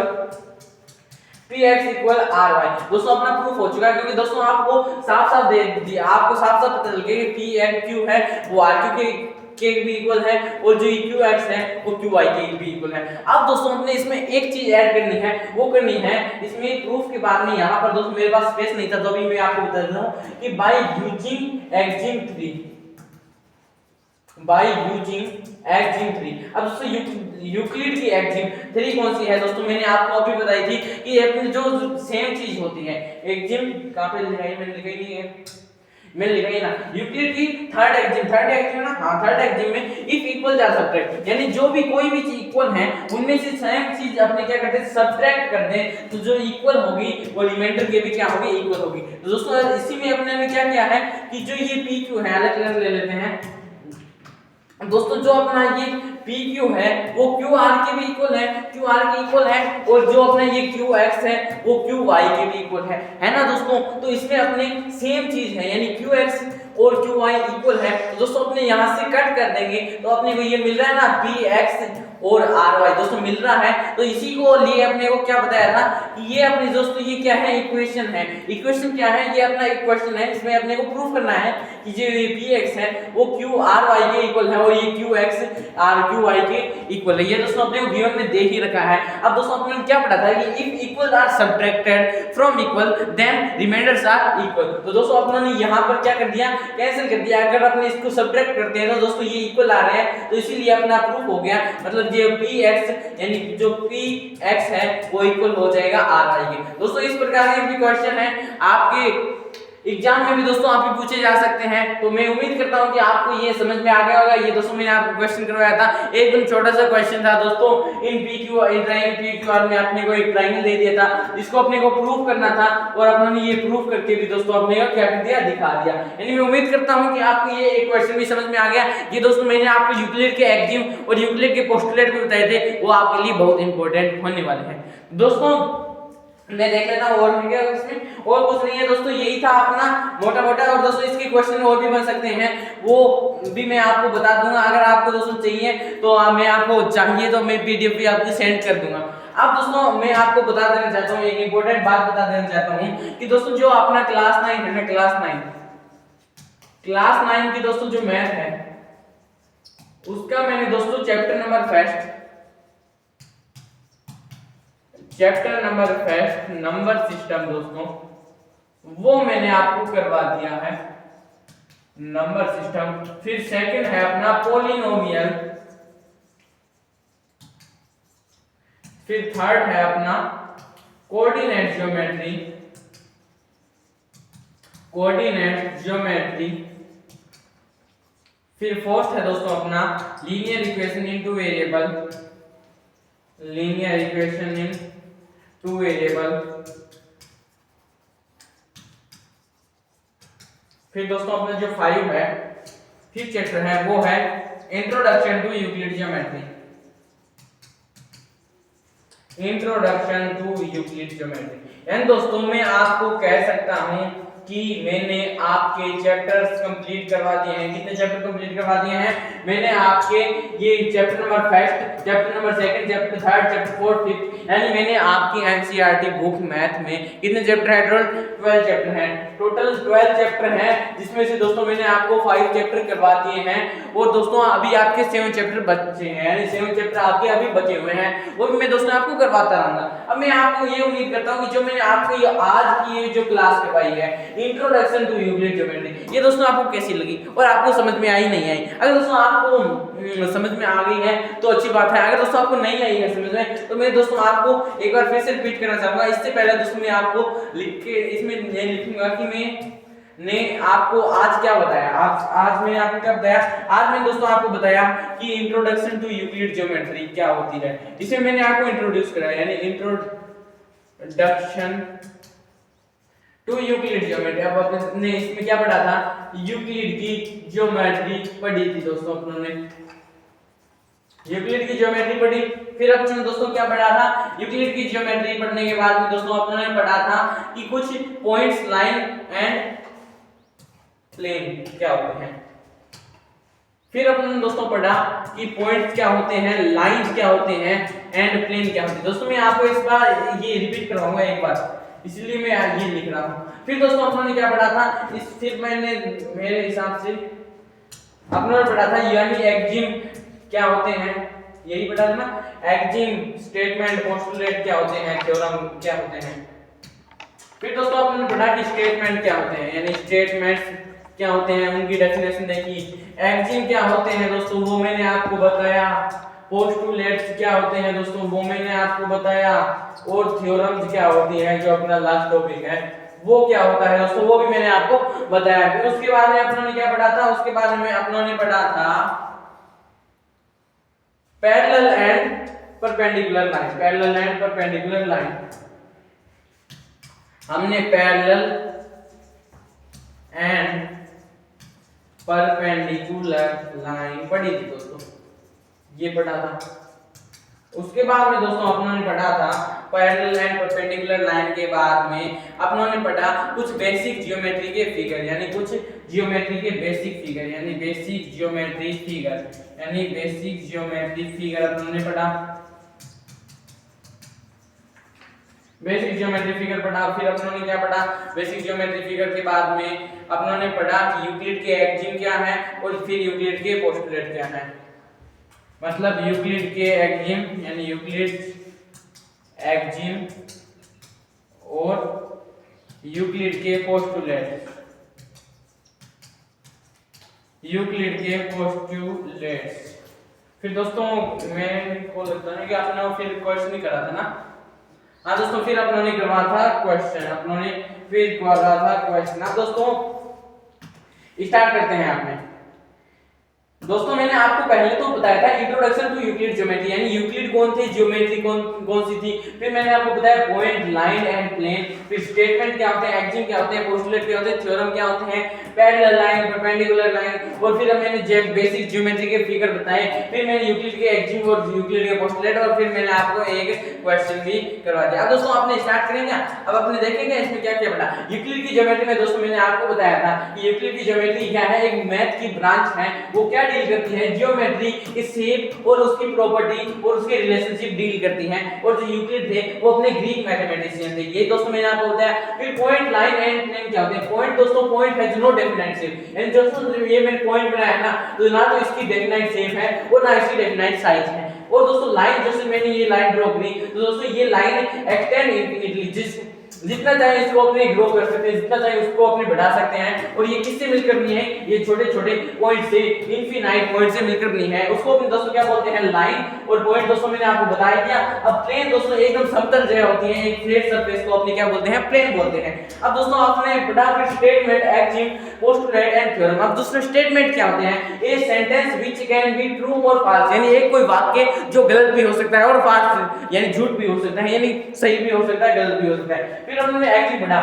R Y. दोस्तों अपना प्रूफ हो चुका है, क्योंकि दोस्तों आपको साफ साफ पता चल गया कि पी एक्स क्यू है वो आर क्यू के भी इक्वल है और जो क्यू एक्स है वो क्यू वाई के भी इक्वल है। अब दोस्तों हमने इसमें एक चीज ऐड करनी है, वो करनी है इसमें प्रूफ के बाद में यहाँ पर दोस्तों मेरे पास स्पेस नहीं था, तो अभी मैं आपको बता देता हूँ कि बाय यूजिंग एक्जिम 3। अब दोस्तों यूक्लिड की एक्जिम 3 कौन सी है दोस्तों, मैंने आपको अभी बताई थी कि अपनी जो सेम चीज होती है एक्जिम कहां पे लिखाई, मैंने लिखाई नहीं है, मैंने लिखाई ना, यूक्लिड की थर्ड एक्जिम ना, हां थर्ड एक्जिम में इफ इक्वल जा सब्ट्रैक्ट, यानी जो भी कोई भी चीज इक्वल है उनमें से सेम चीज अपने क्या करते हैं सब्ट्रैक्ट कर दें, तो जो इक्वल होगी वो रिमाइंडर के भी क्या होगी, इक्वल होगी। तो दोस्तों इसी में अपने ने क्या किया है कि जो ये पी क्यू है अलग अलग ले लेते हैं दोस्तों, जो अपना ये PQ है वो QR के भी इक्वल है, और जो अपना ये QX है वो QY के भी इक्वल है ना दोस्तों। तो इसमें अपने सेम चीज है, यानी QX और QY इक्वल है, तो दोस्तों अपने यहाँ से कट कर देंगे तो अपने को ये मिल रहा है ना PX और RY दोस्तों मिल रहा है। तो इसी को लिए अपने को क्या बताया था कि ये अपनी दोस्तों ये क्या है, इक्वेशन क्या है, ये अपना इक्वेशन है। इसमें अपने को प्रूफ करना है कि जो ये PX है वो QRY के इक्वल है और ये QX RQY के इक्वल है। ये दोस्तों अपने को गिवन में दे ही रखा है। अब दोस्तों अपने क्या पढ़ा था कि if equal are subtracted from equal then remainders are equal. तो दोस्तों अपने ने यहाँ पर क्या कर दिया, कैंसिल कर दिया। अगर अपने इसको सब्ट्रैक्ट करते हैं तो दोस्तों ये इक्वल आ रहे हैं, तो इसीलिए अपना प्रूफ हो गया। मतलब जो PX यानी जो PX है वो इक्वल हो जाएगा RI के। दोस्तों इस प्रकार के भी क्वेश्चन है आपके एग्जाम में भी दोस्तों आप भी पूछे जा सकते हैं। तो मैं उम्मीद करता हूं कि आपको ये समझ में आ गया होगा। ये दोस्तों मैंने आपको क्वेश्चन करवाया था, एकदम छोटा सा क्वेश्चन था दोस्तों। इन PQR में अपने को एक ट्रायंगल दे दिया था, इसको अपने को प्रूफ करना था और अपने ये प्रूफ करके भी दोस्तों अपने को क्या कर दिया, दिखा दिया। यानी मैं उम्मीद करता हूं कि आपको ये एक क्वेश्चन भी समझ में आ गया। ये दोस्तों मैंने आपको यूक्लिड के एक्जिम और यूक्लिड के पोस्टुलेट भी बताए थे, वो आपके लिए बहुत इंपॉर्टेंट होने वाले हैं दोस्तों। मैं देख लेता हूं और है क्या इसमें, और कुछ नहीं है दोस्तों, यही था अपना मोटा मोटा। और दोस्तों इसके क्वेश्चन और भी बन सकते हैं, वो भी मैं आपको बता दूंगा। अगर आपको दोस्तों चाहिए तो मैं आपको चाहिए तो मैं PDF भी आपको सेंड कर दूंगा। अब दोस्तों मैं आपको बता देना चाहता हूँ, एक इंपॉर्टेंट बात बता देना चाहता हूँ कि दोस्तों जो अपना क्लास 9 है ना, क्लास 9 की दोस्तों जो मैथ है उसका मैंने दोस्तों chapter number first number system दोस्तों वो मैंने आपको करवा दिया है, नंबर सिस्टम। फिर सेकंड है अपना पॉलिनोमियल, फिर थर्ड है अपना कोऑर्डिनेट ज्योमेट्री, फिर फोर्थ है दोस्तों अपना linear equation in two variable, फिर दोस्तों अपना जो 5 है फिफ्थ चैप्टर है वो है इंट्रोडक्शन टू यूक्लिड ज्योमेट्री। यानी दोस्तों मैं आपको कह सकता हूं कि मैंने आपके चैप्टर्स कंप्लीट करवा दिए हैं। कितने चैप्टर कंप्लीट करवा दिए हैं मैंने आपके, ये chapter number first, chapter number second, chapter third, chapter fourth, fifth, यानी मैंने आपकी एनसीईआरटी बुक मैथ में कितने चैप्टर हैं, 12 चैप्टर हैं, टोटल 12 चैप्टर हैं, जिसमें से दोस्तों मैंने आपको 5 चैप्टर करवा दिए हैं। और दोस्तों अभी आपके 7 चैप्टर बचे हैं, यानी 7 चैप्टर आपके अभी बचे हुए हैं, वो भी मैं दोस्तों आपको करवाता रहूंगा। अब मैं आपको ये उम्मीद करता हूँ कि जो मैंने आपको ये आज की ये जो क्लास करवाई है इंट्रोडक्शन टू यूक्लिड ज्योमेट्री, ये दोस्तों आपको कैसी लगी और आपको समझ में आई नहीं आई। अगर दोस्तों आपको समझ में आ गई है तो अच्छी बात है, अगर दोस्तों आपको नहीं आई है समझ में तो मैं दोस्तों आपको एक बार फिर से रिपीट करना चाहूंगा। इससे पहले दोस्तों मैं आपको लिख के इसमें लिखूंगा कि मैंने आपको आज क्या बताया। आज मैंने आपको क्या बताया, आज मैंने दोस्तों आपको बताया कि इंट्रोडक्शन टू यूक्लिड ज्योमेट्री क्या होती है। इसे मैंने आपको इंट्रोड्यूस कराया, यानी इंट्रोडक्शन टू यूक्लिड ज्योमेट्री। अब आपने इसमें क्या पढ़ा था, यूक्लिड की ज्योमेट्री पढ़ी थी दोस्तों अपनों ने, यूक्लिड की ज्योमेट्री पढ़ी। फिर अपने दोस्तों क्या पढ़ा था, यूक्लिड की ज्योमेट्री पढ़ने के बाद में दोस्तों अपनों ने पढ़ा था कि कुछ पॉइंट्स, लाइन एंड प्लेन क्या होते हैं। फिर अपने दोस्तों पढ़ा कि पॉइंट्स क्या होते हैं, लाइंस क्या होते हैं एंड प्लेन क्या होते हैं। दोस्तों मैं आपको इस बार ये रिपीट करवाऊंगा एक बार, इसलिए मैं ये लिख रहा हूँ। फिर दोस्तों अपनों ने क्या पढ़ा था, इस फिर मैंने मेरे हिसाब से अपनों ने पढ़ा था यानी एक्जिम क्या होते हैं, यही पढ़ा था ना, एक्जिम, स्टेटमेंट, पोस्टुलेट क्या होते हैं, थ्योरम क्या होते हैं। फिर दोस्तों अपनों ने पढ़ा कि स्टेटमेंट क्या होते हैं, यानी स्टेटमेंट्स क्या होते हैं, उनकी डेफिनेशन देखी। एक्जिम क्या होते हैं दोस्तों वो मैंने आपको बताया, पोस्टुलेट्स क्या होते हैं दोस्तों वो मैंने आपको बताया, और थ्योरम्स क्या होती हैं जो अपना लास्ट टॉपिक है वो क्या होता है दोस्तों वो भी मैंने आपको बताया। फिर उसके बाद में अपनों ने क्या पढ़ा था, उसके बाद में अपनों ने पढ़ा था parallel and perpendicular line, parallel and perpendicular line. हमने पैरेलल एंड परपेंडिकुलर लाइन पढ़ी थी दोस्तों, ये पढ़ा था। उसके बाद में दोस्तों अपनों ने पढ़ा था पैरेलल एंड परपेंडिकुलर लाइन के बाद में अपनों ने पढ़ा कुछ बेसिक ज्योमेट्री के फिगर, यानी कुछ ज्योमेट्री के बेसिक फिगर, यानी बेसिक ज्योमेट्री फिगर, यानी बेसिक ज्योमेट्री फिगर अपनों ने पढ़ा, बेसिक ज्योमेट्री फिगर पढ़ा। फिर अपनों ने क्या पढ़ा, बेसिक ज्योमेट्री फिगर के बाद में अपनों ने पढ़ा कि यूक्लिड के एक्जिम क्या है और फिर यूक्लिड के पोस्टुलेट क्या है। मतलब यूक्लिड के एक्जिम यानी यूक्लिड एक्जिम और यूक्लिड के पोस्टुलेट, यूक्लिड के पोस्टुलेट्स। फिर दोस्तों मेरे को लगता है कि आपने फिर क्वेश्चन नहीं करा था ना, हाँ दोस्तों फिर अपनों ने करवा था क्वेश्चन, अपनों ने फिर करवा था क्वेश्चन। अब दोस्तों स्टार्ट करते हैं आपने। दोस्तों मैंने आपको पहले तो बताया था इंट्रोडक्शन टू यूक्लिड ज्योमेट्री, यानी यूक्लिड कौन थे, ज्योमेट्री कौन सी थी। फिर मैंने आपको बताया पॉइंट, लाइन एंड प्लेन। फिर स्टेटमेंट क्या होते हैं, एक्जिम क्या होते हैं, पोस्टुलेट क्या होते हैं, थ्योरम क्या होते हैं, पैरेलल लाइन, परपेंडिकुलर लाइन, और फिर मैंने बेसिक ज्योमेट्री के फिगर बताए। फिर मैंने यूक्लिड के एक्जिम और यूक्लिड के पोस्टुलेट, और फिर मैंने आपको एक क्वेश्चन भी करवा दिया। अब दोस्तों आपने स्टार्ट करेंगे, अब अपने देखेंगे इसमें क्या क्या पढ़ा। यूक्लिड की ज्योमेट्री में दोस्तों मैंने आपको बताया था कि यूक्लिड की ज्योमेट्री क्या है, एक मैथ की ब्रांच है, वो क्या डील करती है, ज्योमेट्री के शेप और उसकी प्रॉपर्टी और उसके रिलेशनशिप डील करती है। और जो यूक्लिड थे वो अपने ग्रीक मैथमेटिशियन थे, ये दोस्तों मैंने आपको बताया। फिर पॉइंट, लाइन एंड प्लेन क्या होते हैं। पॉइंट दोस्तों, पॉइंट है नो डेफिनाइट शेप, यानी दोस्तों ये मैंने पॉइंट बनाया है ना, तो ना तो इसकी डेफिनाइट शेप है और ना इसकी डेफिनाइट साइज है। और दोस्तों लाइन, जैसे मैंने ये लाइन ड्रॉ करी, तो दोस्तों ये लाइन एक्सटेंड इंफिनिटली, जितना चाहे इसको अपने ग्रो कर सकते हैं, जितना चाहे उसको अपने बढ़ा सकते हैं। और ये किससे मिलकर बनी है, ये छोटे छोटे पॉइंट से, इनफिनाइट पॉइंट से मिलकर बनी है, उसको अपने दोस्तों क्या बोलते हैं, लाइन। और पॉइंट दोस्तों मैंने आपको बता दिया। अब प्लेन दोस्तों एकदम समतल जगह होती है, एक फ्लैट सरफेस को अपने क्या बोलते हैं, प्लेन बोलते हैं। अब दोस्तों आपने पढ़ा फिर statement, Exim, postulate and theorem. अब दोस्तों स्टेटमेंट क्या होते हैं, a sentence which can be true और फॉल्स, यानी एक कोई वाक्य जो गलत भी हो सकता है और फॉल्स यानी झूठ भी हो सकता है, यानी सही भी हो सकता है, गलत भी हो सकता है। फिर हमने एक्जिम पढ़ा,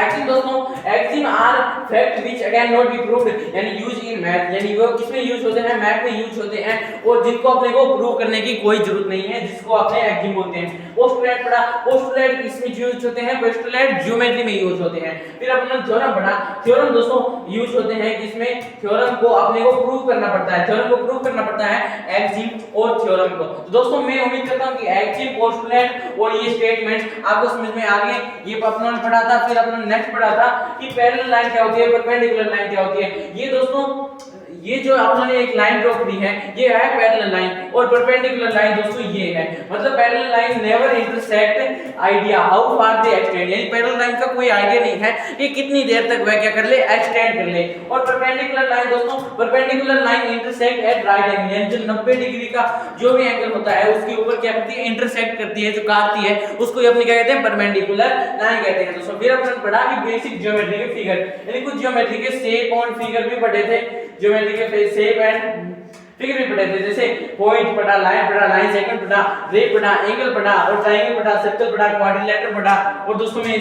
एक्जिम दोस्तों, axiom are fact which again not be proved, यानी यूज इन मैथ, यानी वो किसमें यूज होते हैं, मैथ में यूज होते हैं, और जिनको अपने को प्रूव करने की कोई जरूरत नहीं है, जिसको अपने एक्जिम बोलते हैं। पोस्टुलेट पढ़ा, पोस्टुलेट किसमें यूज होते हैं, पोस्टुलेट ज्योमेट्री में यूज होते हैं। फिर अपने थ्योरम पढ़ा, थ्योरम दोस्तों यूज होते हैं किसमें, थ्योरम को अपने को प्रूव करना पड़ता है, थ्योरम को प्रूव करना पड़ता है एक्जिम और थ्योरम को। तो दोस्तों मैं उम्मीद करता हूं कि एक्जिम, पोस्टुलेट और ये स्टेटमेंट आपको समझ में आ गए। ये अपनों ने पढ़ा था। फिर अपने नेक्स्ट पढ़ा था कि पैरेलल लाइन क्या होती है, परपेंडिकुलर लाइन क्या होती है। ये दोस्तों ये जो आपने एक लाइन ड्रॉ करी है ये है पैरेलल लाइन, और परपेंडिकुलर लाइन दोस्तों ये है, मतलब parallel line never intersect idea how far they extend, यानी पैरेलल लाइन का कोई आइडिया नहीं है कि कितनी देर तक वह क्या कर ले, एक्सटेंड कर ले। और परपेंडिकुलर लाइन दोस्तों, perpendicular line intersect at right angle, यानी जो 90 डिग्री का जो भी एंगल होता है उसके ऊपर क्या करती है, इंटरसेक्ट करती है, जो काटती है, उसको अपने क्या कहते हैं, परपेंडिकुलर लाइन कहते हैं दोस्तों। फिर अपने पढ़ा कि बेसिक ज्योमेट्री के फिगर, यानी कुछ ज्योमेट्री के शेप और फिगर भी पढ़े थे, ज्योमेट्री के शेप एंड फिगर भी पढ़े थे, जैसे पॉइंट पढ़ा, लाइन पढ़ा, लाइन सेगमेंट पढ़ा, रे पढ़ा, एंगल पढ़ा और ट्रायंगल पढ़ा, सर्कल पढ़ा, क्वाड्रिलेटरल पढ़ा। और दोस्तों मैं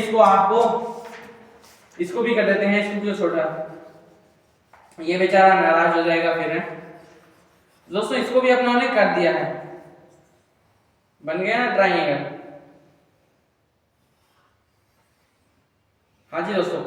इसको भी कर देते हैं, इसको भी छोटा, ये बेचारा नाराज हो जाएगा फिर है। दोस्तों इसको भी अपनों ने कर दिया है, बन गया ना ट्रायंगल। हाँ जी दोस्तों,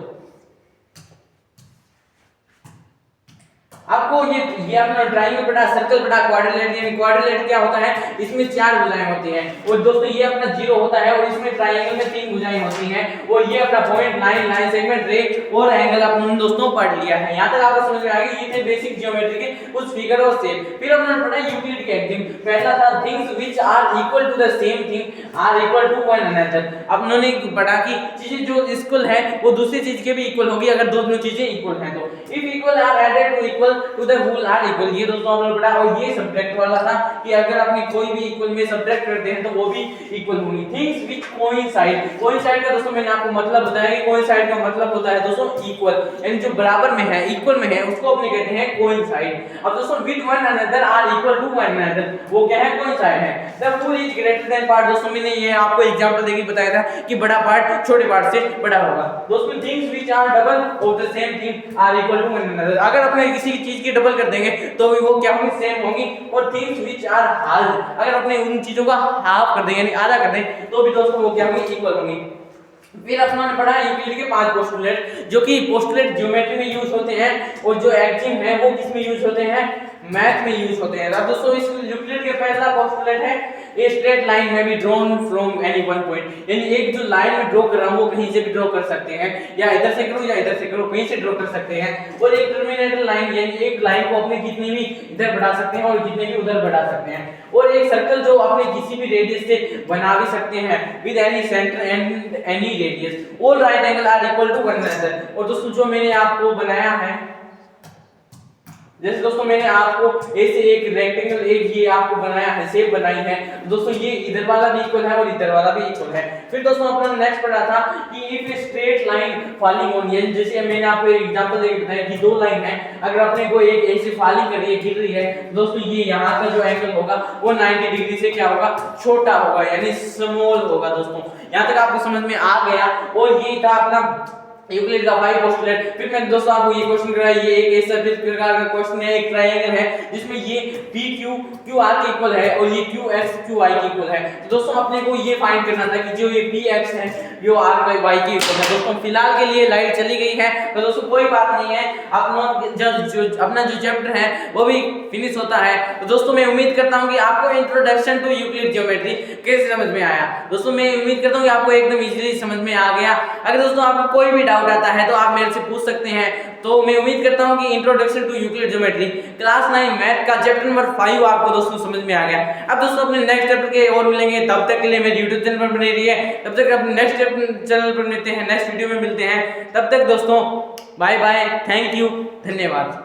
आपको ये अपना ट्रायंगल पढ़ा, सर्कल पढ़ा, क्वाड्रिलेटरल, यानी क्वाड्रिलेटरल क्या होता है, इसमें 4 भुजाएं होती हैं। और दोस्तों ये अपना 0 होता है और इसमें ट्रायंगल में 3 भुजाएं होती हैं। और ये अपना पॉइंट, लाइन, लाइन सेगमेंट, रे और एंगल अपन दोस्तों पढ़ लिया है। यहां तक आपको समझ में आ गया। ये थे बेसिक ज्योमेट्री के कुछ फिगर और शेप। फिर अपने पढ़ा यूक्लिड के एग्जिम। पहला था things which are equal to the same thing are equal to one another. अपनों ने पढ़ा कि चीजें जो इक्वल है वो दूसरी चीज के भी इक्वल होगी अगर दोनों चीजें इक्वल हैं तो। If equal are added to equal to the whole are equal. ये दोस्तों हमने पढ़ा। और ये सब्ट्रैक्ट वाला था कि अगर आपने कोई भी इक्वल में सब्ट्रैक्ट करते हैं तो वो भी इक्वल होंगी। Things which coincide. कोइंसाइड का दोस्तों मैंने आपको मतलब बताया कि कोइंसाइड का मतलब होता है दोस्तों इक्वल, यानी जो बराबर में है, इक्वल में है, उसको अपने कहते हैं कोइंसाइड। अब दोस्तों with one another are equal to one another, वो क्या है, कोइंसाइड है। The full is greater than part. दोस्तों मैंने ये आपको एग्जांपल देके बताया था कि बड़ा पार्ट छोटे पार्ट से बड़ा होगा। दोस्तों things which are double of the same thing are equal to one another. अगर अपने किसी चीज की डबल कर देंगे तो भी वो क्या होंगी, सेम होंगी। और थिंग्स व्हिच आर हाफ, अगर अपने उन चीजों का हाफ कर दें यानी आधा कर दें तो भी दोस्तों वो क्या होंगी, इक्वल होंगी। फिर अपना ने पढ़ा यूक्लिड के 5 पोस्टुलेट, जो कि पोस्टुलेट ज्योमेट्री में यूज होते हैं और जो एक्जिम है वो किस में यूज होते हैं, मैथ में यूज होते हैं। अब दोस्तों इस यूक्लिड के पहला पोस्टुलेट है ए स्ट्रेट लाइन में be drawn from any one point. यानी एक जो लाइन में ड्रॉ कर रहा हूं वो कहीं से भी ड्रॉ कर सकते हैं, या इधर से करो या इधर से करो, कहीं से ड्रॉ कर सकते हैं। और एक टर्मिनेटर लाइन, यानी एक लाइन को अपने कितनी भी इधर बढ़ा सकते हैं और कितने भी उधर बढ़ा सकते हैं। और एक सर्कल जो अपने किसी भी रेडियस से बना भी सकते हैं with any centre and any radius. All right angle are equal to one another. और दोस्तों जो मैंने आपको बनाया है, जैसे दोस्तों मैंने आपको ऐसे एक रेक्टेंगल, एक ये आपको बनाया है, शेप बनाई है दोस्तों, ये इधर वाला भी इक्वल है और इधर वाला भी इक्वल है। फिर दोस्तों अपना नेक्स्ट पढ़ा था कि if a straight line falling on, यानी जैसे मैंने आपको एक एग्जांपल देके बताया कि 2 लाइन है, अगर अपने को एक ऐसे फॉलिंग कर रही है, गिर रही है दोस्तों, ये यहाँ का जो एंगल होगा वो 90 डिग्री से क्या होगा, छोटा होगा, यानी स्मॉल होगा। दोस्तों यहाँ तक आपको समझ में आ गया। और ये था अपना यूक्लिड का 5 पोस्टुलेट। फिर मैंने दोस्तों आपको ये क्वेश्चन कराया, ये एक ऐसा प्रकार का क्वेश्चन है, एक ट्रायंगल है जिसमें ये PQ QR के इक्वल है और ये QX QY के इक्वल है। तो दोस्तों अपने को ये फाइंड करना था कि जो ये PX है वो RY के इक्वल है। दोस्तों फिलहाल के लिए लाइट चली गई है तो दोस्तों कोई बात नहीं है, अपना जो चैप्टर है वो भी फिनिश होता है। तो दोस्तों मैं उम्मीद करता हूँ कि आपको इंट्रोडक्शन टू यूक्लिड ज्योमेट्री कैसे समझ में आया। दोस्तों मैं उम्मीद करता हूँ कि आपको एकदम इजीली समझ में आ गया। अगर दोस्तों आपको कोई भी डाउट आता है तो आप मेरे से पूछ सकते हैं। तो मैं उम्मीद करता हूं कि introduction to Euclid geometry class 9 math का चैप्टर नंबर 5 आपको दोस्तों समझ में आ गया। अब दोस्तों अपने नेक्स्ट चैप्टर के और मिलेंगे, तब तक के लिए मेरे YouTube चैनल पर बने रहिए। तब तक अपने नेक्स्ट चैनल पर मिलते हैं, नेक्स्ट वीडियो में मिलते हैं। तब तक दोस्तों बाय बाय, थैंक यू, धन्यवाद।